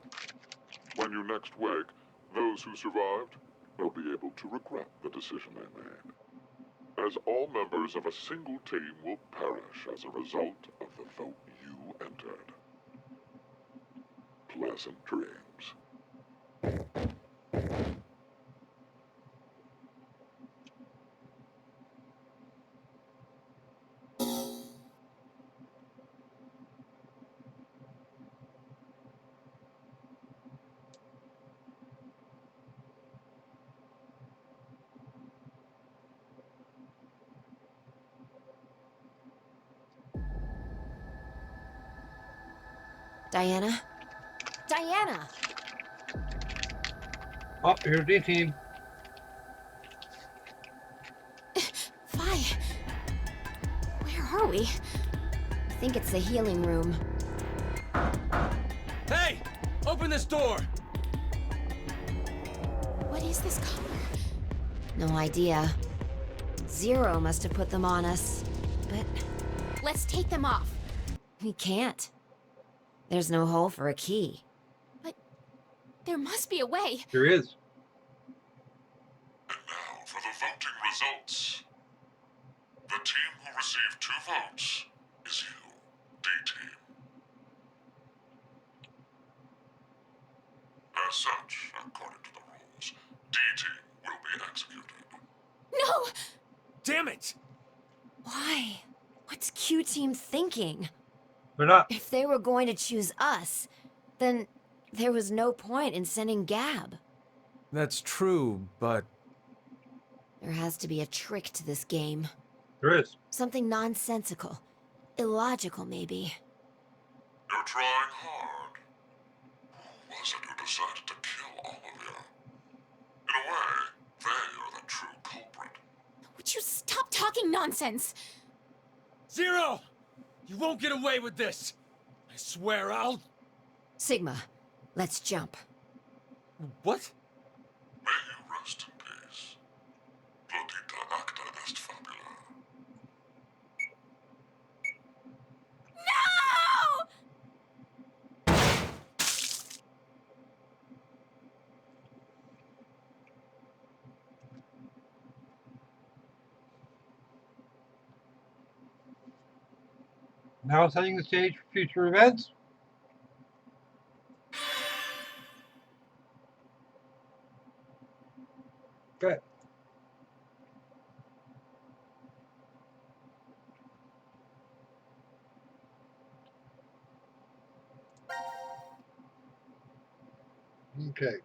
Speaker 10: When you next wake, those who survived will be able to regret the decision they made, as all members of a single team will perish as a result of the vote you entered. Pleasant dreams.
Speaker 6: Diana? Diana!
Speaker 1: Oh, here's the team.
Speaker 6: Fi! Where are we? I think it's the healing room.
Speaker 8: Hey! Open this door!
Speaker 6: What is this color? No idea. Zero must have put them on us. But
Speaker 11: Let's take them off.
Speaker 6: we can't. There's no hole for a key.
Speaker 11: But there must be a way.
Speaker 1: There is.
Speaker 10: And now for the voting results. The team who received 2 votes is you, D-Team. As such, according to the rules, D-Team will be executed.
Speaker 11: No!
Speaker 8: Damn it!
Speaker 6: Why? What's Q Team thinking?
Speaker 1: They're not.
Speaker 6: If they were going to choose us, then there was no point in sending Gab.
Speaker 8: That's true, but...
Speaker 6: There has to be a trick to this game.
Speaker 1: There is.
Speaker 6: Something nonsensical. Illogical, maybe.
Speaker 10: You're trying hard. Who was it who decided to kill all of you? In a way, they are the true culprit.
Speaker 11: Would you stop talking nonsense?
Speaker 9: Zero! You won't get away with this! I swear I'll...
Speaker 6: Sigma, let's jump.
Speaker 9: What?
Speaker 10: May you rest in peace. Perdita acta est fabula.
Speaker 11: No!
Speaker 1: Now setting the stage for future events. Good. Okay.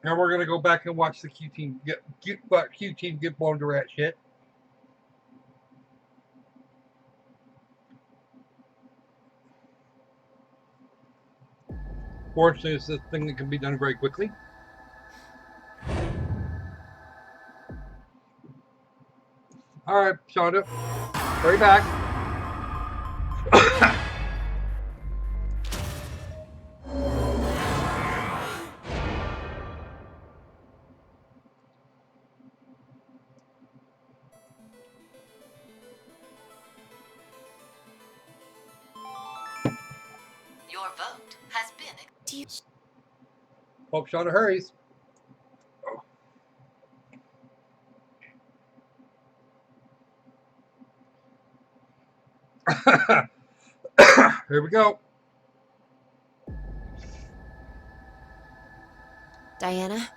Speaker 1: Now we're gonna go back and watch the Q team get blown to rat shit. Fortunately, it's a thing that can be done very quickly. All right, Shonda, hurry back.
Speaker 12: Your vote has been...
Speaker 1: Hope Shonda hurries. Here we go.
Speaker 6: Diana?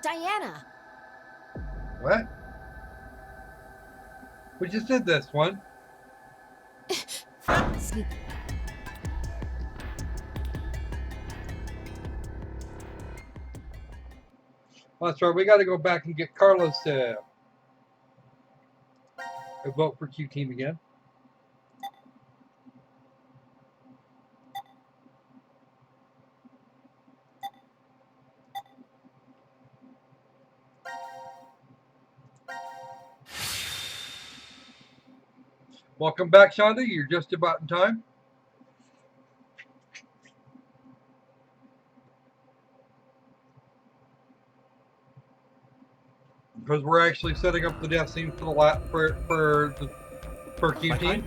Speaker 6: Diana!
Speaker 1: What? We just did this one. Well, that's right. We got to go back and get Carlos to vote for Q Team again. Welcome back, Shonda. You're just about in time. Because we're actually setting up the death scene for the for Q Team.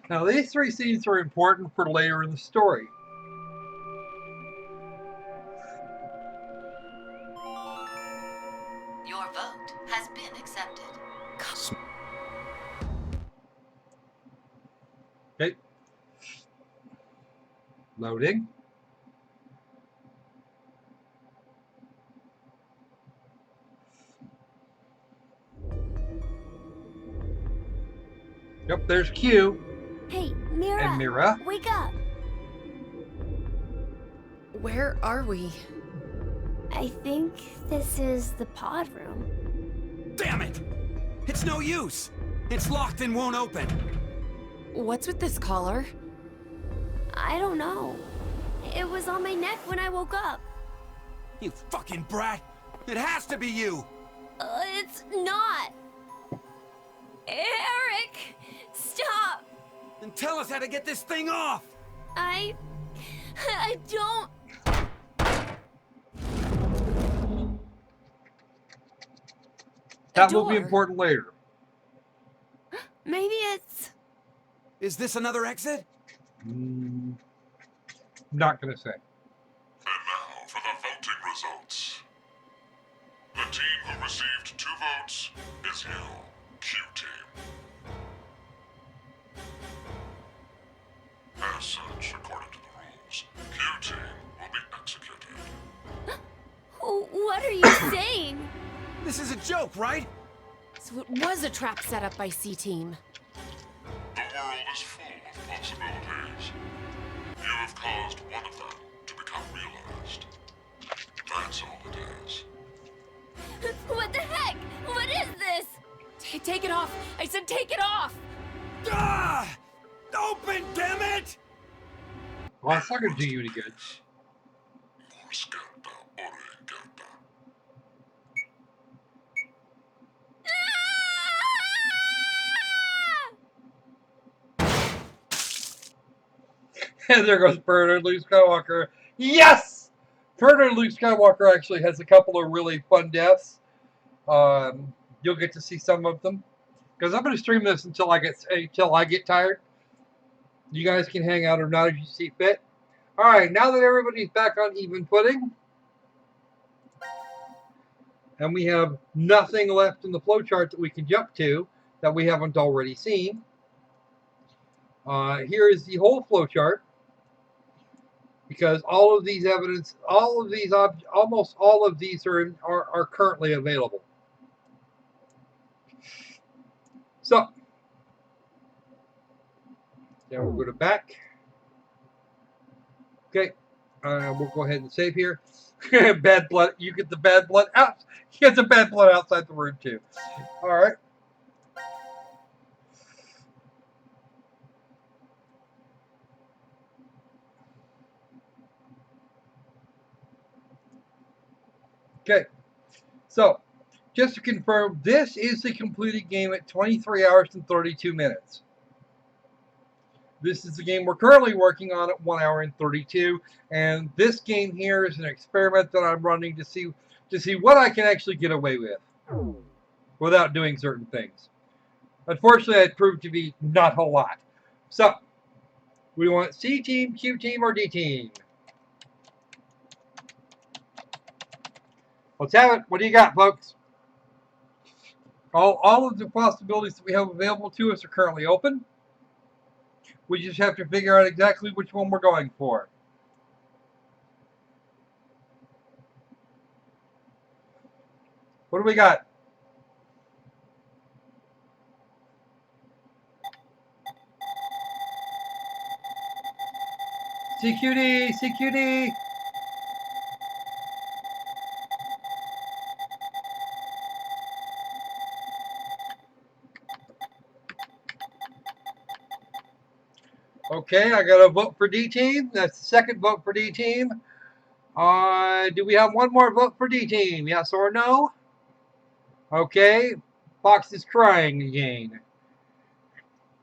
Speaker 1: Now these three scenes are important for later in the story.
Speaker 12: Your vote has been accepted.
Speaker 1: Okay. Loading. Yep, there's Q.
Speaker 13: Hey, Mira.
Speaker 1: And Mira.
Speaker 13: Wake up.
Speaker 15: Where are we?
Speaker 14: I think this is the pod room.
Speaker 5: Damn it! It's no use! It's locked and won't open.
Speaker 15: What's with this collar?
Speaker 14: I don't know. It was on my neck when I woke up.
Speaker 5: You fucking brat! It has to be you!
Speaker 14: It's not. Eric, stop.
Speaker 5: And tell us how to get this thing off!
Speaker 14: I don't.
Speaker 1: That will be important later.
Speaker 15: Maybe it's...
Speaker 5: Is this another exit?
Speaker 1: Not gonna say.
Speaker 10: And now for the voting results. The team who received 2 votes is you, Q-Team. As such, according to the rules, Q-Team will be executed.
Speaker 14: What are you saying?
Speaker 5: This is a joke, right?
Speaker 15: So it was a trap set up by C-Team.
Speaker 10: The world is full of possibilities. You have caused one of them to become realized. That's all it is.
Speaker 14: What the heck? What is this?
Speaker 15: Take it off! I said take it off!
Speaker 5: Ah! Open, damn it!
Speaker 1: Well, it's not gonna do you any good. And there goes Bernard Luke Skywalker. Yes! Bernard Luke Skywalker actually has a couple of really fun deaths. You'll get to see some of them. Because I'm going to stream this until I get tired. You guys can hang out or not if you see fit. Alright, now that everybody's back on even footing, and we have nothing left in the flowchart that we can jump to that we haven't already seen, here is the whole flowchart. Because all of these evidence, almost all of these are currently available. So, then we'll go to back. Okay, we'll go ahead and save here. Bad blood. You get the bad blood out. You get the bad blood outside the room too. All right. Okay, so just to confirm, this is the completed game at 23 hours and 32 minutes. This is the game we're currently working on at 1 hour and 32, and this game here is an experiment that I'm running to see what I can actually get away with without doing certain things. Unfortunately, it proved to be not a lot. So, we want C team, Q team, or D team? Let's have it. What do you got, folks? All of the possibilities that we have available to us are currently open. We just have to figure out exactly which one we're going for. What do we got? CQD, CQD. Okay, I got a vote for D team. That's the second vote for D team. Do we have one more vote for D team? Yes or no? Okay, Fox is crying again.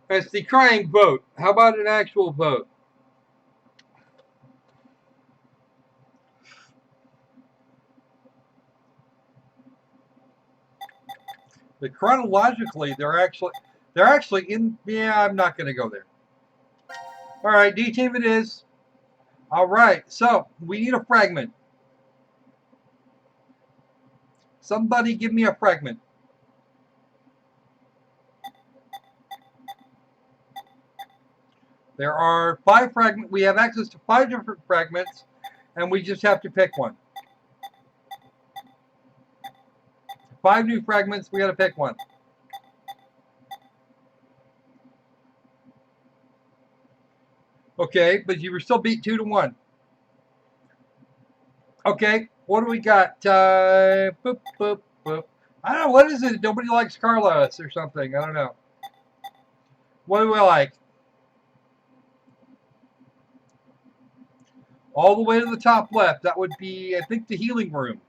Speaker 1: That's the crying vote. How about an actual vote? But chronologically, they're actually in. Yeah, I'm not going to go there. All right, D team it is. All right, so we need a fragment. Somebody give me a fragment. There are 5 fragments. We have access to 5 different fragments, and we just have to pick one. 5 new fragments. We got to pick one. Okay, but you were still beat 2-1. Okay, what do we got? Boop, boop, boop. I don't know, what is it? Nobody likes Carlos or something. I don't know. What do we like? All the way to the top left. That would be, I think, the healing room.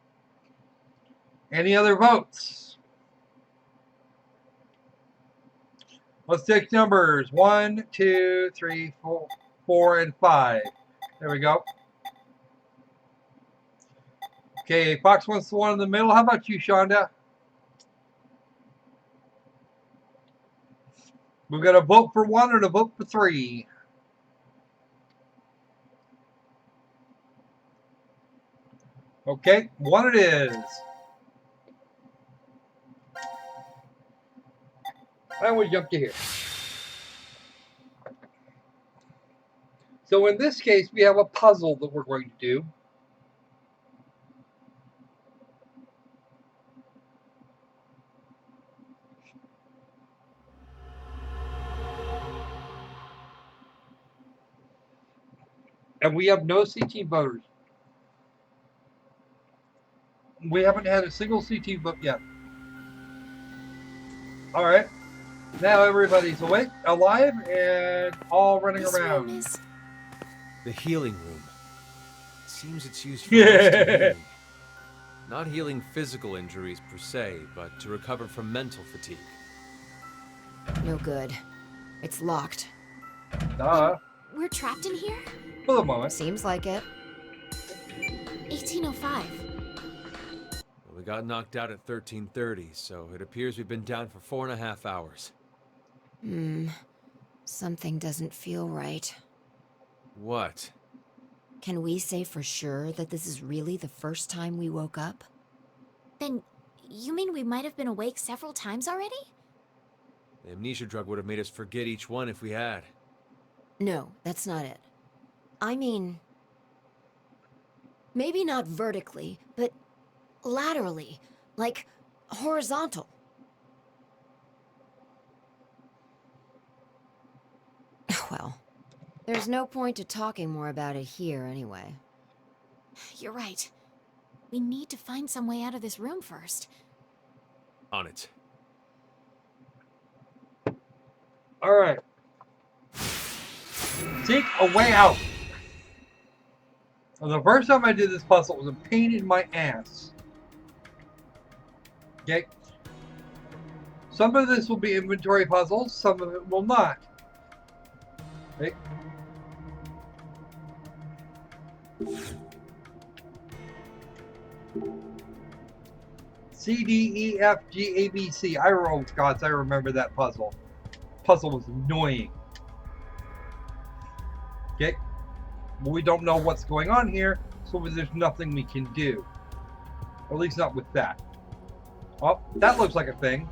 Speaker 1: Any other votes? Let's take numbers 1, 2, 3, 4, and 5. There we go. Okay, Fox wants the one in the middle. How about you, Shonda? We've got a vote for 1 and a vote for 3. Okay, 1 it is. And we jump to here. So in this case, we have a puzzle that we're going to do. And we have no CT voters. We haven't had a single CT vote yet. All right. Now everybody's awake, alive, and all running around.
Speaker 8: The healing room. Seems it's used for rescue healing. Not healing physical injuries per se, but to recover from mental fatigue.
Speaker 6: No good. It's locked.
Speaker 11: We're trapped in here?
Speaker 1: For the moment.
Speaker 6: Seems like it.
Speaker 11: 1805.
Speaker 8: Well, we got knocked out at 13:30, so it appears we've been down for 4.5 hours.
Speaker 6: Something doesn't feel right.
Speaker 8: What?
Speaker 6: Can we say for sure that this is really the first time we woke up?
Speaker 11: Then, you mean we might have been awake several times already?
Speaker 8: The amnesia drug would have made us forget each one if we had.
Speaker 6: No, that's not it. I mean, maybe not vertically, but laterally, like horizontal. Well, there's no point to talking more about it here anyway.
Speaker 11: You're right. We need to find some way out of this room first.
Speaker 8: On it.
Speaker 1: All right. Seek a way out. Well, the first time I did this puzzle, it was a pain in my ass. Okay. Some of this will be inventory puzzles, some of it will not. Okay. C, D, E, F, G, A, B, C. Oh gods, I remember that puzzle. Puzzle was annoying. Okay. But we don't know what's going on here, so there's nothing we can do. At least not with that. Oh, that looks like a thing.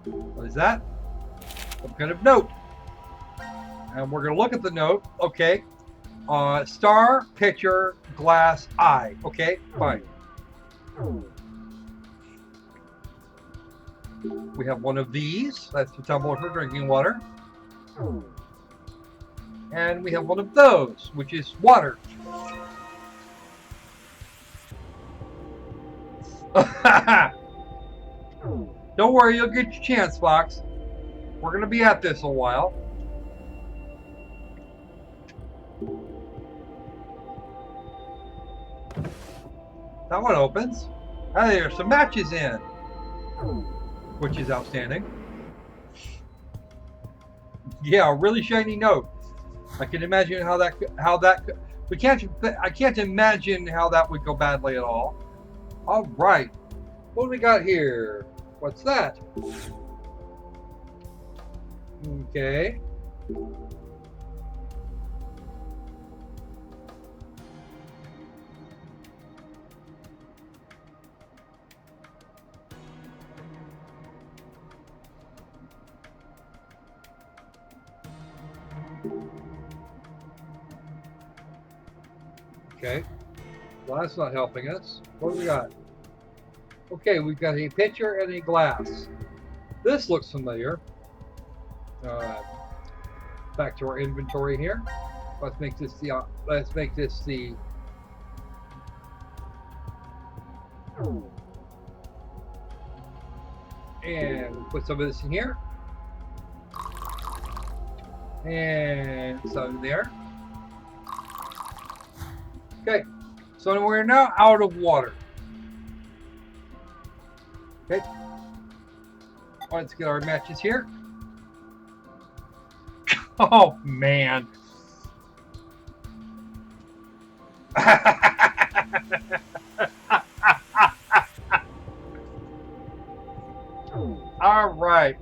Speaker 1: What is that? Some kind of note. And we're going to look at the note. Okay. Star, picture, glass, eye. Okay, fine. We have one of these. That's the tumbler for drinking water. And we have one of those, which is water. Don't worry, you'll get your chance, Fox. We're going to be at this a while. That one opens. Ah, there's some matches in, which is outstanding. Yeah, a really shiny note. I can imagine how that I can't imagine how that would go badly at all. All right, what do we got here? What's that? Okay. Okay, well that's not helping us. What do we got? Okay, we've got a pitcher and a glass. This looks familiar. Back to our inventory here. Let's make this the. And we'll put some of this in here. And some there. Okay, so we're now out of water. Okay, let's get our matches here. Oh man. All right.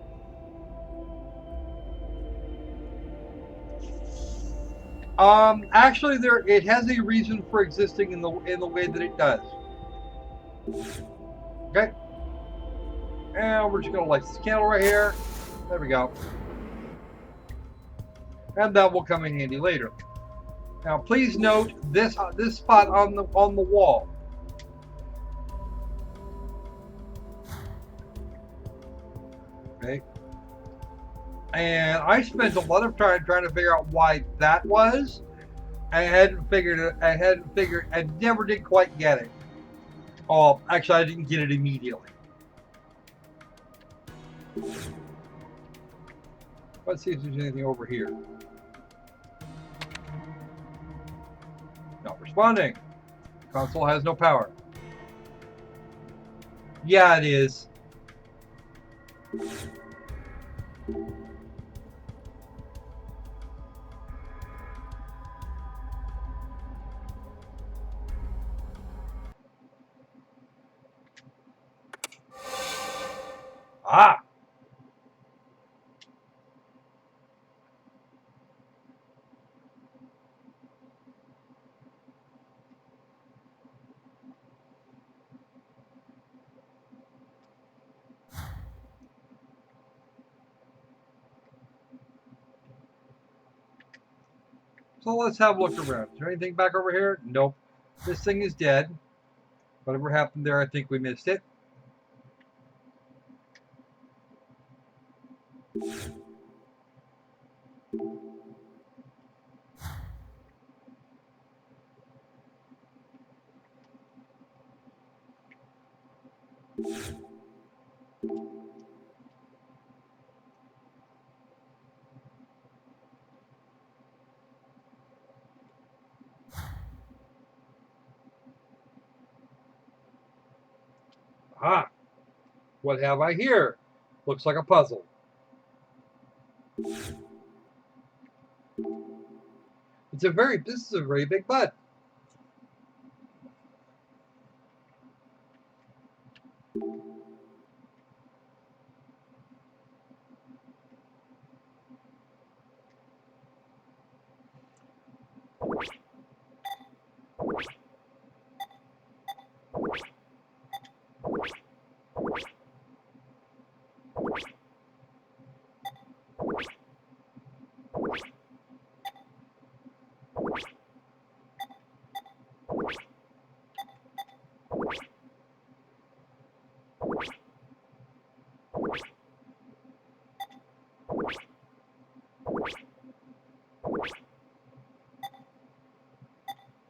Speaker 1: Actually, it has a reason for existing in the way that it does. Okay. And we're just gonna light this candle right here. There we go. And that will come in handy later. Now, please note this spot on the wall. Okay. And I spent a lot of time trying to figure out why that was. I hadn't figured it. I never did quite get it. Oh, actually, I didn't get it immediately. Let's see if there's anything over here. Not responding. Console has no power. Yeah, it is. Ah! So let's have a look around. Is there anything back over here? Nope. This thing is dead. Whatever happened there, I think we missed it. Ah, what have I here? Looks like a puzzle. This is a very big bud.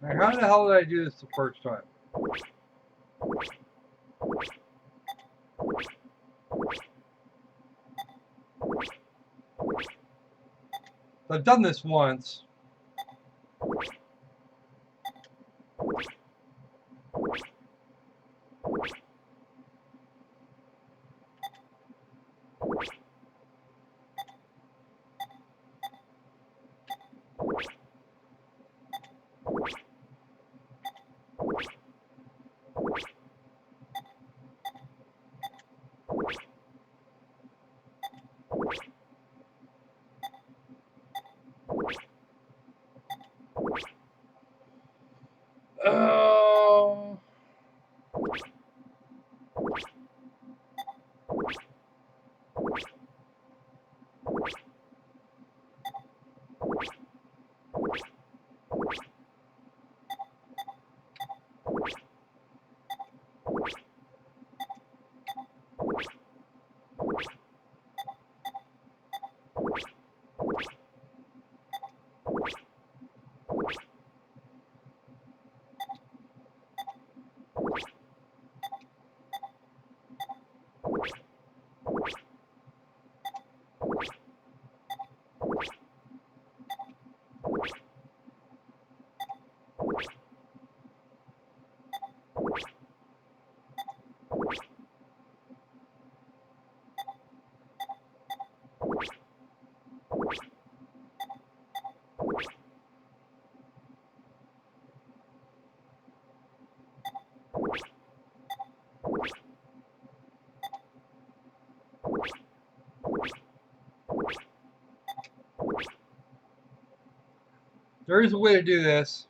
Speaker 1: Now, how the hell did I do this the first time? I've done this once. There is a way to do this.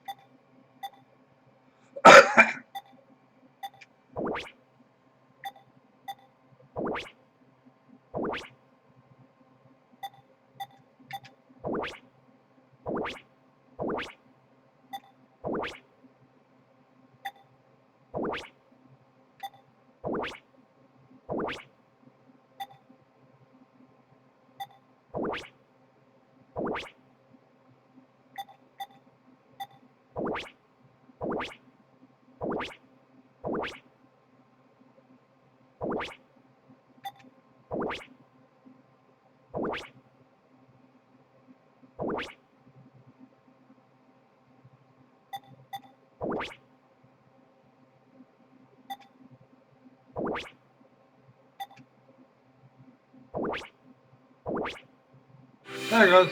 Speaker 1: There it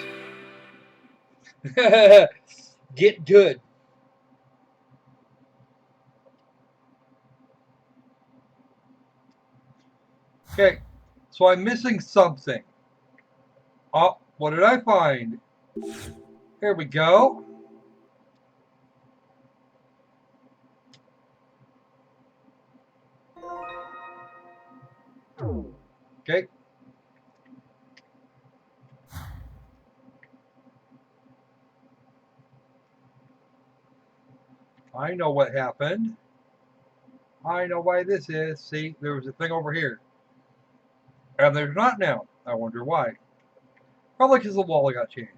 Speaker 1: goes. Get good. Okay, so I'm missing something. Oh, what did I find? Here we go. Okay. I know what happened. I know why this is. See, there was a thing over here. And there's not now. I wonder why. Probably because the wall got changed.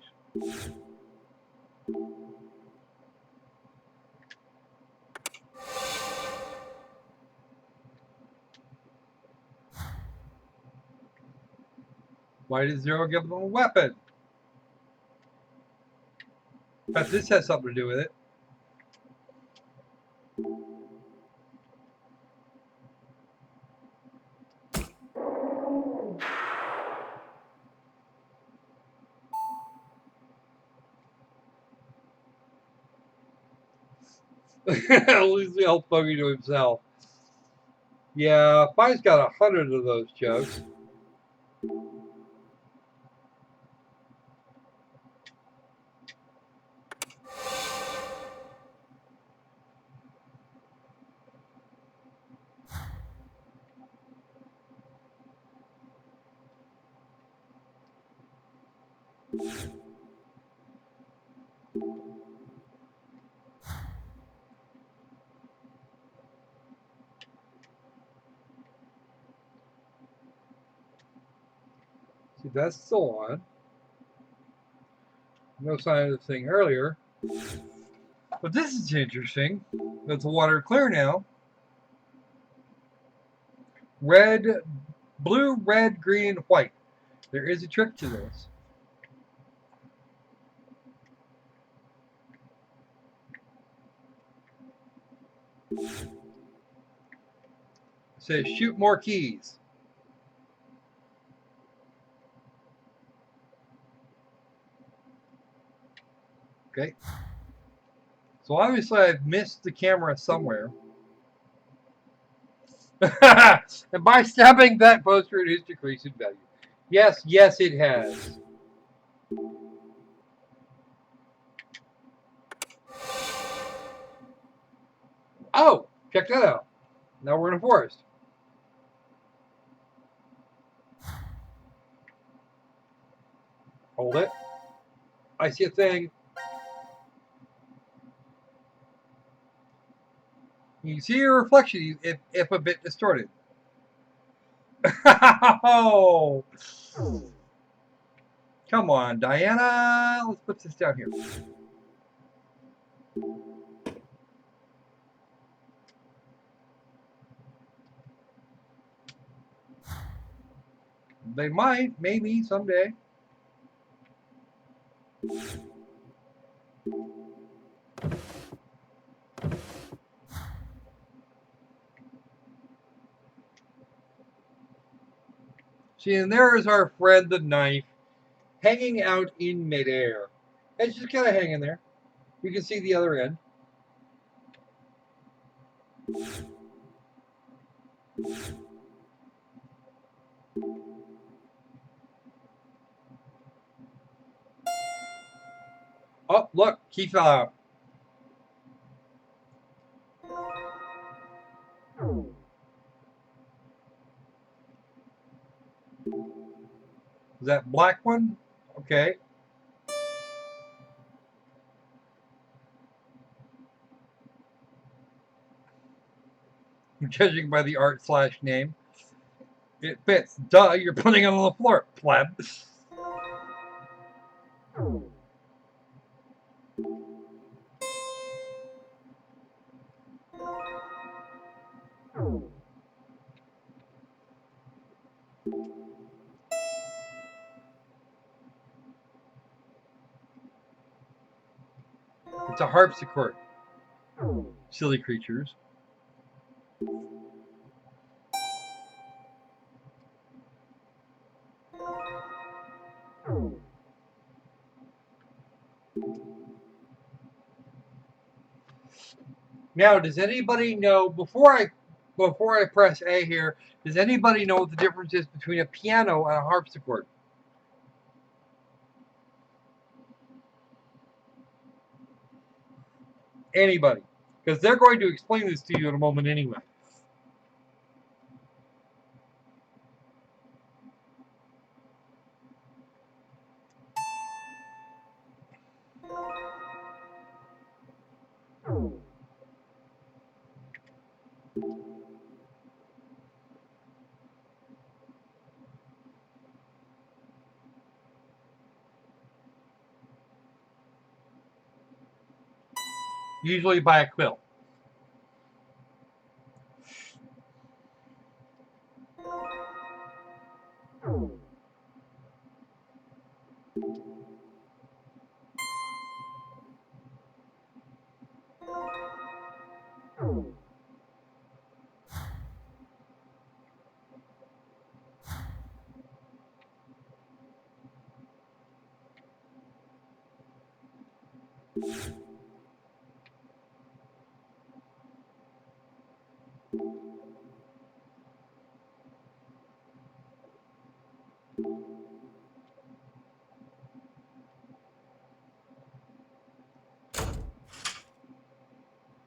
Speaker 1: Why did Zero give them a weapon? Bet this has something to do with it. At least he'll bogey to himself. Yeah, Fi's got 100 of those jokes. See, that's still on. No sign of the thing earlier. But this is interesting. That's the water clear now. Red, blue, red, green, and white. There is a trick to this. It says shoot more keys. Okay. So obviously I've missed the camera somewhere. And by stabbing that poster, it is decreasing value. Yes, yes, it has. Oh, check that out. Now we're in a forest. Hold it. I see a thing. You can see your reflection if a bit distorted. Oh, come on, Diana. Let's put this down here. They might, maybe, someday. See, and there is our friend the knife hanging out in midair. It's just kind of hanging there. You can see the other end. Oh, look, he fell out. Is that black one? Okay. Judging by the art / name. It fits. Duh, you're putting it on the floor, pleb. It's a harpsichord. Silly creatures. Now, does anybody know, before I press A here, does anybody know what the difference is between a piano and a harpsichord? Anybody? Because they're going to explain this to you in a moment anyway. Usually by a quill.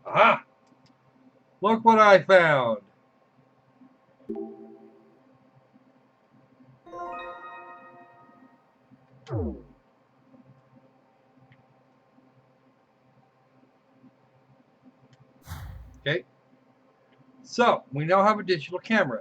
Speaker 1: Aha! Look what I found. Okay. So, we now have a digital camera.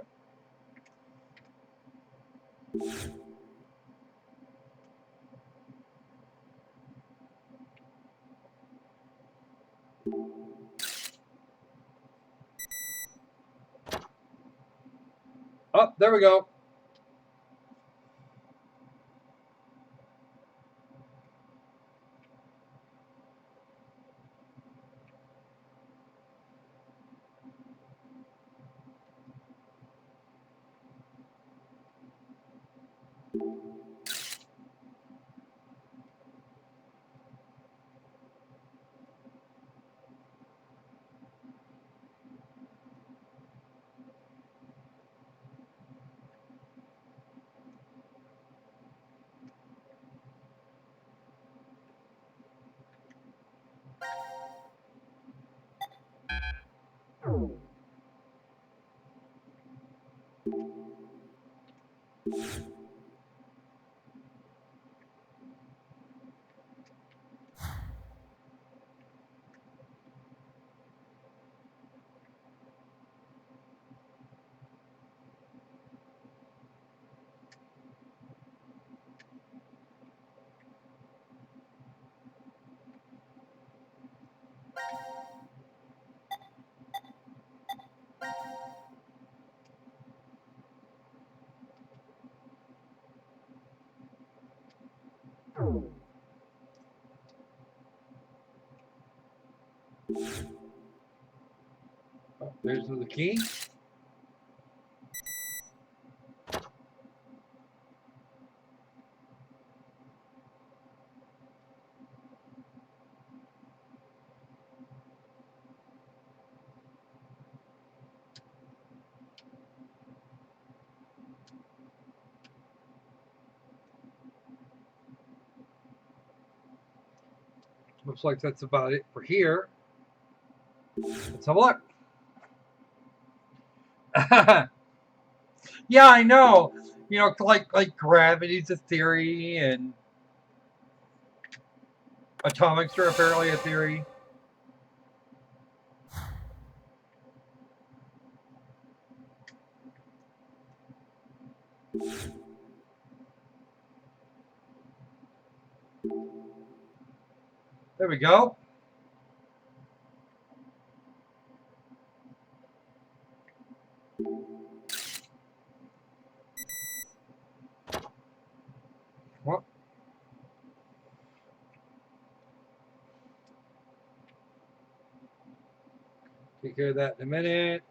Speaker 1: Oh, there we go. Oh, there's the key. Looks like that's about it for here. Let's have a look. Yeah, I know. You know, like gravity's a theory and atomics are apparently a theory. There we go. Well, take care of that in a minute.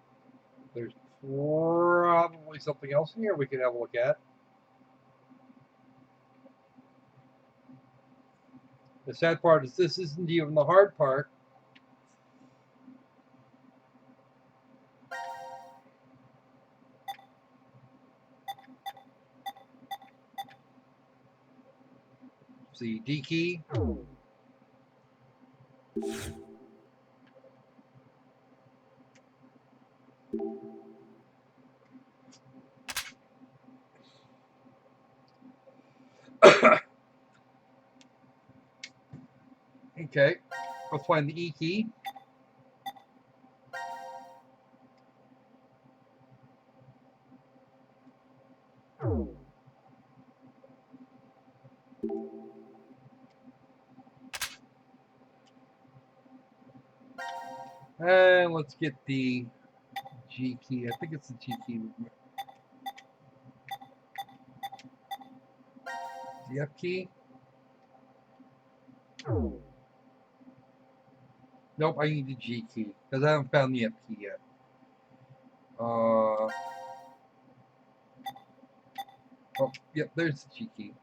Speaker 1: There's probably something else in here we could have a look at. The sad part is this isn't even the hard part. See, D key. Okay, let's find the E key. And let's get the G key. I think it's the G key. The F key. Nope, I need the G key because I haven't found the F key yet. Oh, yep, there's the G key.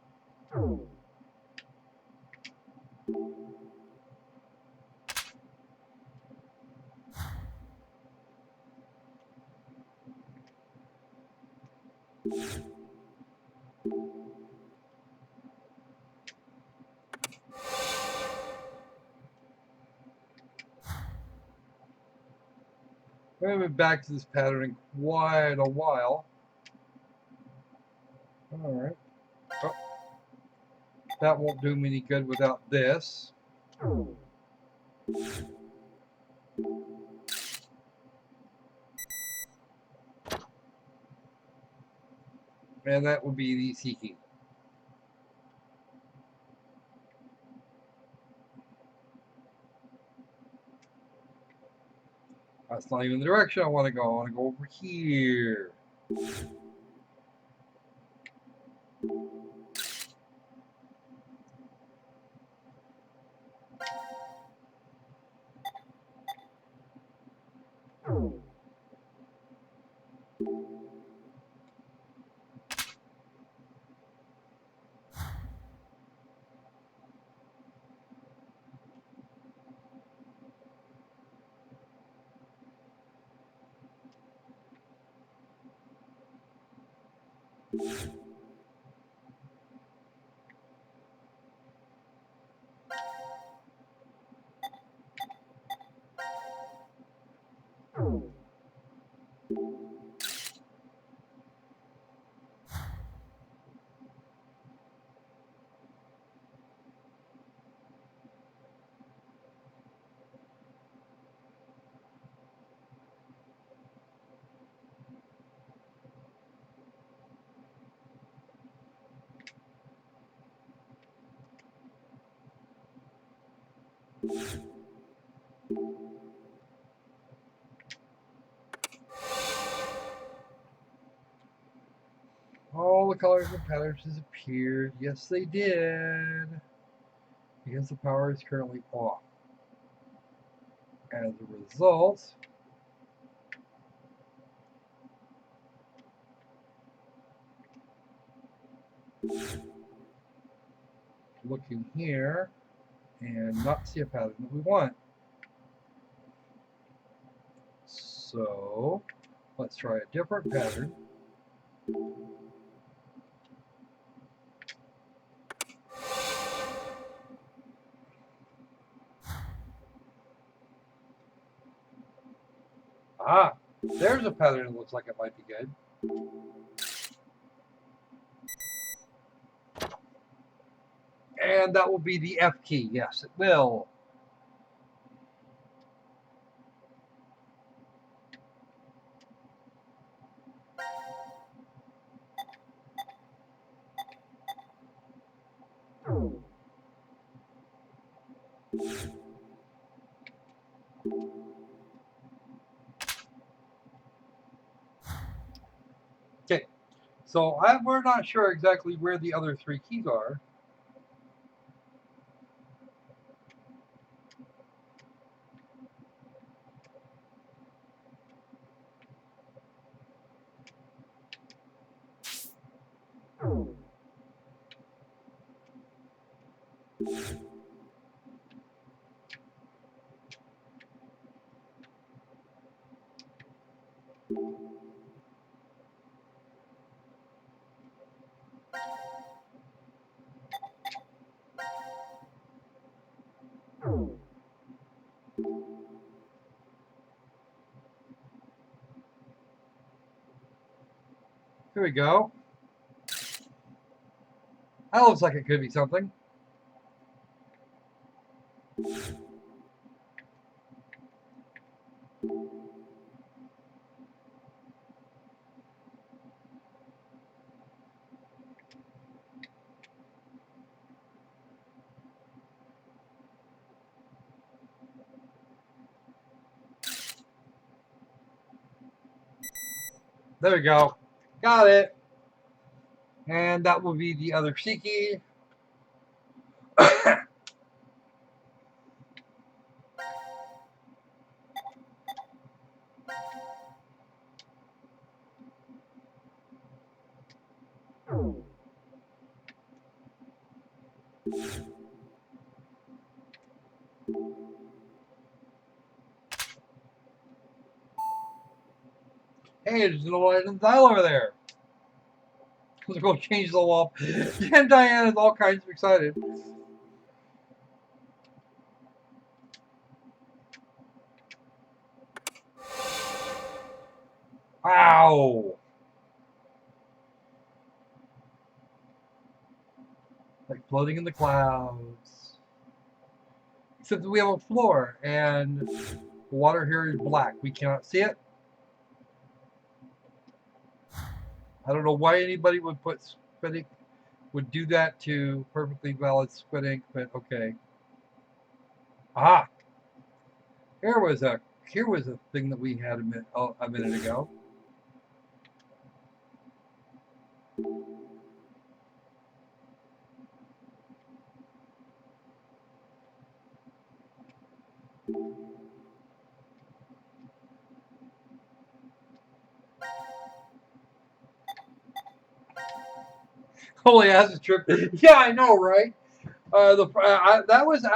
Speaker 1: We haven't been back to this pattern in quite a while. Alright. Oh, that won't do me any good without this. And that would be the C key. That's not even the direction I want to go. I want to go over here. All the colors and patterns disappeared. Yes, they did. Because the power is currently off. As a result, look in here and not see a pattern that we want. So let's try a different pattern. Ah, there's a pattern that looks like it might be good. And that will be the F key. Yes, it will. Okay, so we're not sure exactly where the other 3 keys are. Here we go. That looks like it could be something. There we go. Got it. And that will be the other C key. Hey, there's a little item dial over there. Let's go change the wall. And Diane is all kinds of excited. Wow. Like floating in the clouds. Except that we have a floor and the water here is black. We cannot see it. I don't know why anybody would put squid ink, would do that to perfectly valid squid ink, but okay. Ah, here was a thing that we had a minute ago. Holy acid trip! Yeah, I know, right? I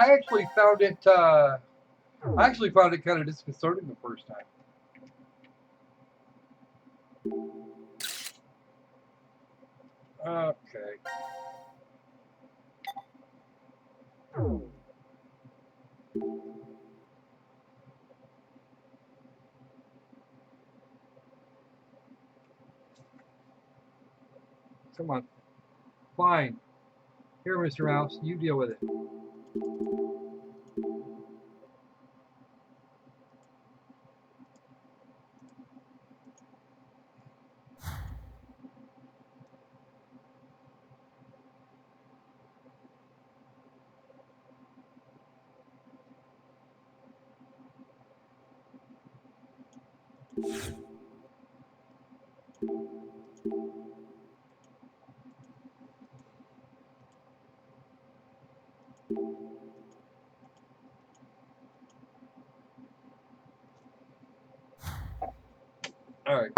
Speaker 1: actually found it. I actually found it kind of disconcerting the first time. Okay. Come on. Fine. Here, Mr. Mouse, you deal with it. All right.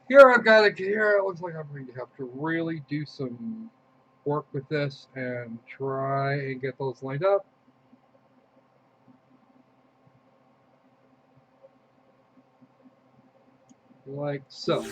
Speaker 1: Here I've got it. Here it looks like I'm going to have to really do some work with this and try and get those lined up. Like so.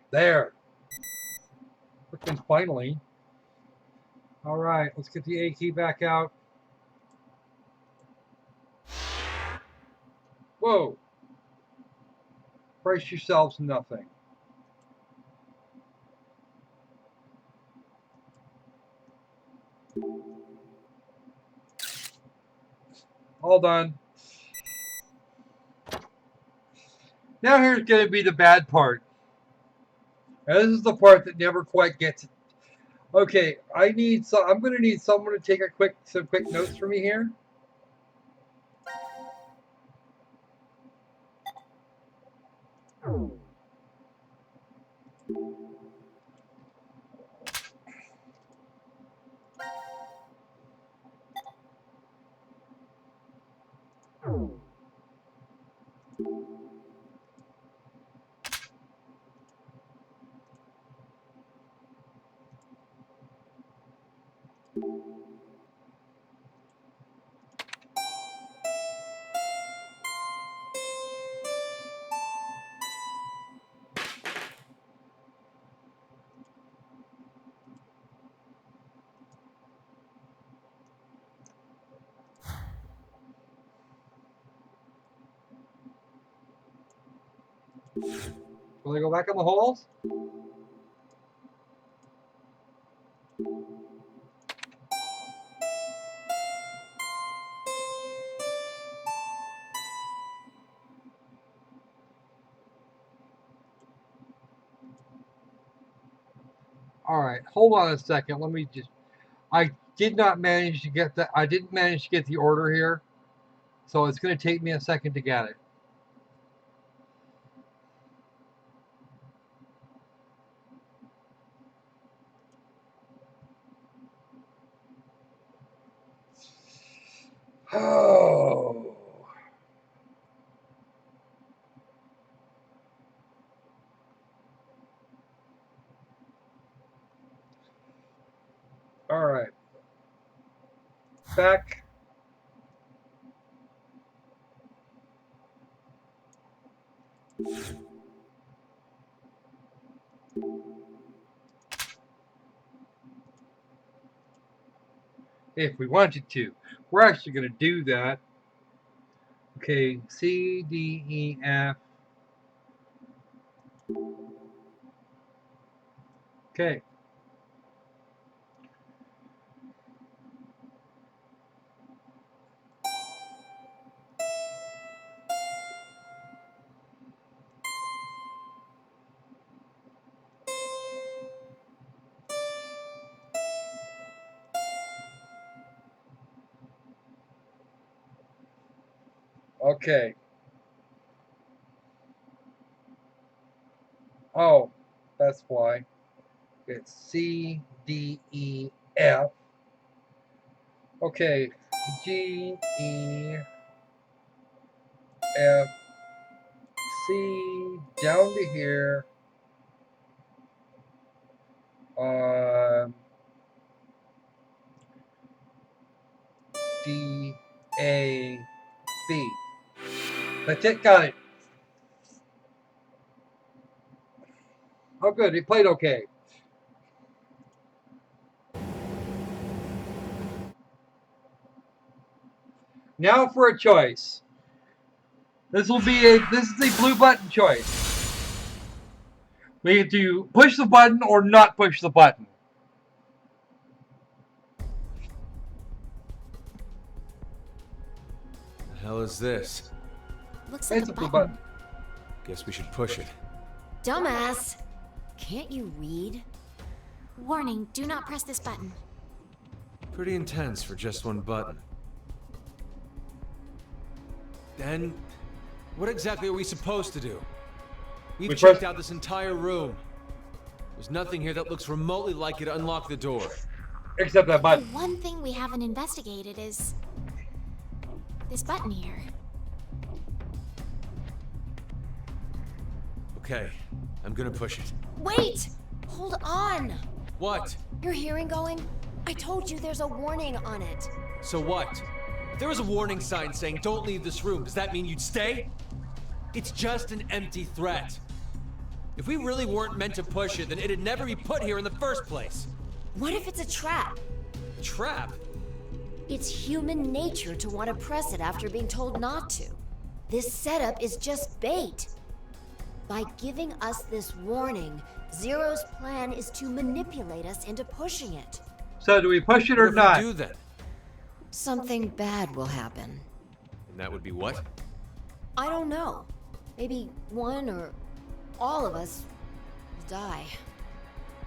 Speaker 1: There. Freaking finally. All right, let's get the A key back out. Whoa. Brace yourselves, nothing. All done. Now here's going to be the bad part. Now, this is the part that never quite gets it. Okay, I'm going to need someone to take some quick notes for me here. Will they go back in the holes? All right, hold on a second. Let me just. I did not manage to get that. I didn't manage to get the order here, so it's going to take me a second to get it. Oh. All right. Back. If we wanted to. We're actually going to do that. Okay, C, D, E, F. Okay. Okay. Oh, that's why. It's C, D, E, F. Okay. G, E, F, C, down to here. D, A, B. That's it, got it. Oh, good, it played okay. Now for a choice. This is a blue button choice. We have to push the button or not push the button.
Speaker 8: The hell is this?
Speaker 11: Looks like
Speaker 1: It's
Speaker 11: a
Speaker 1: a blue
Speaker 11: button.
Speaker 1: button.
Speaker 8: Guess we should push it.
Speaker 6: Dumbass! Can't you read?
Speaker 11: Warning, do not press this button.
Speaker 8: Pretty intense for just one button. Then, what exactly are we supposed to do? We've checked out this entire room. There's nothing here that looks remotely like it to unlock the door.
Speaker 1: Except that
Speaker 11: The
Speaker 1: button.
Speaker 11: one thing we haven't investigated is this button here.
Speaker 8: Okay, I'm gonna push it.
Speaker 6: Wait! Hold on!
Speaker 8: What?
Speaker 6: Your hearing going? I told you there's a warning on it.
Speaker 8: So what? If there was a warning sign saying don't leave this room, does that mean you'd stay? It's just an empty threat. If we really weren't meant to push it, then it'd never be put here in the first place.
Speaker 6: What if it's a trap?
Speaker 8: Trap?
Speaker 6: It's human nature to want to press it after being told not to. This setup is just bait. By giving us this warning, Zero's plan is to manipulate us into pushing it.
Speaker 1: So do we push it or not?
Speaker 8: What if we do then?
Speaker 6: Something bad will happen.
Speaker 8: And that would be what?
Speaker 6: I don't know. Maybe one or all of us will die.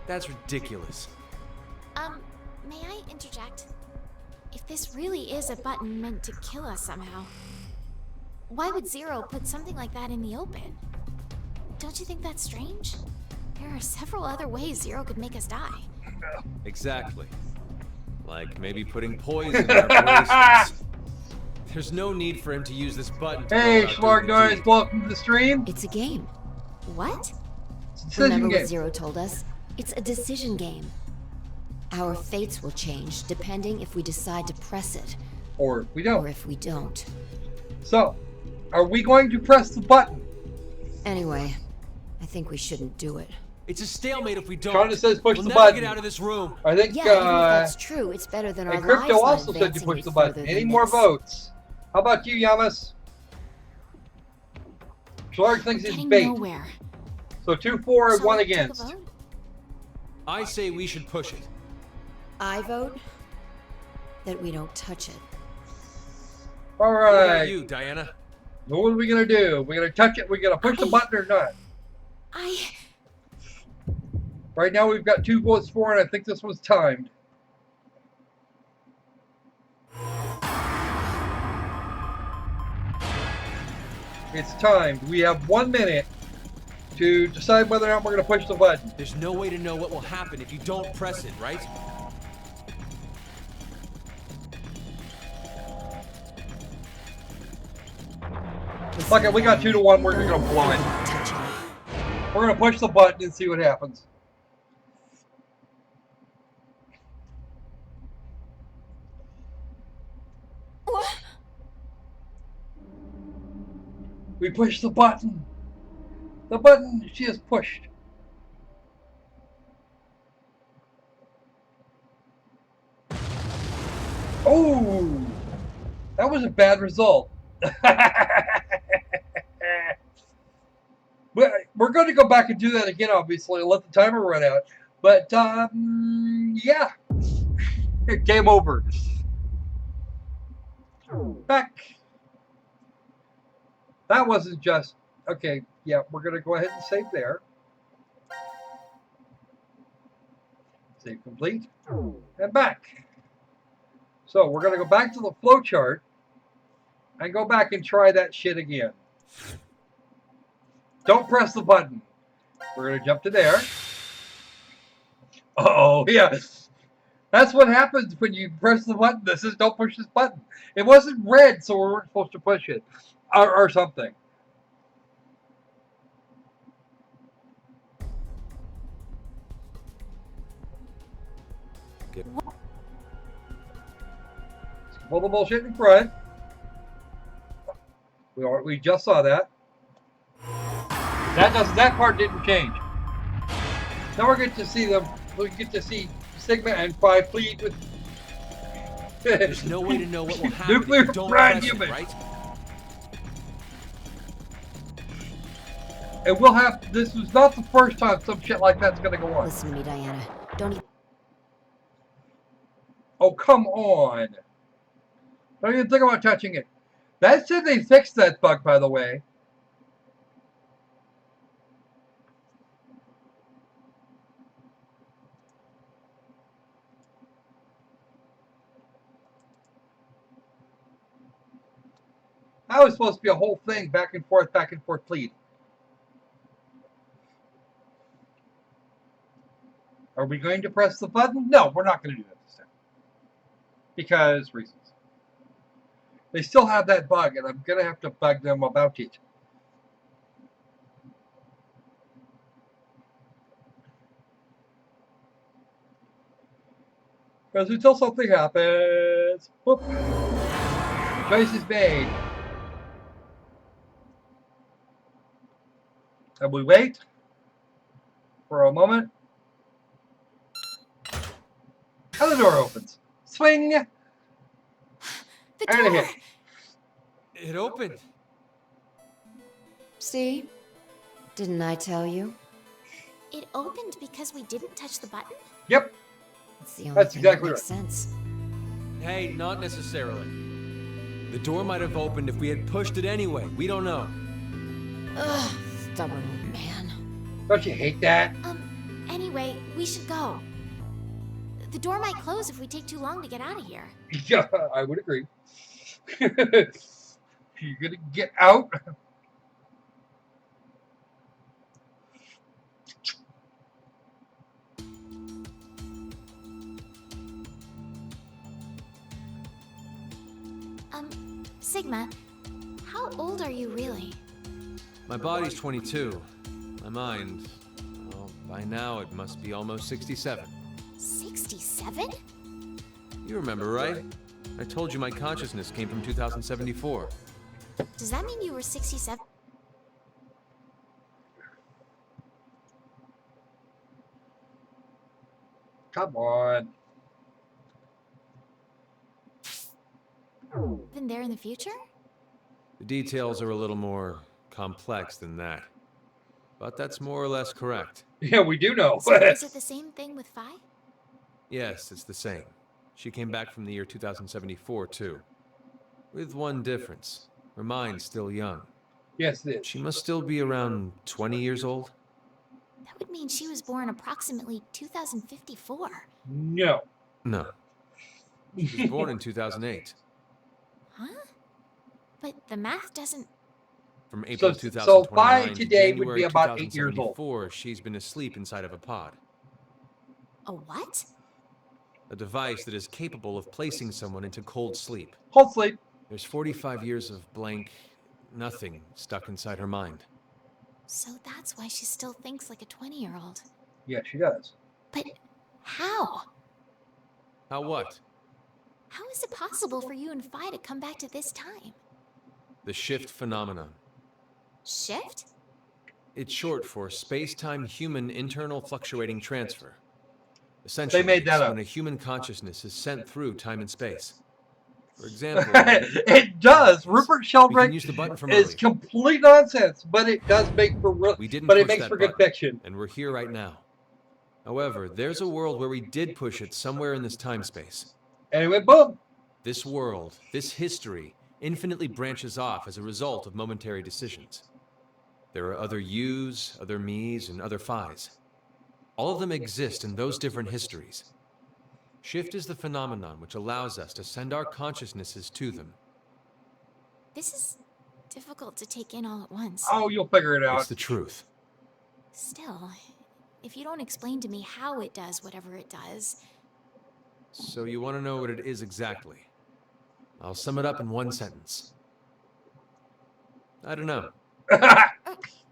Speaker 8: That's ridiculous.
Speaker 11: May I interject? If this really is a button meant to kill us somehow, why would Zero put something like that in the open? Don't you think that's strange? There are several other ways Zero could make us die.
Speaker 8: Exactly. Like maybe putting poison in our bracelets. There's no need for him to use this button to
Speaker 1: Hey,
Speaker 8: go about
Speaker 1: Schlarg
Speaker 8: doing the
Speaker 1: guys, welcome to the stream.
Speaker 6: It's a game.
Speaker 11: What?
Speaker 6: Remember what Zero told us? It's a decision game. Our fates will change depending if we decide to press it.
Speaker 1: Or if we don't.
Speaker 6: Or if we don't.
Speaker 1: So, are we going to press the button?
Speaker 6: Anyway, I think we shouldn't do it.
Speaker 8: It's a stalemate if we don't.
Speaker 1: Shonda says push
Speaker 8: we'll
Speaker 1: the
Speaker 8: never
Speaker 1: button.
Speaker 8: get out of this room.
Speaker 1: I think,
Speaker 6: Yeah, even if that's true, it's better than our
Speaker 1: and
Speaker 6: lives
Speaker 1: Crypto
Speaker 6: not
Speaker 1: also said you
Speaker 6: advancing
Speaker 1: push
Speaker 6: any
Speaker 1: the button.
Speaker 6: further
Speaker 1: Any
Speaker 6: than
Speaker 1: more
Speaker 6: this.
Speaker 1: votes? How about you, Yamas? Schlarg thinks it's
Speaker 11: Getting
Speaker 1: bait.
Speaker 11: nowhere.
Speaker 1: So 2 for,
Speaker 11: Shall
Speaker 1: 1
Speaker 11: we take a
Speaker 1: against.
Speaker 11: vote?
Speaker 8: I say we should push it.
Speaker 6: I vote that we don't touch it.
Speaker 1: All
Speaker 8: What about
Speaker 1: right.
Speaker 8: you, Diana?
Speaker 1: What are we gonna do? We gonna touch it? We gonna push the button or not? Right now we've got 2 votes for, and I think this was timed. It's timed. We have 1 minute to decide whether or not we're gonna push the button.
Speaker 8: There's no way to know what will happen if you don't press it, right?
Speaker 1: Fuck it, we got 2 to 1. We're gonna blow it. We're gonna push the button and see what happens. We push the button. The button she has pushed. Oh, that was a bad result. We're going to go back and do that again, obviously, and let the timer run out. But, yeah. Game over. Back. That wasn't just... Okay, yeah, we're going to go ahead and save there. Save complete. And back. So, we're going to go back to the flowchart and go back and try that shit again. Don't press the button. We're going to jump to there. Oh, yeah. That's what happens when you press the button. This is don't push this button. It wasn't red, so we weren't supposed to push it. Or something.
Speaker 8: Good.
Speaker 1: Pull the bullshit in front. We just saw that. That part didn't change. Now we're going to see them. We get to see Sigma and Phi plead with.
Speaker 8: There's no way to know what will happen
Speaker 1: Nuclear
Speaker 8: if you don't
Speaker 1: fried
Speaker 8: press
Speaker 1: human.
Speaker 8: it, right?
Speaker 1: And we'll have. This was not the first time some shit like that's going to go on.
Speaker 6: Listen to me, Diana. Don't even...
Speaker 1: Oh, come on. Don't even think about touching it. That said they fixed that bug, by the way. That was supposed to be a whole thing, back and forth plead. Are we going to press the button? No, we're not going to do that this time. Because reasons. They still have that bug, and I'm going to have to bug them about it. Because until something happens, whoop, choice is made. And we wait for a moment. And the door opens. Swing!
Speaker 11: The
Speaker 1: and a
Speaker 11: door!
Speaker 1: hit.
Speaker 8: It opened.
Speaker 6: See? Didn't I tell you?
Speaker 11: It opened because we didn't touch the button?
Speaker 1: Yep.
Speaker 6: It's the only
Speaker 1: That's
Speaker 6: thing
Speaker 1: exactly
Speaker 6: that makes
Speaker 1: right.
Speaker 6: sense.
Speaker 8: Hey, not necessarily. The door might have opened if we had pushed it anyway. We don't know.
Speaker 6: Ugh, stubborn old man.
Speaker 1: Don't you hate that?
Speaker 11: Anyway, we should go. The door might close if we take too long to get out of here.
Speaker 1: Yeah, I would agree. You're gonna get out.
Speaker 11: Sigma, how old are you really?
Speaker 8: My body's 22. My mind, well, by now it must be almost 67.
Speaker 11: 67?
Speaker 8: You remember, right? I told you my consciousness came from 2074.
Speaker 11: Does that mean you were 67?
Speaker 1: Come on.
Speaker 11: Been there in the future?
Speaker 8: The details are a little more complex than that. But that's more or less correct.
Speaker 1: Yeah, we do know.
Speaker 11: So is it the same thing with Phi?
Speaker 8: Yes, it's the same. She came back from the year 2074, too. With one difference. Her mind's still young.
Speaker 1: Yes, it is.
Speaker 8: She must still be around 20 years old?
Speaker 11: That would mean she was born approximately 2054.
Speaker 1: No.
Speaker 8: No. She was born in 2008.
Speaker 11: Huh? But the math doesn't...
Speaker 8: From April
Speaker 1: So
Speaker 8: 2029
Speaker 1: Phi
Speaker 8: to
Speaker 1: today would
Speaker 8: January
Speaker 1: be about 8 years old.
Speaker 8: 2074, she's been asleep inside of a pod.
Speaker 11: A what?
Speaker 8: A device that is capable of placing someone into cold sleep.
Speaker 1: Cold sleep.
Speaker 8: There's 45 years of blank nothing stuck inside her mind.
Speaker 11: So that's why she still thinks like a 20-year-old.
Speaker 1: Yeah, she does.
Speaker 11: But how?
Speaker 8: How what?
Speaker 11: How is it possible for you and Phi to come back to this time?
Speaker 8: The shift phenomenon.
Speaker 11: Shift?
Speaker 8: It's short for space-time human internal fluctuating transfer. Essentially,
Speaker 1: They made that
Speaker 8: it's
Speaker 1: up.
Speaker 8: when a human consciousness is sent through time and space. For example,
Speaker 1: it does. Rupert
Speaker 8: we can
Speaker 1: Sheldrake
Speaker 8: use the button from
Speaker 1: is
Speaker 8: earlier.
Speaker 1: complete nonsense, but it does make for
Speaker 8: We didn't
Speaker 1: but it
Speaker 8: push
Speaker 1: makes
Speaker 8: that
Speaker 1: for good
Speaker 8: button,
Speaker 1: fiction.
Speaker 8: and we're here right now. However, there's a world where we did push it somewhere in this time-space.
Speaker 1: And it went boom.
Speaker 8: This world, this history, infinitely branches off as a result of momentary decisions. There are other yous, other me's, and other phi's. All of them exist in those different histories. Shift is the phenomenon which allows us to send our consciousnesses to them.
Speaker 11: This is difficult to take in all at once.
Speaker 1: Oh, you'll figure it out.
Speaker 8: It's the truth.
Speaker 11: Still, if you don't explain to me how it does whatever it does...
Speaker 8: So you want to know what it is exactly? I'll sum it up in one sentence. I don't know.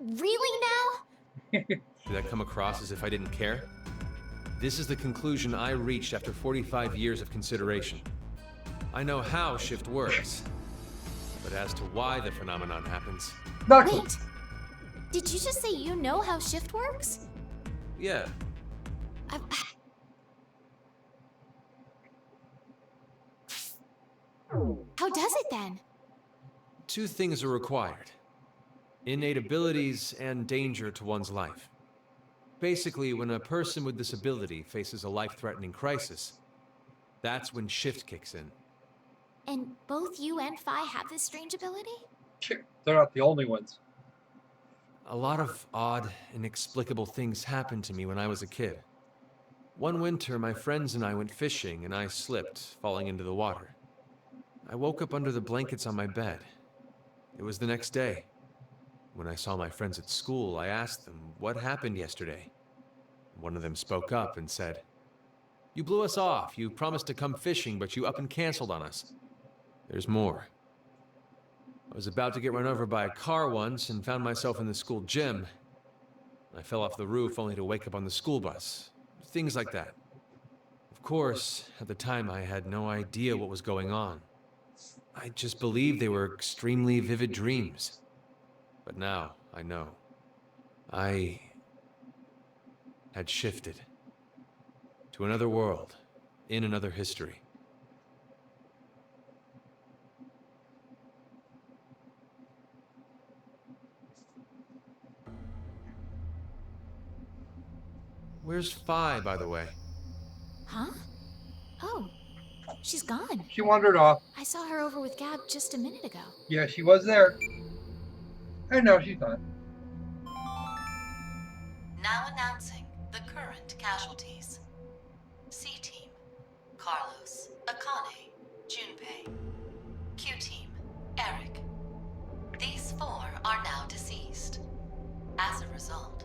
Speaker 11: Really now?
Speaker 8: Did that come across as if I didn't care? This is the conclusion I reached after 45 years of consideration. I know how shift works, but as to why the phenomenon happens...
Speaker 11: Wait! Did you just say you know how shift works?
Speaker 8: Yeah.
Speaker 11: How does it then?
Speaker 8: Two things are required. Innate abilities and danger to one's life. Basically, when a person with this ability faces a life-threatening crisis, that's when shift kicks in.
Speaker 11: And both you and Phi have this strange ability?
Speaker 1: They're not the only ones.
Speaker 8: A lot of odd, inexplicable things happened to me when I was a kid. One winter, my friends and I went fishing, and I slipped, falling into the water. I woke up under the blankets on my bed. It was the next day. When I saw my friends at school, I asked them what happened yesterday. One of them spoke up and said, "You blew us off. You promised to come fishing, but you up and canceled on us." There's more. I was about to get run over by a car once and found myself in the school gym. I fell off the roof only to wake up on the school bus. Things like that. Of course, at the time I had no idea what was going on. I just believed they were extremely vivid dreams. But now, I know. I had shifted to another world, in another history. Where's Fi, by the way?
Speaker 11: Huh? Oh, she's gone.
Speaker 1: She wandered off.
Speaker 11: I saw her over with Gab just a minute ago.
Speaker 1: Yeah, she was there. I know she's not.
Speaker 12: Now announcing the current casualties. C-Team, Carlos, Akane, Junpei. Q-Team, Eric. These 4 are now deceased. As a result,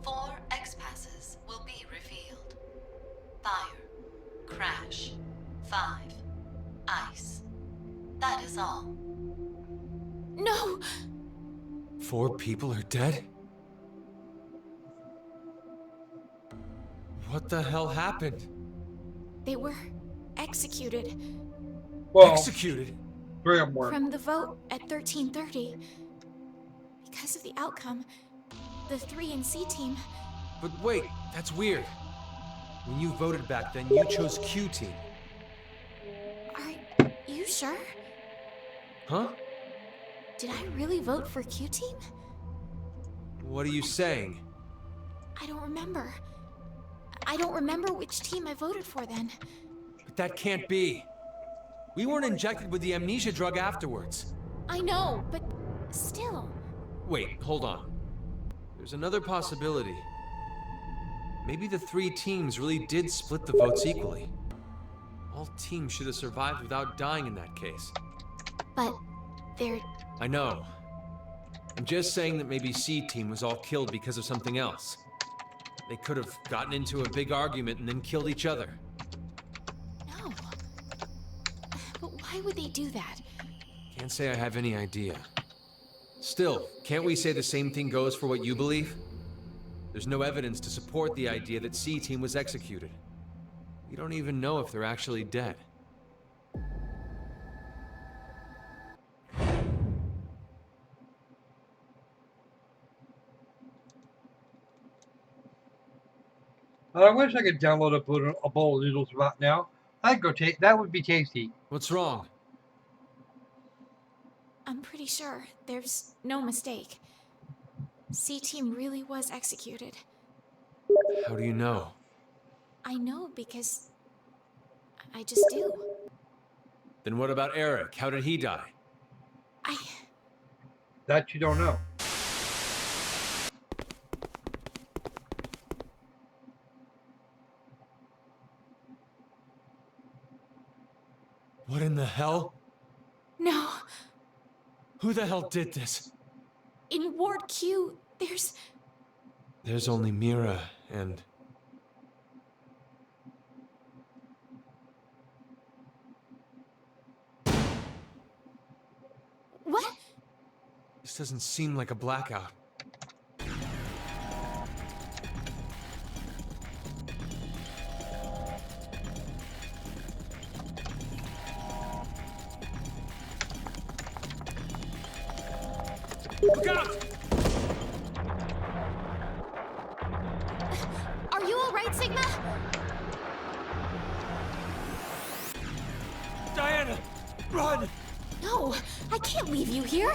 Speaker 12: 4 X-passes will be revealed. Fire, crash, 5, ice. That is all.
Speaker 11: No!
Speaker 8: 4 people are dead? What the hell happened?
Speaker 11: They were executed.
Speaker 1: Well,
Speaker 8: executed?
Speaker 1: 3 of them were.
Speaker 11: From the vote at 13:30. Because of the outcome, the 3 in C-Team.
Speaker 8: But wait, that's weird. When you voted back then, you chose Q-Team.
Speaker 11: Are you sure?
Speaker 8: Huh?
Speaker 11: Did I really vote for Q-Team?
Speaker 8: What are you saying?
Speaker 11: I don't remember. I don't remember which team I voted for then.
Speaker 8: But that can't be. We weren't injected with the amnesia drug afterwards.
Speaker 11: I know, but still.
Speaker 8: Wait, hold on. There's another possibility. Maybe the 3 teams really did split the votes equally. All teams should have survived without dying in that case.
Speaker 11: But they're...
Speaker 8: I know. I'm just saying that maybe C-Team was all killed because of something else. They could have gotten into a big argument and then killed each other.
Speaker 11: No. But why would they do that?
Speaker 8: Can't say I have any idea. Still, can't we say the same thing goes for what you believe? There's no evidence to support the idea that C-Team was executed. We don't even know if they're actually dead.
Speaker 1: I wish I could download a bowl of noodles right now. I'd go take that. Would be tasty.
Speaker 8: What's wrong?
Speaker 11: I'm pretty sure there's no mistake. C-Team really was executed.
Speaker 8: How do you know?
Speaker 11: I know because I just do.
Speaker 8: Then what about Eric? How did he die?
Speaker 1: That you don't know.
Speaker 8: What in the hell?
Speaker 11: No.
Speaker 8: Who the hell did this?
Speaker 11: In Ward Q,
Speaker 8: There's only Mira and...
Speaker 11: What?
Speaker 8: This doesn't seem like a blackout. Look out!
Speaker 11: Are you alright, Sigma?
Speaker 8: Diana! Run!
Speaker 11: No, I can't leave you here.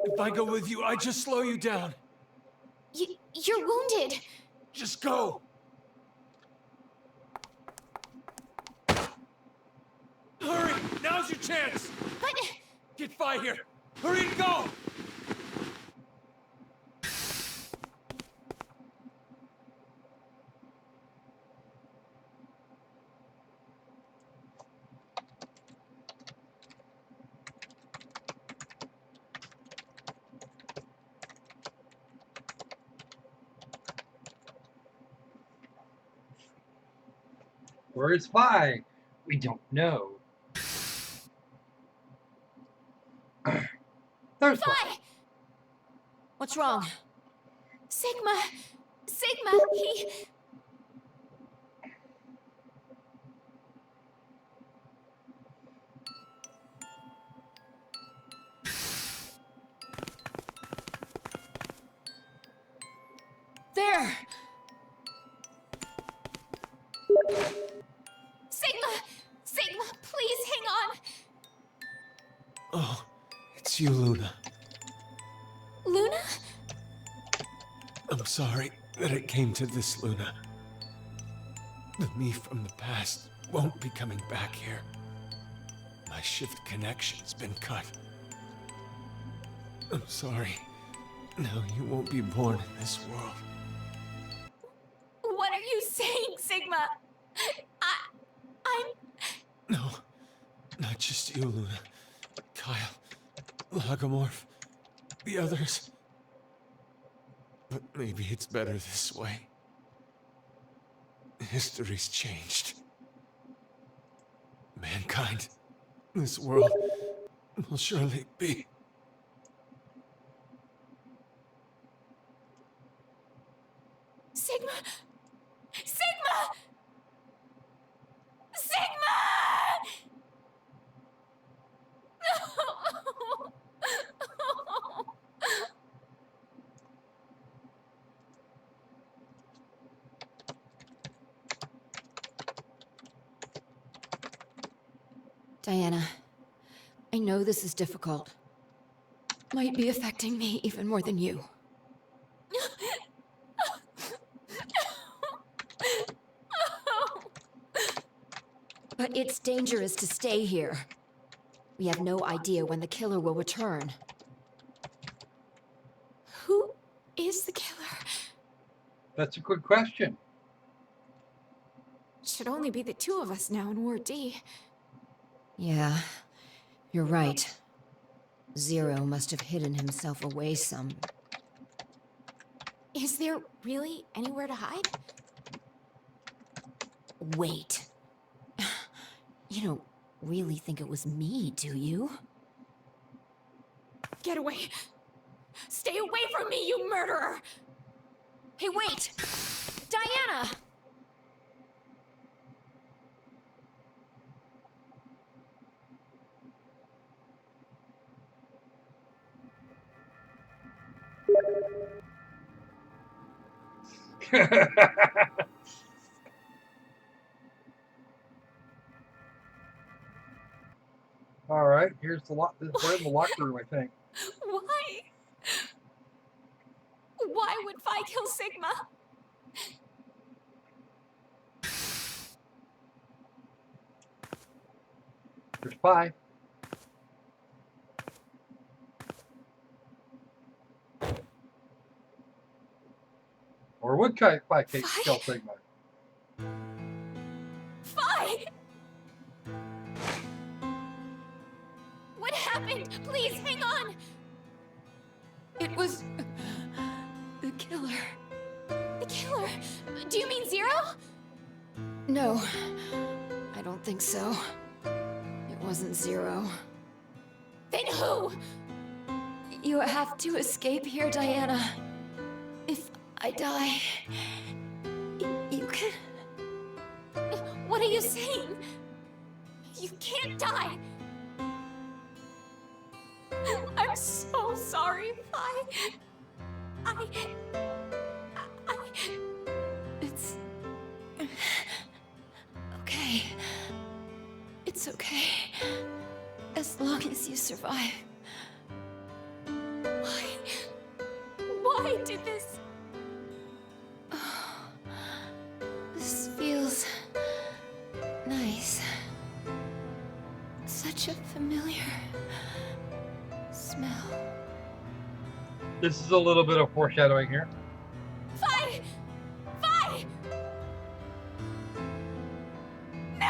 Speaker 8: If I go with you, I just slow you down.
Speaker 11: You're wounded.
Speaker 8: Just go! Hurry! Now's your chance!
Speaker 11: But...
Speaker 8: Get Fi here! Hurry and go!
Speaker 1: Where is Fi? We don't know. There's
Speaker 11: Fi!
Speaker 6: What's wrong?
Speaker 11: Sigma, he... Sigma! Sigma, please hang on!
Speaker 8: Oh, it's you, Luna.
Speaker 11: Luna?
Speaker 8: I'm sorry that it came to this, Luna. The me from the past won't be coming back here. My shift connection's been cut. I'm sorry. Now you won't be born in this world.
Speaker 11: What are you saying, Sigma? I'm...
Speaker 8: No, not just you, Luna. Kyle, Lagomorph, the others. But maybe it's better this way. History's changed. Mankind, this world, will surely be.
Speaker 11: Sigma! Sigma! Sigma!
Speaker 6: Diana, I know this is difficult. Might be affecting me even more than you. But it's dangerous to stay here. We have no idea when the killer will return.
Speaker 11: Who is the killer?
Speaker 1: That's a good question.
Speaker 11: Should only be the two of us now in Ward D.
Speaker 6: Yeah, you're right. Zero must have hidden himself away some.
Speaker 11: Is there really anywhere to hide?
Speaker 6: Wait. You don't really think it was me, do you?
Speaker 11: Get away! Stay away from me, you murderer!
Speaker 6: Hey, wait! Diana!
Speaker 1: All right, here's the we're in the locker room, I think.
Speaker 11: Why? Why would Phi kill Sigma?
Speaker 1: There's Phi. Or would Phi kill Sigma?
Speaker 11: Phi! What happened? Please, hang on!
Speaker 6: It was... the killer.
Speaker 11: The killer? Do you mean Zero?
Speaker 6: No, I don't think so. It wasn't Zero.
Speaker 11: Then who?
Speaker 6: You have to escape here, Diana. If I die, you can...
Speaker 11: What are you saying? You can't die. I'm so sorry, Phi.
Speaker 6: It's... okay. It's okay. As long as you survive.
Speaker 11: Why did this?
Speaker 6: Oh, this feels... nice. Such a familiar... smell.
Speaker 1: This is a little bit of foreshadowing here.
Speaker 11: Phi! Phi! No!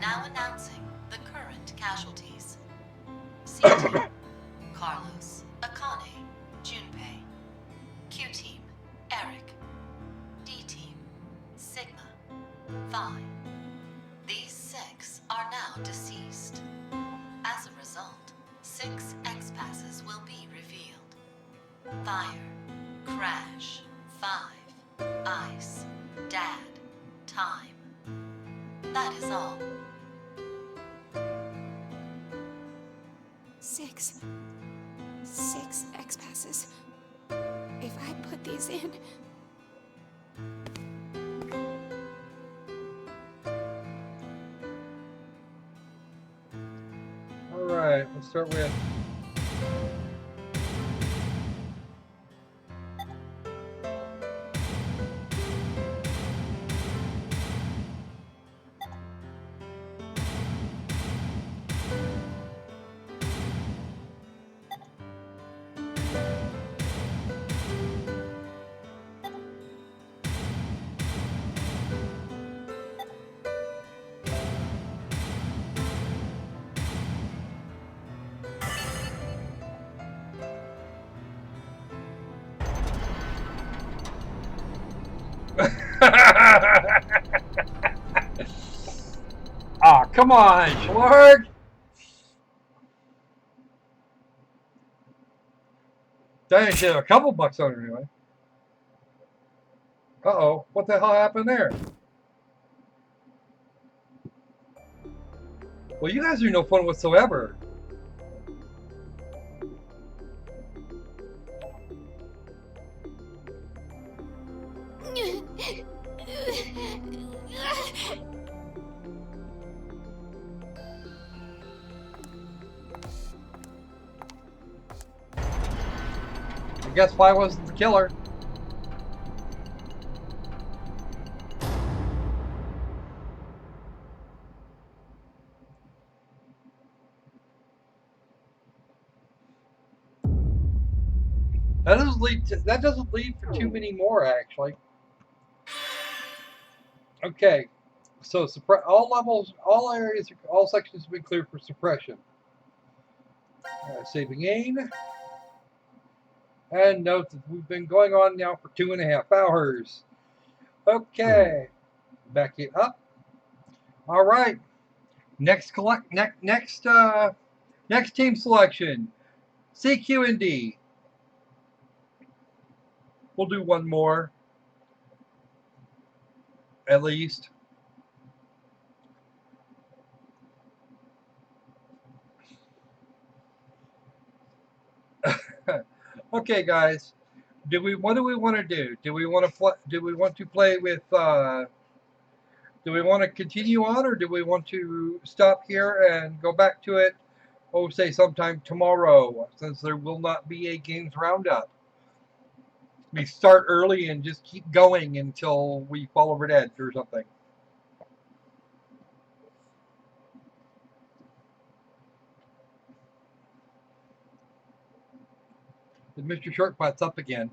Speaker 12: Now announcing the current casualties. C-Team, Carlos, Akane, Junpei. Q-Team, Eric. D-Team, Sigma, Phi. These 6 are now deceased. As a result, 6 X-Passes will be revealed. Fire, trash, 5, ice, dad, time. That is all.
Speaker 13: 6 X passes. If I put these in.
Speaker 1: Alright, let's start with ah, come on, Schlarg! Dang, she had a couple bucks on her anyway. Uh-oh, what the hell happened there? Well, you guys are no fun whatsoever. I guess 5 wasn't the killer. That doesn't lead for too many more, actually. Okay, so all levels, all areas, all sections have been cleared for suppression. Saving aim. And note that we've been going on now for 2.5 hours. Okay, back it up. All right, next team selection, CQ and D. We'll do one more, at least. Okay, guys. What do we want to do? Do we want to play with? Do we want to continue on, or do we want to stop here and go back to it? Oh, say sometime tomorrow, since there will not be a games roundup. We start early and just keep going until we fall over dead or something. Mr. Shortbut's up again.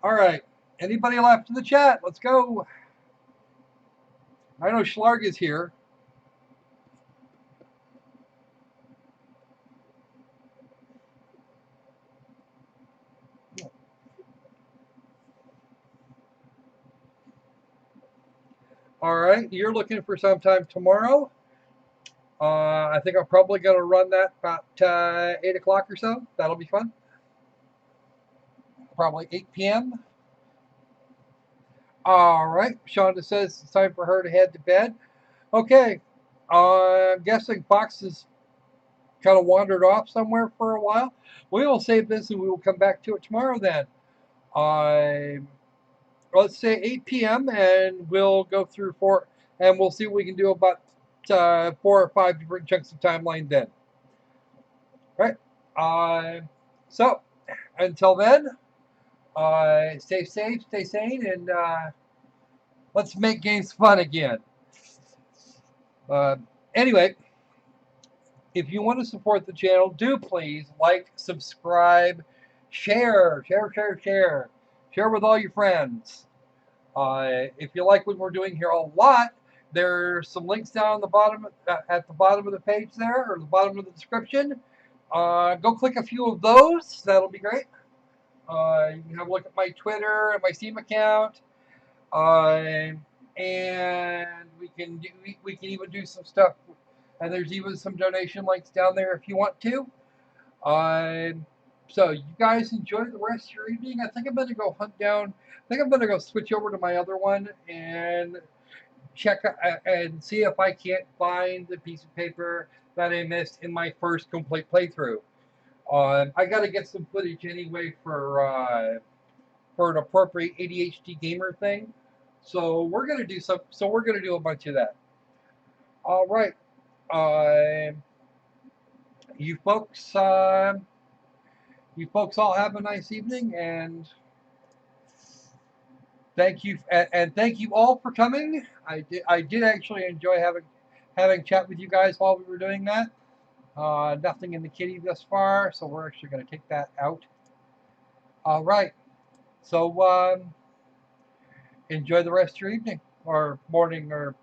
Speaker 1: All right. Anybody left in the chat? Let's go. I know Schlarg is here. All right. You're looking for sometime tomorrow. I think I'm probably going to run that about 8 o'clock or so. That'll be fun. Probably 8 p.m. All right. Shonda says it's time for her to head to bed. Okay. I'm guessing Fox has kind of wandered off somewhere for a while. We will save this and we will come back to it tomorrow then. Let's say 8 p.m. and we'll go through and we'll see what we can do about 4 or 5 different chunks of timeline then. All right. So until then, stay safe, stay sane, and let's make games fun again. Anyway, if you want to support the channel, do please like, subscribe, share with all your friends. If you like what we're doing here a lot, there's some links down on the bottom, at the bottom of the page there, or the bottom of the description. Go click a few of those. That'll be great. You can have a look at my Twitter and my Steam account, and we can even do some stuff. And there's even some donation links down there if you want to. So you guys enjoy the rest of your evening. I think I'm gonna go hunt down. I think I'm gonna go switch over to my other one and check and see if I can't find the piece of paper that I missed in my first complete playthrough. I got to get some footage anyway for an appropriate ADHD gamer thing. So we're gonna do some. So we're gonna do a bunch of that. All right, you folks. You folks all have a nice evening, and thank you. And thank you all for coming. I did actually enjoy having chat with you guys while we were doing that. Nothing in the kitty thus far, so we're actually going to take that out. All right. So enjoy the rest of your evening or morning or